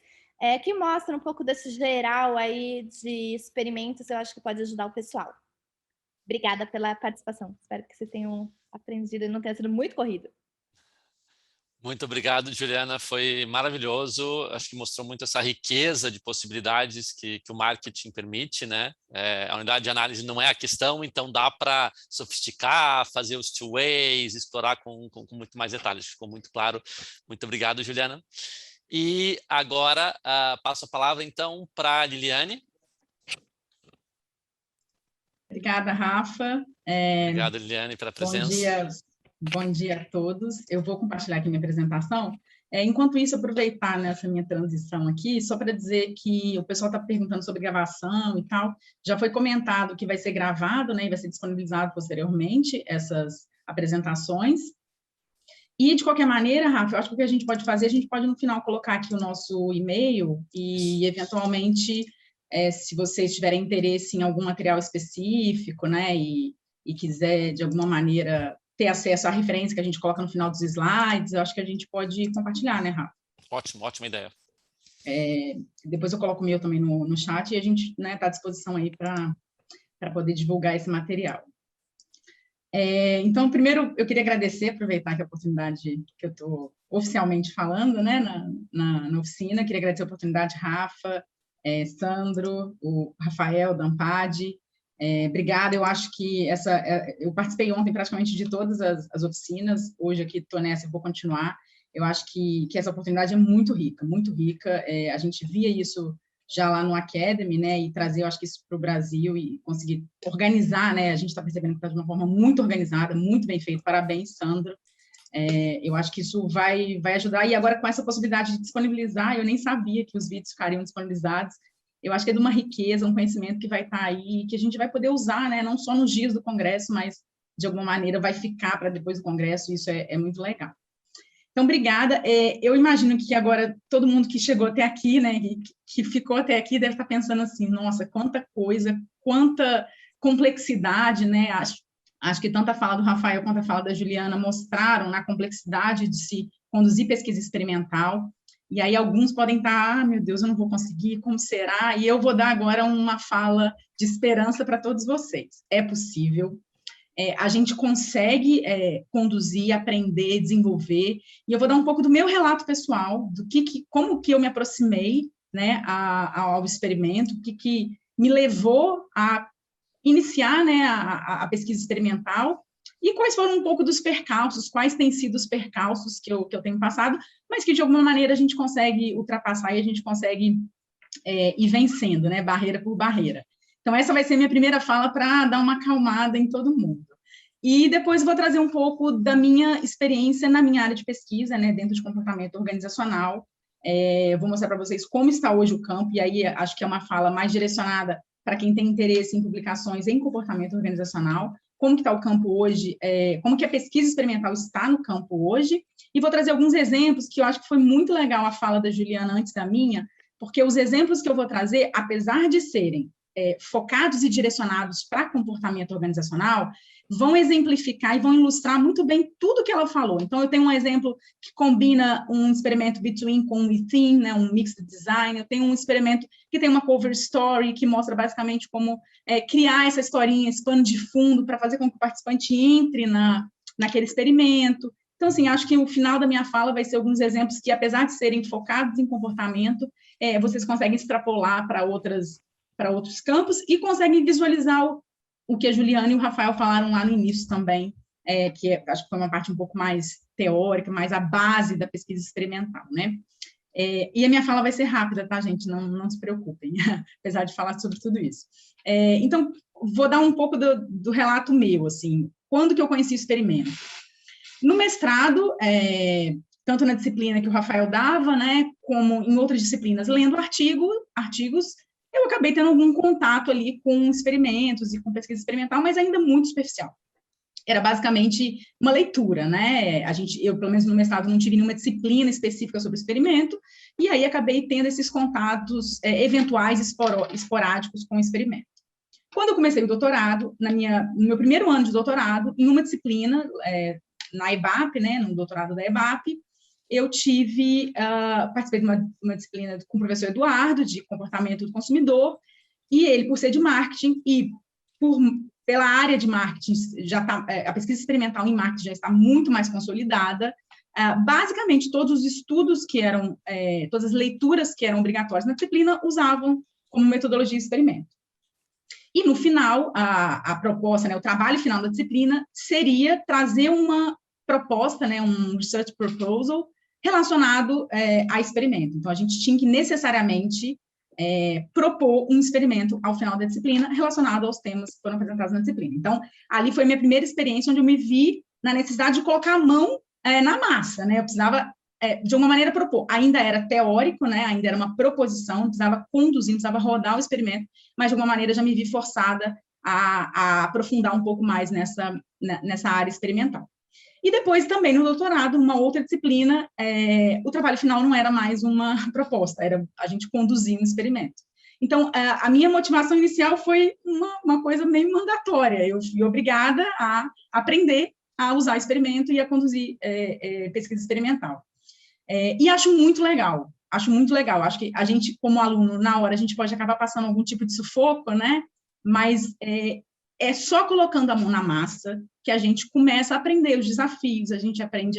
que mostra um pouco desse geral aí de experimentos, eu acho que pode ajudar o pessoal. Obrigada pela participação. Espero que vocês tenham aprendido e não tenha sido muito corrido. Muito obrigado, Juliana. Foi maravilhoso. Acho que mostrou muito essa riqueza de possibilidades que o marketing permite, né? A unidade de análise não é a questão, então dá para sofisticar, fazer os two ways, explorar com muito mais detalhes. Ficou muito claro. Muito obrigado, Juliana. E agora passo a palavra, então, para a Liliane. Obrigada, Rafa. Obrigado, Liliane, pela presença. Bom dia a todos. Eu vou compartilhar aqui minha apresentação. Enquanto isso, aproveitar nessa minha transição aqui, só para dizer que o pessoal está perguntando sobre gravação e tal. Já foi comentado que vai ser gravado, né, e vai ser disponibilizado posteriormente essas apresentações. E, de qualquer maneira, Rafa, eu acho que o que a gente pode fazer, a gente pode, no final, colocar aqui o nosso e-mail e, eventualmente, se vocês tiverem interesse em algum material específico, né, e quiser, de alguma maneira, ter acesso à referência que a gente coloca no final dos slides, eu acho que a gente pode compartilhar, né, Rafa? Ótima ideia. Depois eu coloco o meu também no chat e a gente, né, está à disposição aí para poder divulgar esse material. Então, primeiro, eu queria agradecer, aproveitar que a oportunidade que eu estou oficialmente falando, né, na oficina, queria agradecer a oportunidade, Rafa, Sandro, o Rafael, Dampade. Obrigada, eu acho que eu participei ontem praticamente de todas as oficinas, hoje aqui estou nessa e vou continuar. Eu acho que essa oportunidade é muito rica, a gente via isso já lá no Academy, né, e trazer, eu acho que isso para o Brasil e conseguir organizar, né, a gente está percebendo que está de uma forma muito organizada, muito bem feito, parabéns, Sandro. Eu acho que isso vai ajudar, e agora com essa possibilidade de disponibilizar, eu nem sabia que os vídeos ficariam disponibilizados, eu acho que é de uma riqueza, um conhecimento que vai estar aí, que a gente vai poder usar, né, não só nos dias do Congresso, mas, de alguma maneira, vai ficar para depois do Congresso, e isso é muito legal. Então, obrigada. Eu imagino que agora todo mundo que chegou até aqui, né, que ficou até aqui, deve estar pensando assim, nossa, quanta coisa, quanta complexidade, né, acho que tanto a fala do Rafael quanto a fala da Juliana mostraram na complexidade de se conduzir pesquisa experimental. E aí alguns podem estar, meu Deus, eu não vou conseguir, como será? E eu vou dar agora uma fala de esperança para todos vocês. É possível, a gente consegue conduzir, aprender, desenvolver, e eu vou dar um pouco do meu relato pessoal, como que eu me aproximei, né, ao experimento, o que me levou a iniciar, né, a pesquisa experimental, e quais foram um pouco dos percalços, quais têm sido os percalços que eu tenho passado, mas que, de alguma maneira, a gente consegue ultrapassar e a gente consegue ir vencendo, né, barreira por barreira. Então, essa vai ser minha primeira fala para dar uma acalmada em todo mundo. E depois vou trazer um pouco da minha experiência na minha área de pesquisa, né, dentro de comportamento organizacional. Vou mostrar para vocês como está hoje o campo, e aí acho que é uma fala mais direcionada para quem tem interesse em publicações em comportamento organizacional, como que está o campo hoje, como que a pesquisa experimental está no campo hoje, e vou trazer alguns exemplos que eu acho que foi muito legal a fala da Juliana antes da minha, porque os exemplos que eu vou trazer, apesar de serem focados e direcionados para comportamento organizacional, vão exemplificar e vão ilustrar muito bem tudo que ela falou. Então, eu tenho um exemplo que combina um experimento between com within, né, um mixed design, eu tenho um experimento que tem uma cover story, que mostra basicamente como criar essa historinha, esse pano de fundo, para fazer com que o participante entre naquele experimento. Então, assim, acho que o final da minha fala vai ser alguns exemplos que, apesar de serem focados em comportamento, vocês conseguem extrapolar para outros campos e conseguem visualizar o que a Juliana e o Rafael falaram lá no início também, que acho que foi uma parte um pouco mais teórica, mais a base da pesquisa experimental, né? E a minha fala vai ser rápida, tá, gente? Não se preocupem, apesar de falar sobre tudo isso. Então, vou dar um pouco do relato meu, assim, quando que eu conheci o experimento. No mestrado, tanto na disciplina que o Rafael dava, né, como em outras disciplinas, lendo artigos, eu acabei tendo algum contato ali com experimentos e com pesquisa experimental, mas ainda muito superficial. era basicamente uma leitura, né? Eu, pelo menos no mestrado, não tive nenhuma disciplina específica sobre experimento, e aí acabei tendo esses contatos eventuais, esporádicos com o experimento. Quando eu comecei o doutorado, no meu primeiro ano de doutorado, em uma disciplina, na EBAP, né, no doutorado da EBAP, eu participei de uma disciplina com o professor Eduardo, de comportamento do consumidor, e ele, por ser de marketing e pela área de marketing, a pesquisa experimental em marketing já está muito mais consolidada. Basicamente, todos os estudos todas as leituras que eram obrigatórias na disciplina usavam como metodologia de experimento. E, no final, a proposta, né, o trabalho final da disciplina seria trazer uma proposta, né, um research proposal relacionado a experimento. Então, a gente tinha que necessariamente propor um experimento ao final da disciplina relacionado aos temas que foram apresentados na disciplina. Então, ali foi minha primeira experiência onde eu me vi na necessidade de colocar a mão na massa, né? Eu precisava, de uma maneira, propor. Ainda era teórico, né? Ainda era uma proposição, precisava conduzir, precisava rodar o experimento, mas, de alguma maneira, já me vi forçada a aprofundar um pouco mais nessa área experimental. E depois, também, no doutorado, uma outra disciplina, o trabalho final não era mais uma proposta, era a gente conduzir um experimento. Então, a minha motivação inicial foi uma coisa meio mandatória. Eu fui obrigada a aprender a usar experimento e a conduzir pesquisa experimental. E acho muito legal. Acho que a gente, como aluno, na hora, a gente pode acabar passando algum tipo de sufoco, né? Mas é só colocando a mão na massa que a gente começa a aprender os desafios, a gente aprende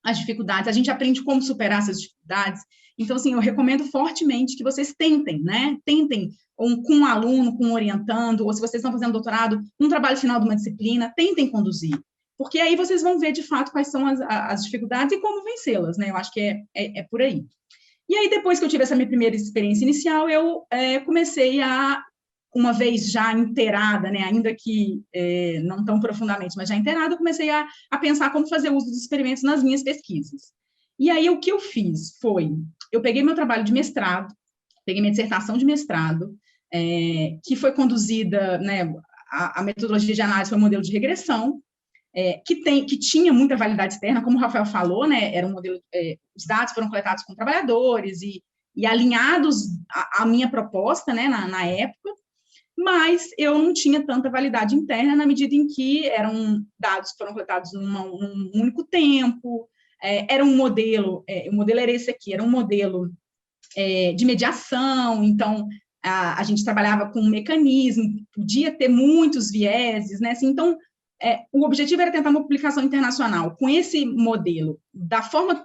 as dificuldades, a gente aprende como superar essas dificuldades. Então, assim, eu recomendo fortemente que vocês tentem, né? Tentem com um aluno, com um orientando, ou se vocês estão fazendo doutorado, um trabalho final de uma disciplina, tentem conduzir. Porque aí vocês vão ver, de fato, quais são as dificuldades e como vencê-las, né? Eu acho que é por aí. E aí, depois que eu tive essa minha primeira experiência inicial, eu comecei uma vez já inteirada, né, ainda que não tão profundamente, mas já inteirada, eu comecei a pensar como fazer uso dos experimentos nas minhas pesquisas. E aí, o que eu fiz foi, eu peguei meu trabalho de mestrado, peguei minha dissertação de mestrado, que foi conduzida, né, a metodologia de análise foi um modelo de regressão, que tinha muita validade externa, como o Rafael falou, né, era um modelo, os dados foram coletados com trabalhadores e alinhados à minha proposta, né, na época, mas eu não tinha tanta validade interna na medida em que eram dados que foram coletados num único tempo, era um modelo, o modelo era esse aqui, era um modelo de mediação, então a gente trabalhava com um mecanismo, podia ter muitos vieses, né, assim, então o objetivo era tentar uma publicação internacional com esse modelo, da forma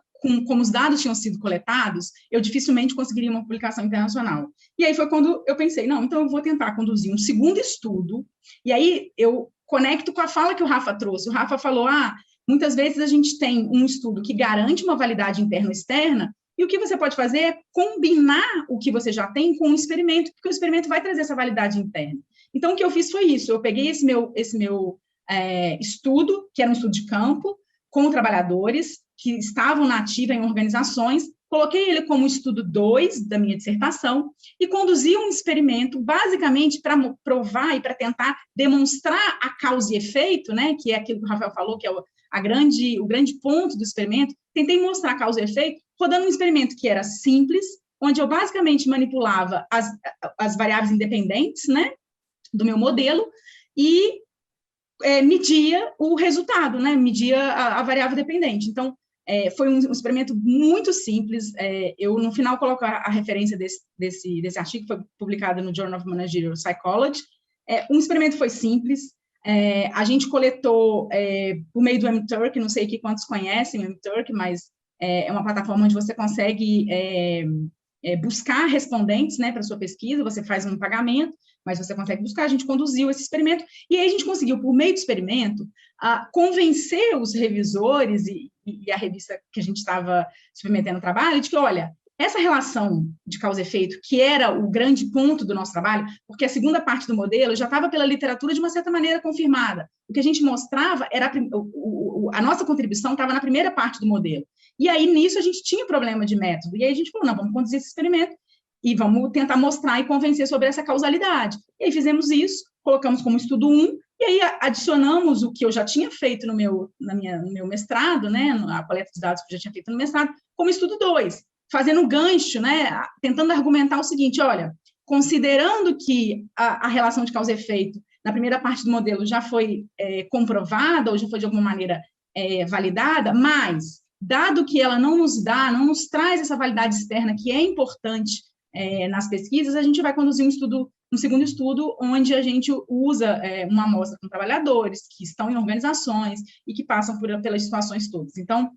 como os dados tinham sido coletados, eu dificilmente conseguiria uma publicação internacional. E aí foi quando eu pensei, não, então eu vou tentar conduzir um segundo estudo, e aí eu conecto com a fala que o Rafa trouxe. O Rafa falou, muitas vezes a gente tem um estudo que garante uma validade interna ou externa, e o que você pode fazer é combinar o que você já tem com o experimento, porque o experimento vai trazer essa validade interna. Então, o que eu fiz foi isso, eu peguei esse meu estudo, que era um estudo de campo, com trabalhadores que estavam na ativa em organizações, coloquei ele como estudo 2 da minha dissertação e conduzi um experimento basicamente para provar e para tentar demonstrar a causa e efeito, né, que é aquilo que o Rafael falou, que é o grande ponto do experimento. Tentei mostrar a causa e efeito rodando um experimento que era simples, onde eu basicamente manipulava as variáveis independentes, né, do meu modelo e media o resultado, né, media a variável dependente. Então, foi um experimento muito simples. Eu, no final, coloco a referência desse artigo, que foi publicado no Journal of Managerial Psychology. Um experimento foi simples. A gente coletou, por meio do mTurk, não sei aqui quantos conhecem o mTurk, mas é uma plataforma onde você consegue buscar respondentes, né, para a sua pesquisa, você faz um pagamento, mas você consegue buscar. A gente conduziu esse experimento, e aí a gente conseguiu, por meio do experimento, convencer os revisores e a revista que a gente estava submetendo o trabalho, de que, olha, essa relação de causa e efeito, que era o grande ponto do nosso trabalho, porque a segunda parte do modelo já estava pela literatura de uma certa maneira confirmada. O que a gente mostrava era a nossa contribuição estava na primeira parte do modelo. E aí, nisso, a gente tinha problema de método. E aí a gente falou, não, vamos conduzir esse experimento e vamos tentar mostrar e convencer sobre essa causalidade. E aí fizemos isso, colocamos como estudo 1, E aí adicionamos o que eu já tinha feito no meu mestrado, né, a coleta de dados que eu já tinha feito no mestrado, como estudo 2, fazendo gancho, né, tentando argumentar o seguinte, olha, considerando que a relação de causa e efeito na primeira parte do modelo já foi comprovada, ou já foi de alguma maneira validada, mas, dado que ela não nos traz essa validade externa que é importante nas pesquisas, a gente vai conduzir um segundo estudo, onde a gente usa uma amostra com trabalhadores que estão em organizações e que passam pelas situações todas. Então,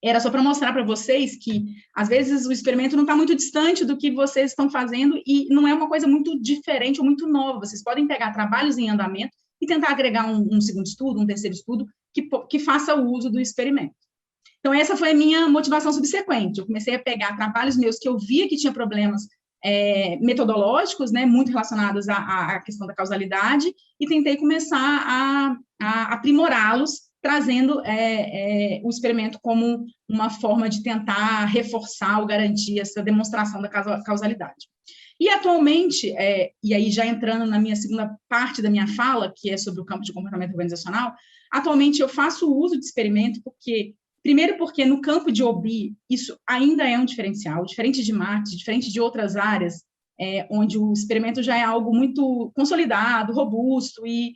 era só para mostrar para vocês que, às vezes, o experimento não está muito distante do que vocês estão fazendo e não é uma coisa muito diferente ou muito nova. Vocês podem pegar trabalhos em andamento e tentar agregar um segundo estudo, um terceiro estudo, que faça o uso do experimento. Então, essa foi a minha motivação subsequente. Eu comecei a pegar trabalhos meus que eu via que tinha problemas metodológicos, né, muito relacionados à questão da causalidade, e tentei começar a aprimorá-los, trazendo o experimento como uma forma de tentar reforçar ou garantir essa demonstração da causalidade. E, atualmente, e aí já entrando na minha segunda parte da minha fala, que é sobre o campo de comportamento organizacional, atualmente eu faço uso de experimento primeiro porque no campo de OB isso ainda é um diferencial, diferente de marketing, diferente de outras áreas, onde o experimento já é algo muito consolidado, robusto e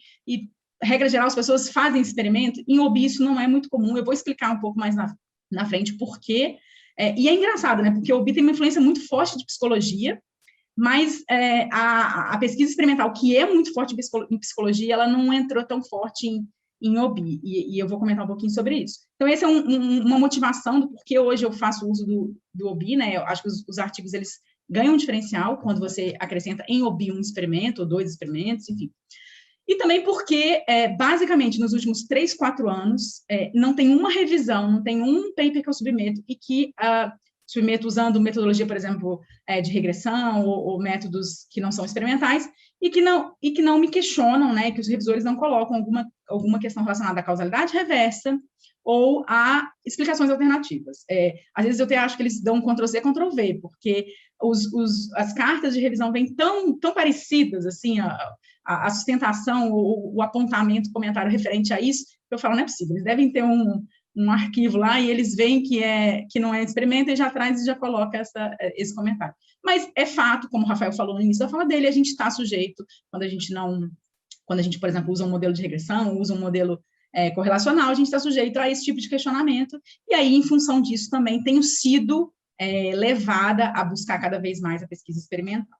regra geral, as pessoas fazem experimento. Em OB isso não é muito comum, eu vou explicar um pouco mais na frente por quê. E é engraçado, né? Porque o OB tem uma influência muito forte de psicologia, mas a pesquisa experimental, que é muito forte em psicologia, ela não entrou tão forte em OB, e eu vou comentar um pouquinho sobre isso. Então, essa é uma motivação do porquê hoje eu faço uso do OB, né? Eu acho que os artigos, eles ganham um diferencial quando você acrescenta em OB um experimento, ou 2 experimentos, enfim. E também porque, basicamente, nos últimos 3, 4 anos, não tem uma revisão, não tem um paper que eu submeto e que submeto usando metodologia, por exemplo, de regressão ou métodos que não são experimentais e que não me questionam, né, que os revisores não colocam alguma questão relacionada à causalidade reversa ou a explicações alternativas. Às vezes eu até acho que eles dão um Ctrl+C, Ctrl+V, porque as cartas de revisão vêm tão parecidas, assim, a sustentação, o apontamento, o comentário referente a isso, eu falo, não é possível, eles devem ter um arquivo lá e eles veem que não é experimento e já traz e já coloca esse comentário. Mas é fato, como o Rafael falou no início da fala dele, a gente está sujeito, quando a gente, por exemplo, usa um modelo de regressão, usa um modelo correlacional, a gente está sujeito a esse tipo de questionamento, e aí, em função disso, também tenho sido levada a buscar cada vez mais a pesquisa experimental.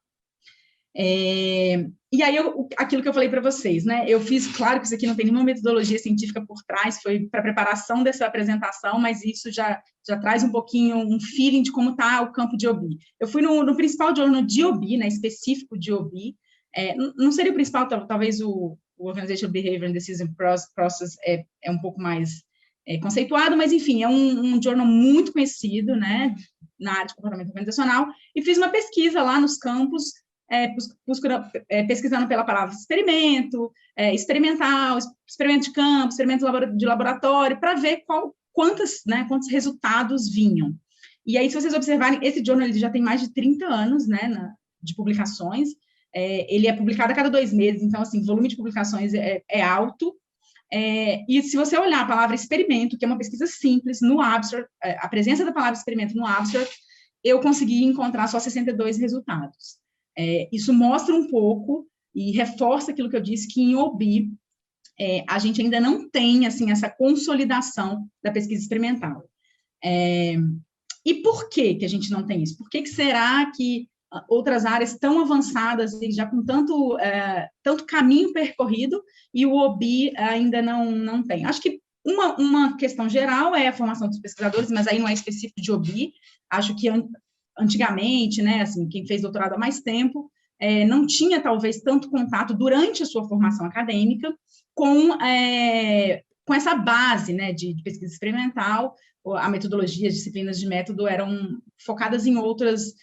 E aí, aquilo que eu falei para vocês, né? Eu fiz, claro que isso aqui não tem nenhuma metodologia científica por trás, foi para a preparação dessa apresentação, mas isso já traz um pouquinho, um feeling de como está o campo de OB. Eu fui no principal journal de OB, né, específico de OB, não seria o principal, talvez o Organizational Behavior and Decision Process é um pouco mais conceituado, mas, enfim, é um journal muito conhecido, né, na área de comportamento organizacional, e fiz uma pesquisa lá nos campos, pesquisando pela palavra experimento, experimental, experimento de campo, experimento de laboratório, para ver quantos resultados vinham. E aí, se vocês observarem, esse journal ele já tem mais de 30 anos, né, de publicações, ele é publicado a cada 2 meses, então, assim, o volume de publicações é alto, e se você olhar a palavra experimento, que é uma pesquisa simples, no abstract, a presença da palavra experimento no abstract, eu consegui encontrar só 62 resultados. Isso mostra um pouco e reforça aquilo que eu disse, que em OB a gente ainda não tem assim, essa consolidação da pesquisa experimental. E por que a gente não tem isso? Por que será que outras áreas tão avançadas e já com tanto caminho percorrido e o OB ainda não tem? Acho que uma questão geral é a formação dos pesquisadores, mas aí não é específico de OB. Acho que antigamente, né, assim, quem fez doutorado há mais tempo, não tinha, talvez, tanto contato durante a sua formação acadêmica com essa base, né, de pesquisa experimental. A metodologia, as disciplinas de método eram focadas em outros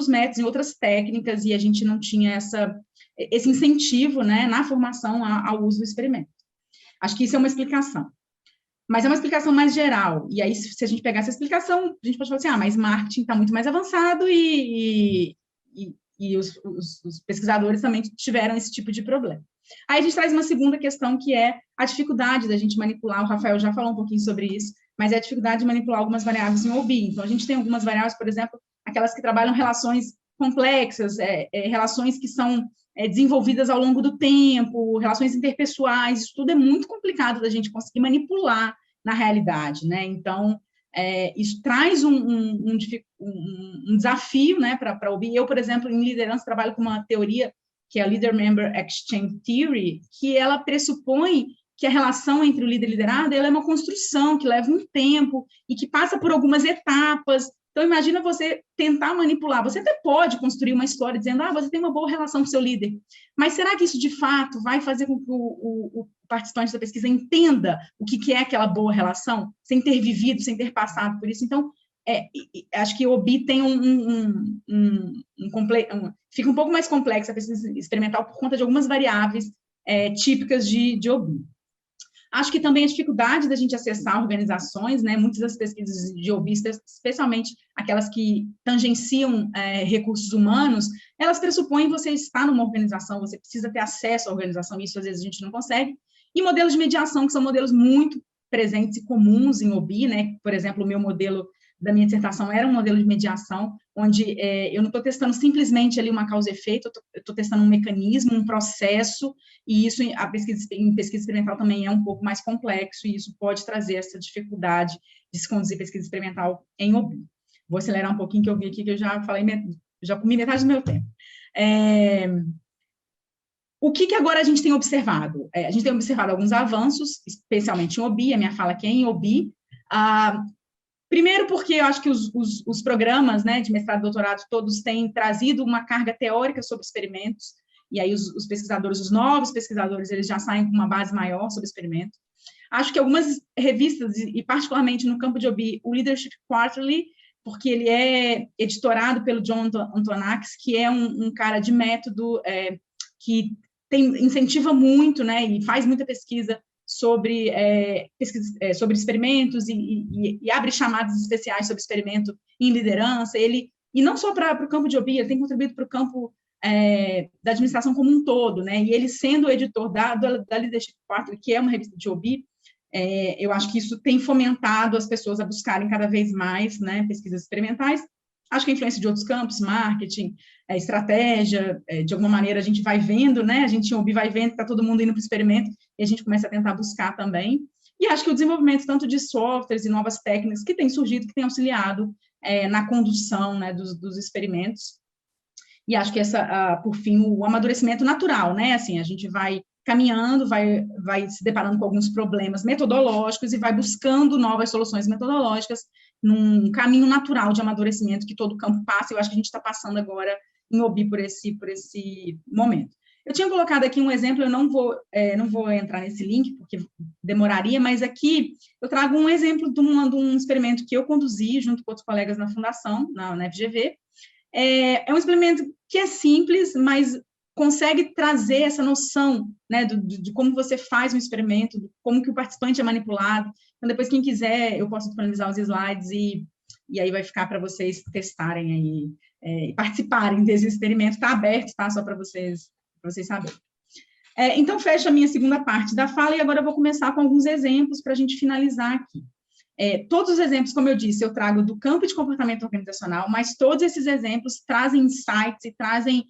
métodos, em outras técnicas, e a gente não tinha esse incentivo, né, na formação ao uso do experimento. Acho que isso é uma explicação. Mas é uma explicação mais geral, e aí, se a gente pegar essa explicação, a gente pode falar assim, mas marketing está muito mais avançado e os pesquisadores também tiveram esse tipo de problema. Aí a gente traz uma segunda questão, que é a dificuldade da gente manipular, o Rafael já falou um pouquinho sobre isso, mas é a dificuldade de manipular algumas variáveis em OBI. Então, a gente tem algumas variáveis, por exemplo, aquelas que trabalham relações complexas, relações que são desenvolvidas ao longo do tempo, relações interpessoais, isso tudo é muito complicado da gente conseguir manipular na realidade, né? Então, isso traz um desafio, né, para a OBI. Eu, por exemplo, em liderança, trabalho com uma teoria que é a Leader Member Exchange Theory, que ela pressupõe que a relação entre o líder e o liderado ela é uma construção que leva um tempo e que passa por algumas etapas. Então, imagina você tentar manipular. Você até pode construir uma história dizendo, você tem uma boa relação com o seu líder, mas será que isso, de fato, vai fazer com que o participante da pesquisa entenda o que é aquela boa relação, sem ter vivido, sem ter passado por isso? Então, acho que o OBI tem fica um pouco mais complexa a pesquisa experimental por conta de algumas variáveis típicas de OBI. Acho que também a dificuldade da gente acessar organizações, né? Muitas das pesquisas de OBI, especialmente aquelas que tangenciam recursos humanos, elas pressupõem você estar numa organização, você precisa ter acesso à organização, e isso às vezes a gente não consegue. E modelos de mediação, que são modelos muito presentes e comuns em OBI, né? Por exemplo, o meu modelo da minha dissertação era um modelo de mediação, onde eu não estou testando simplesmente ali uma causa e efeito, eu estou testando um mecanismo, um processo, e isso em pesquisa experimental também é um pouco mais complexo, e isso pode trazer essa dificuldade de se conduzir pesquisa experimental em OBI. Vou acelerar um pouquinho, que eu vi aqui que eu já comi metade do meu tempo. O que agora a gente tem observado? A gente tem observado alguns avanços, especialmente em OBI, a minha fala aqui é em OBI. Primeiro porque eu acho que os programas, né, de mestrado e doutorado todos têm trazido uma carga teórica sobre experimentos, e aí os pesquisadores, os novos pesquisadores, eles já saem com uma base maior sobre experimentos. Acho que algumas revistas, e particularmente no campo de OBI, o Leadership Quarterly, porque ele é editorado pelo John Antonax, que é um cara de método que incentiva muito, né, e faz muita pesquisa sobre experimentos e abre chamadas especiais sobre experimento em liderança. E não só para o campo de OBI, ele tem contribuído para o campo da administração como um todo, né? E ele sendo o editor da Leadership Quarterly, que é uma revista de OBI, eu acho que isso tem fomentado as pessoas a buscarem cada vez mais, né, pesquisas experimentais. Acho que a influência de outros campos, marketing, estratégia, de alguma maneira a gente vai vendo, né? A gente em OBI vai vendo que está todo mundo indo para o experimento e a gente começa a tentar buscar também. E acho que o desenvolvimento tanto de softwares e novas técnicas que tem surgido, que tem auxiliado na condução, né, dos experimentos. E acho que por fim, o amadurecimento natural, né? Assim, a gente vai caminhando, vai se deparando com alguns problemas metodológicos e vai buscando novas soluções metodológicas num caminho natural de amadurecimento que todo o campo passa. Eu acho que a gente está passando agora em OBI por esse momento. Eu tinha colocado aqui um exemplo, eu não vou entrar nesse link, porque demoraria, mas aqui eu trago um exemplo de um experimento que eu conduzi junto com outros colegas na Fundação, na FGV. É um experimento que é simples, mas consegue trazer essa noção, né, de como você faz um experimento, de como que o participante é manipulado. Então, depois, quem quiser, eu posso disponibilizar os slides e aí vai ficar para vocês testarem aí, e participarem desse experimento. Está aberto, tá? Só para vocês saberem. Então, fecho a minha segunda parte da fala e agora eu vou começar com alguns exemplos para a gente finalizar aqui. Todos os exemplos, como eu disse, eu trago do campo de comportamento organizacional, mas todos esses exemplos trazem insights e trazem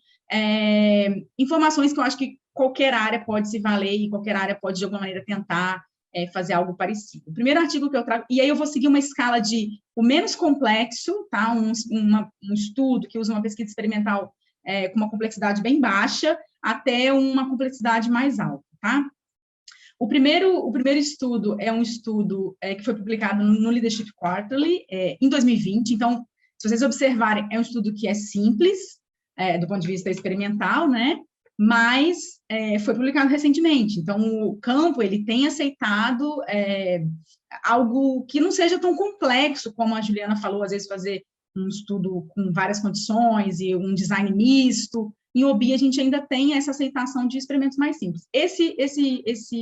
informações que eu acho que qualquer área pode se valer e qualquer área pode, de alguma maneira, tentar fazer algo parecido. O primeiro artigo que eu trago, e aí eu vou seguir uma escala de o menos complexo, tá? Um estudo que usa uma pesquisa experimental com uma complexidade bem baixa, até uma complexidade mais alta, tá? O primeiro estudo é um estudo que foi publicado no Leadership Quarterly em 2020, então, se vocês observarem, é um estudo que é simples, do ponto de vista experimental, né? Mas foi publicado recentemente, então o campo ele tem aceitado algo que não seja tão complexo, como a Juliana falou, às vezes fazer um estudo com várias condições e um design misto. Em OBI, a gente ainda tem essa aceitação de experimentos mais simples. Esse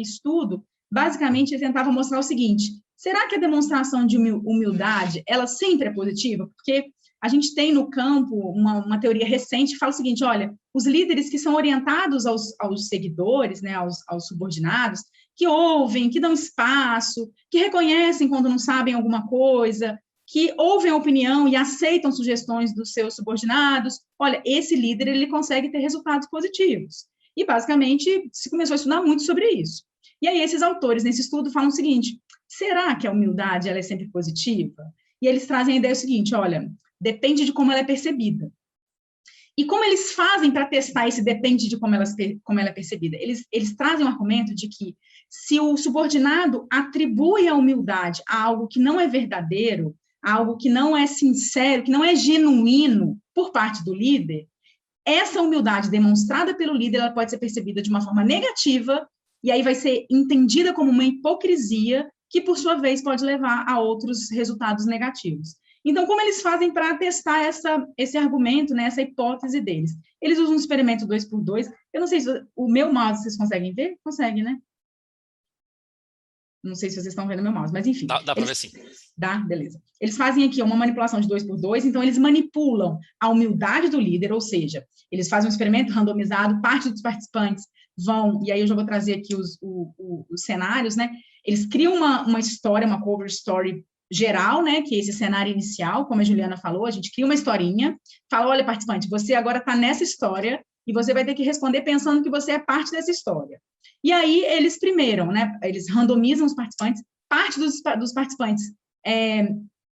estudo, basicamente, ele tentava mostrar o seguinte: será que a demonstração de humildade, ela sempre é positiva? Porque a gente tem no campo uma teoria recente que fala o seguinte, olha, os líderes que são orientados aos seguidores, né, aos subordinados, que ouvem, que dão espaço, que reconhecem quando não sabem alguma coisa, que ouvem a opinião e aceitam sugestões dos seus subordinados, olha, esse líder ele consegue ter resultados positivos. E, basicamente, se começou a estudar muito sobre isso. E aí, esses autores, nesse estudo, falam o seguinte, será que a humildade ela é sempre positiva? E eles trazem a ideia seguinte, olha, depende de como ela é percebida. E como eles fazem para testar esse depende de como ela é percebida? Eles trazem o argumento de que se o subordinado atribui a humildade a algo que não é verdadeiro, a algo que não é sincero, que não é genuíno por parte do líder, essa humildade demonstrada pelo líder ela pode ser percebida de uma forma negativa e aí vai ser entendida como uma hipocrisia que, por sua vez, pode levar a outros resultados negativos. Então, como eles fazem para testar esse argumento, né, essa hipótese deles? Eles usam um experimento 2x2. Eu não sei se o meu mouse vocês conseguem ver? Conseguem, né? Não sei se vocês estão vendo meu mouse, mas enfim. Dá para ver sim. Dá? Beleza. Eles fazem aqui uma manipulação de 2x2, então eles manipulam a humildade do líder, ou seja, eles fazem um experimento randomizado, parte dos participantes vão, e aí eu já vou trazer aqui os cenários, né? Eles criam uma história, uma cover story geral, né, que é esse cenário inicial, como a Juliana falou, a gente cria uma historinha, fala, olha, participante, você agora está nessa história e você vai ter que responder pensando que você é parte dessa história. E aí eles primeiram, né, eles randomizam os participantes, parte dos participantes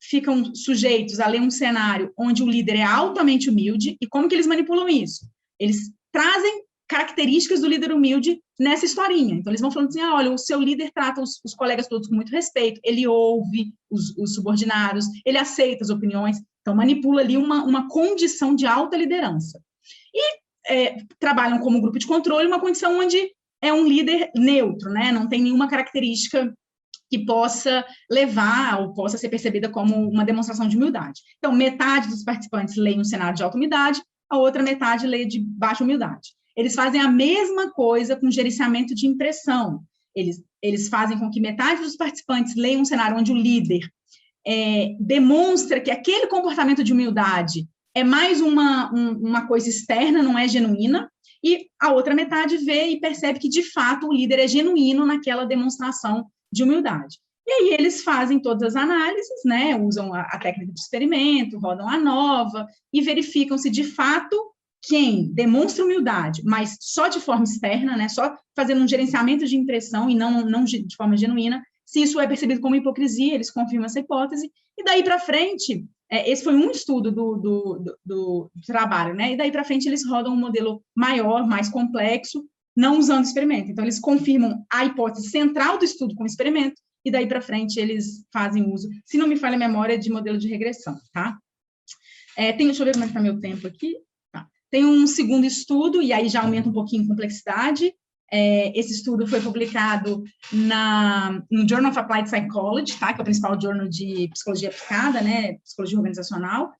ficam sujeitos a ler um cenário onde o líder é altamente humilde, e como que eles manipulam isso? Eles trazem características do líder humilde nessa historinha. Então, eles vão falando assim, olha, o seu líder trata os colegas todos com muito respeito, ele ouve os subordinados, ele aceita as opiniões, então manipula ali uma condição de alta liderança. E trabalham como grupo de controle, uma condição onde é um líder neutro, né? Não tem nenhuma característica que possa levar ou possa ser percebida como uma demonstração de humildade. Então, metade dos participantes leem um cenário de alta humildade, a outra metade lê de baixa humildade. Eles fazem a mesma coisa com gerenciamento de impressão. Eles fazem com que metade dos participantes leiam um cenário onde o líder demonstra que aquele comportamento de humildade é mais uma coisa externa, não é genuína, e a outra metade vê e percebe que, de fato, o líder é genuíno naquela demonstração de humildade. E aí eles fazem todas as análises, né, usam a técnica de experimento, rodam a nova e verificam se, de fato, quem demonstra humildade, mas só de forma externa, né, só fazendo um gerenciamento de impressão e não de forma genuína, se isso é percebido como hipocrisia, eles confirmam essa hipótese, e daí para frente, esse foi um estudo do trabalho, né, e daí para frente eles rodam um modelo maior, mais complexo, não usando experimento. Então, eles confirmam a hipótese central do estudo com o experimento, e daí para frente eles fazem uso, se não me falha a memória, de modelo de regressão, tá? Deixa eu ver como é que está meu tempo aqui. Tem um segundo estudo, e aí já aumenta um pouquinho a complexidade. Esse estudo foi publicado no Journal of Applied Psychology, tá? Que é o principal journal de psicologia aplicada, né? Psicologia organizacional.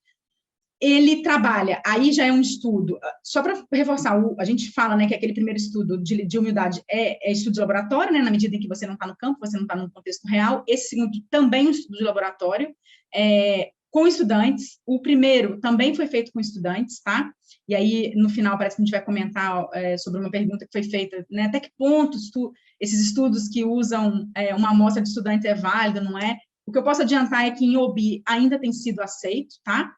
Ele trabalha, aí já é um estudo, só para reforçar, a gente fala, né, que aquele primeiro estudo de humildade é estudo de laboratório, né? Na medida em que você não está no campo, você não está no contexto real. Esse segundo também é um estudo de laboratório, com estudantes. O primeiro também foi feito com estudantes, tá? E aí, no final, parece que a gente vai comentar sobre uma pergunta que foi feita, né? Até que ponto esses estudos que usam uma amostra de estudantes é válido, não é? O que eu posso adiantar é que em OBI ainda tem sido aceito, tá?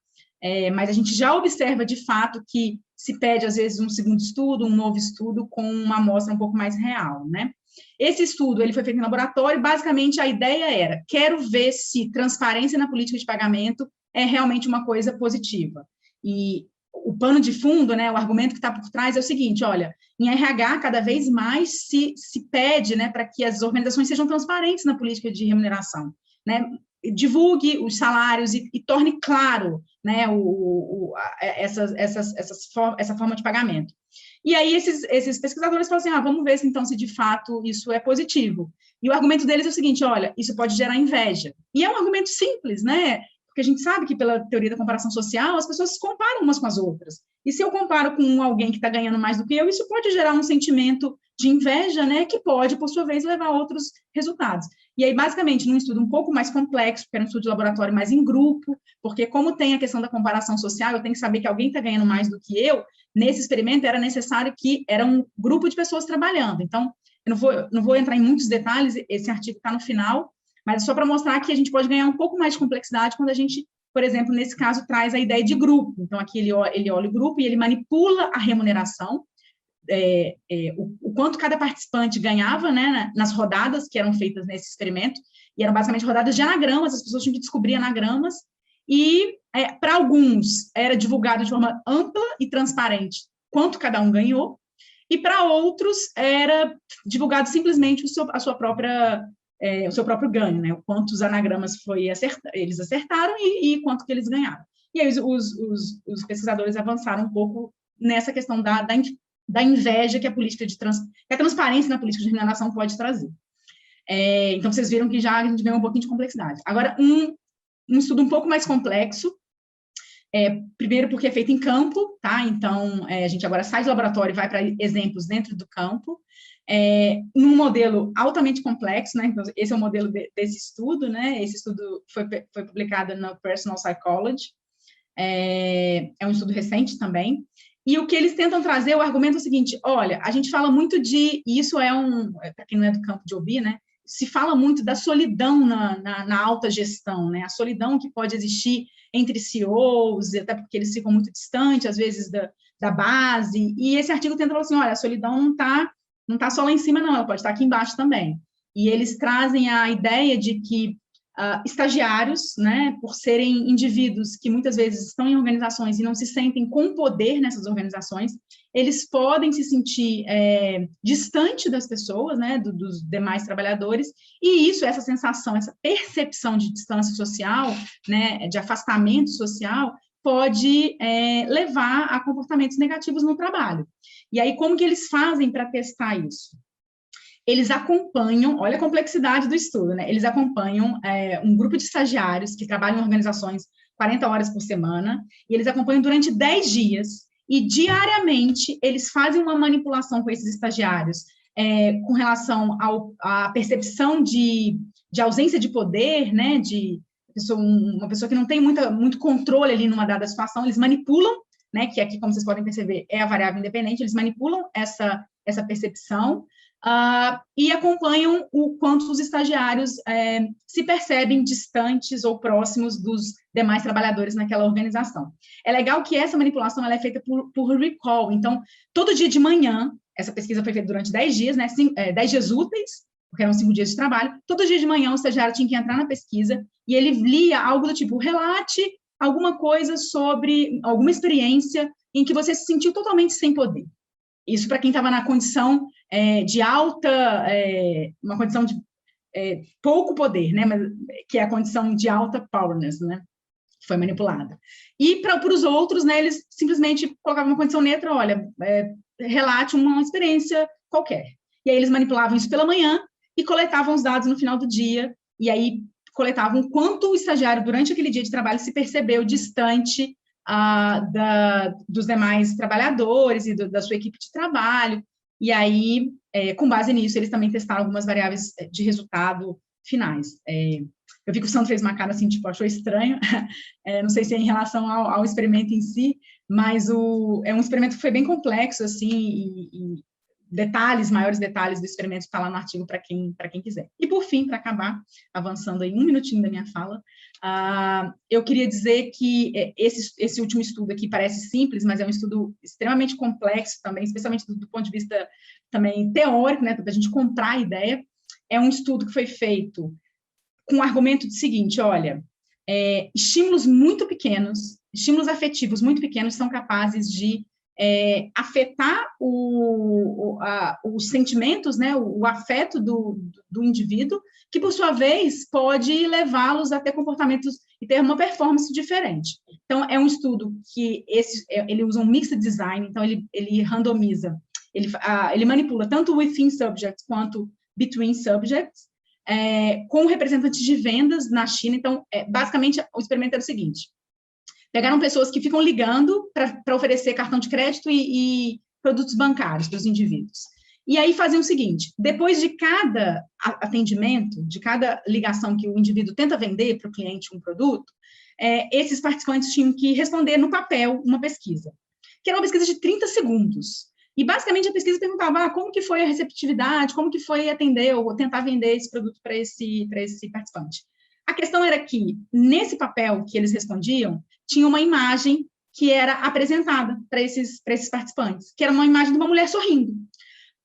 Mas a gente já observa, de fato, que se pede, às vezes, um segundo estudo, um novo estudo com uma amostra um pouco mais real, né? Esse estudo ele foi feito em laboratório, basicamente a ideia era, quero ver se transparência na política de pagamento é realmente uma coisa positiva. E o pano de fundo, né, o argumento que está por trás é o seguinte, olha, em RH cada vez mais se pede, né, para que as organizações sejam transparentes na política de remuneração, né, divulgue os salários e torne claro, né, essa forma de pagamento. E aí esses pesquisadores falam assim, vamos ver então se de fato isso é positivo. E o argumento deles é o seguinte, olha, isso pode gerar inveja. E é um argumento simples, né? Porque a gente sabe que pela teoria da comparação social, as pessoas se comparam umas com as outras. E se eu comparo com alguém que está ganhando mais do que eu, isso pode gerar um sentimento de inveja, né? Que pode, por sua vez, levar a outros resultados. E aí, basicamente, num estudo um pouco mais complexo, porque era um estudo de laboratório mais em grupo, porque como tem a questão da comparação social, eu tenho que saber que alguém está ganhando mais do que eu, nesse experimento era necessário que era um grupo de pessoas trabalhando. Então, eu não vou entrar em muitos detalhes, esse artigo está no final, mas é só para mostrar que a gente pode ganhar um pouco mais de complexidade quando a gente, por exemplo, nesse caso, traz a ideia de grupo. Então, aqui ele olha o grupo e ele manipula a remuneração, o quanto cada participante ganhava, né, nas rodadas que eram feitas nesse experimento, e eram basicamente rodadas de anagramas, as pessoas tinham que descobrir anagramas, e para alguns era divulgado de forma ampla e transparente quanto cada um ganhou, e para outros era divulgado simplesmente o seu próprio ganho, né, quantos anagramas eles acertaram e quanto que eles ganharam. E aí os pesquisadores avançaram um pouco nessa questão da inveja que a transparência na política de remuneração pode trazer. Então, vocês viram que já a gente ganhou um pouquinho de complexidade. Agora, um estudo um pouco mais complexo, primeiro porque é feito em campo, tá? Então, a gente agora sai do laboratório e vai para exemplos dentro do campo, num modelo altamente complexo, né? Então, esse é o modelo desse estudo, né? Esse estudo foi publicado na Personal Psychology, é um estudo recente também. E o que eles tentam trazer, o argumento é o seguinte, olha, a gente fala muito e isso para quem não é do campo de OB, né, se fala muito da solidão na alta gestão, né, a solidão que pode existir entre CEOs, até porque eles ficam muito distantes, às vezes, da base, e esse artigo tenta falar assim, olha, a solidão não tá só lá em cima, não, ela pode estar aqui embaixo também. E eles trazem a ideia de que estagiários, né, por serem indivíduos que muitas vezes estão em organizações e não se sentem com poder nessas organizações, eles podem se sentir distante das pessoas, né, dos demais trabalhadores, e essa sensação, essa percepção de distância social, né, de afastamento social, pode levar a comportamentos negativos no trabalho. E aí, como que eles fazem para testar isso? Eles acompanham, olha a complexidade do estudo, né? Eles acompanham um grupo de estagiários que trabalham em organizações 40 horas por semana, e eles acompanham durante 10 dias, e diariamente eles fazem uma manipulação com esses estagiários com relação à percepção de ausência de poder, né? De uma pessoa que não tem muito controle ali numa dada situação, eles manipulam, né? Que aqui, como vocês podem perceber, é a variável independente, eles manipulam essa percepção, e acompanham o quanto os estagiários se percebem distantes ou próximos dos demais trabalhadores naquela organização. É legal que essa manipulação ela é feita por recall, então, todo dia de manhã, essa pesquisa foi feita durante 10 dias, né, 10 dias úteis, porque eram 5 dias de trabalho, todo dia de manhã o estagiário tinha que entrar na pesquisa e ele lia algo do tipo, relate alguma coisa sobre alguma experiência em que você se sentiu totalmente sem poder. Isso para quem estava na condição de alta, uma condição de pouco poder, né, mas, que é a condição de alta powerness, né, que foi manipulada. E para os outros, né, eles simplesmente colocavam uma condição neutra, olha, relate uma experiência qualquer. E aí eles manipulavam isso pela manhã e coletavam os dados no final do dia, e aí coletavam quanto o estagiário, durante aquele dia de trabalho, se percebeu distante dos demais trabalhadores e da sua equipe de trabalho, e aí, com base nisso, eles também testaram algumas variáveis de resultado finais. Eu vi que o Sandro fez uma cara assim, tipo, achou estranho, não sei se é em relação ao experimento em si, mas é um experimento que foi bem complexo, assim, e maiores detalhes do experimento está lá no artigo para quem quiser. E, por fim, para acabar, avançando aí um minutinho da minha fala, eu queria dizer que esse último estudo aqui parece simples, mas é um estudo extremamente complexo também, especialmente do ponto de vista também teórico, né, para a gente comprar a ideia. É um estudo que foi feito com o argumento do seguinte, olha, estímulos muito pequenos, estímulos afetivos muito pequenos são capazes de afetar os sentimentos, né, o afeto do indivíduo, que, por sua vez, pode levá-los a ter comportamentos e ter uma performance diferente. Então, é um estudo que ele usa um mixed design, então ele randomiza, ele manipula tanto within subjects quanto between subjects, com representantes de vendas na China. Então, basicamente, o experimento era o seguinte: pegaram pessoas que ficam ligando para oferecer cartão de crédito e produtos bancários para os indivíduos. E aí faziam o seguinte, depois de cada atendimento, de cada ligação que o indivíduo tenta vender para o cliente um produto, esses participantes tinham que responder no papel uma pesquisa, que era uma pesquisa de 30 segundos. E, basicamente, a pesquisa perguntava como que foi a receptividade, como que foi atender ou tentar vender esse produto para esse participante. A questão era que, nesse papel que eles respondiam, tinha uma imagem que era apresentada para esses participantes, que era uma imagem de uma mulher sorrindo.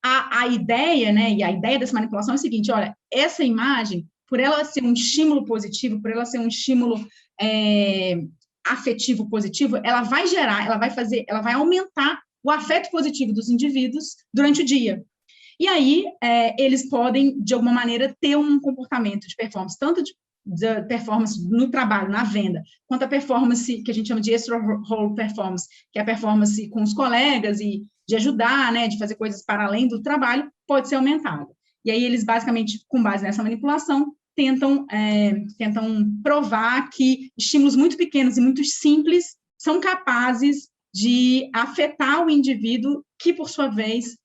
A ideia, né, e a ideia dessa manipulação é a seguinte, olha, essa imagem, por ela ser um estímulo positivo, por ela ser um estímulo afetivo positivo, ela vai gerar, ela vai aumentar o afeto positivo dos indivíduos durante o dia. E aí, eles podem, de alguma maneira, ter um comportamento de performance, tanto de performance no trabalho, na venda, quanto a performance que a gente chama de extra role performance, que é a performance com os colegas e de ajudar, né, de fazer coisas para além do trabalho, pode ser aumentada. E aí eles, basicamente, com base nessa manipulação, tentam provar que estímulos muito pequenos e muito simples são capazes de afetar o indivíduo, que, por sua vez,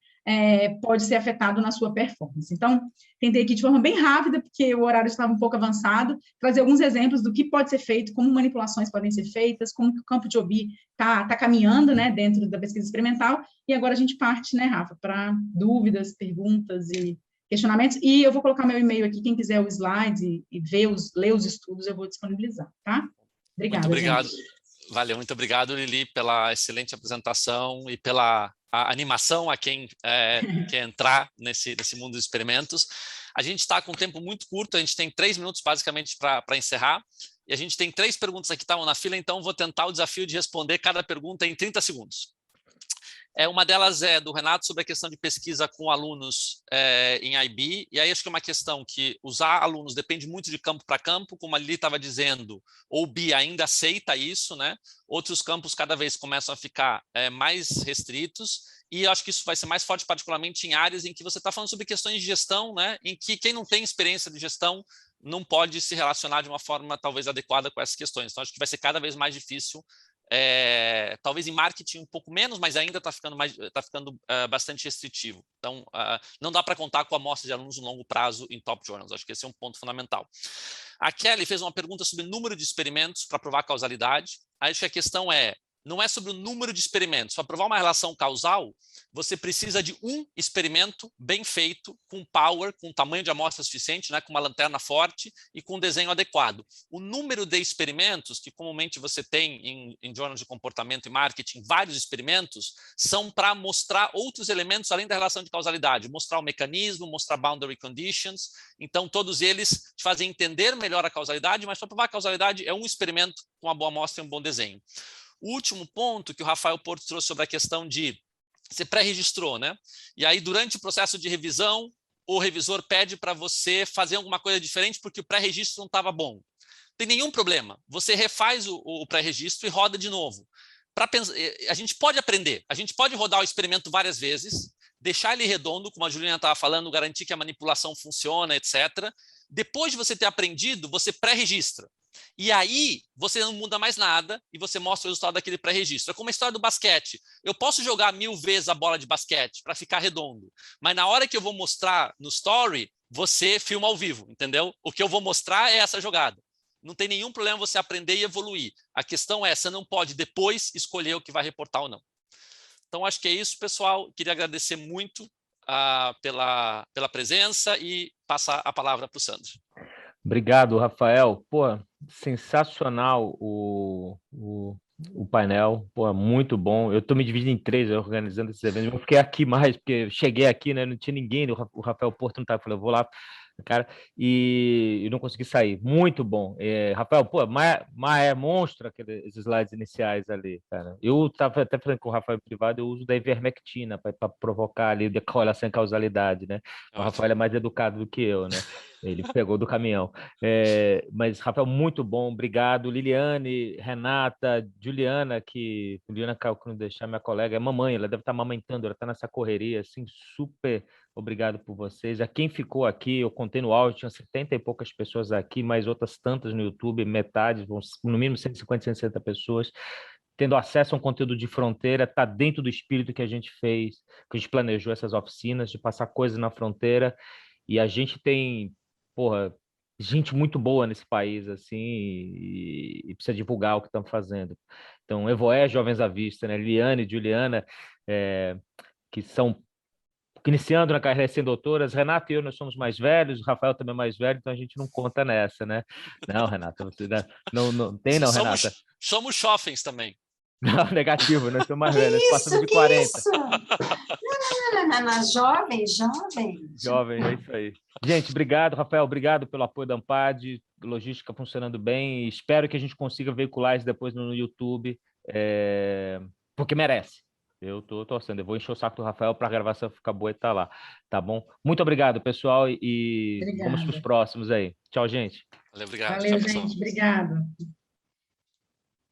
pode ser afetado na sua performance. Então, tentei aqui de forma bem rápida, porque o horário estava um pouco avançado, trazer alguns exemplos do que pode ser feito, como manipulações podem ser feitas, como que o campo de OBI está caminhando, né, dentro da pesquisa experimental, e agora a gente parte, né, Rafa, para dúvidas, perguntas e questionamentos, e eu vou colocar meu e-mail aqui, quem quiser o slide e ler os estudos, eu vou disponibilizar, tá? Obrigada, muito obrigado. gente. Valeu, muito obrigado, Lili, pela excelente apresentação e pela animação a quem quer entrar nesse mundo dos experimentos. A gente está com um tempo muito curto, a gente tem 3 minutos basicamente para encerrar, e a gente tem 3 perguntas aqui que estavam na fila, então vou tentar o desafio de responder cada pergunta em 30 segundos. Uma delas é do Renato sobre a questão de pesquisa com alunos em IB, e aí acho que é uma questão que usar alunos depende muito de campo para campo, como a Lili estava dizendo, o BI ainda aceita isso, né? Outros campos cada vez começam a ficar mais restritos, e eu acho que isso vai ser mais forte particularmente em áreas em que você está falando sobre questões de gestão, né? Em que quem não tem experiência de gestão não pode se relacionar de uma forma talvez adequada com essas questões. Então acho que vai ser cada vez mais difícil. Talvez em marketing um pouco menos, mas ainda está ficando bastante restritivo. Então, não dá para contar com a amostra de alunos no longo prazo em top journals. Acho que esse é um ponto fundamental. A Kelly fez uma pergunta sobre o número de experimentos para provar causalidade. Acho que a questão não é sobre o número de experimentos. Para provar uma relação causal, você precisa de um experimento bem feito, com power, com tamanho de amostra suficiente, né, com uma lanterna forte e com um desenho adequado. O número de experimentos, que comumente você tem em journals de comportamento e marketing, vários experimentos, são para mostrar outros elementos além da relação de causalidade, mostrar o mecanismo, mostrar boundary conditions. Então, todos eles te fazem entender melhor a causalidade, mas para provar a causalidade é um experimento com uma boa amostra e um bom desenho. O último ponto que o Rafael Porto trouxe sobre a questão de você pré-registrou, né? E aí, durante o processo de revisão, o revisor pede para você fazer alguma coisa diferente porque o pré-registro não estava bom. Não tem nenhum problema. Você refaz o pré-registro e roda de novo. A gente pode aprender, a gente pode rodar o experimento várias vezes, deixar ele redondo, como a Juliana estava falando, garantir que a manipulação funciona, etc. Depois de você ter aprendido, você pré-registra. E aí, você não muda mais nada e você mostra o resultado daquele pré-registro. É como a história do basquete. Eu posso jogar 1000 vezes a bola de basquete para ficar redondo, mas na hora que eu vou mostrar no story, você filma ao vivo, entendeu? O que eu vou mostrar é essa jogada. Não tem nenhum problema você aprender e evoluir. A questão é, você não pode depois escolher o que vai reportar ou não. Então, acho que é isso, pessoal. Queria agradecer muito pela presença e passar a palavra para o Sandro. Obrigado, Rafael. Pô, sensacional o painel, pô, muito bom. Eu estou me dividindo em 3, organizando esses eventos. Eu fiquei aqui mais, porque eu cheguei aqui, né? Não tinha ninguém, o Rafael Porto não estava. Eu falei, eu vou lá, cara, e não consegui sair. Muito bom. Rafael, pô, mas monstro esses slides iniciais ali, cara. Eu estava até falando com o Rafael em privado, eu uso da ivermectina para provocar ali de correlação e causalidade, né? O Rafael é mais educado do que eu, né? Ele pegou do caminhão. Mas, Rafael, muito bom, obrigado. Liliane, Renata, Juliana, Juliana Calcino deixar minha colega, é mamãe, ela deve estar amamentando, ela está nessa correria, assim, super obrigado por vocês. A quem ficou aqui, eu contei no áudio, tinha 70 e poucas pessoas aqui, mais outras tantas no YouTube, metade, no mínimo 150, 160 pessoas. tendo acesso a um conteúdo de fronteira, está dentro do espírito que a gente fez, que a gente planejou essas oficinas, de passar coisas na fronteira, e a gente tem, porra, gente muito boa nesse país, assim, e precisa divulgar o que estamos fazendo. Então, Evoé, Jovens à Vista, né? Liane, Juliana, que são iniciando na carreira sem doutoras. Renato e eu, nós somos mais velhos, o Rafael também é mais velho, então a gente não conta nessa, né? Não, Renata, você não tem não, Renata. Somos jovens também. Não, negativo, nós somos mais velhos, passamos de 40. Isso? Não, jovem. Jovem, é isso aí. Gente, obrigado, Rafael, obrigado pelo apoio da Ampad, logística funcionando bem, espero que a gente consiga veicular isso depois no YouTube, porque merece. Eu tô torcendo, eu vou encher o saco do Rafael para a gravação ficar boa e tá lá, tá bom? Muito obrigado, pessoal, e vamos para os próximos aí. Tchau, gente. Valeu, obrigado. Valeu, Tchau, pessoal. gente. Obrigado.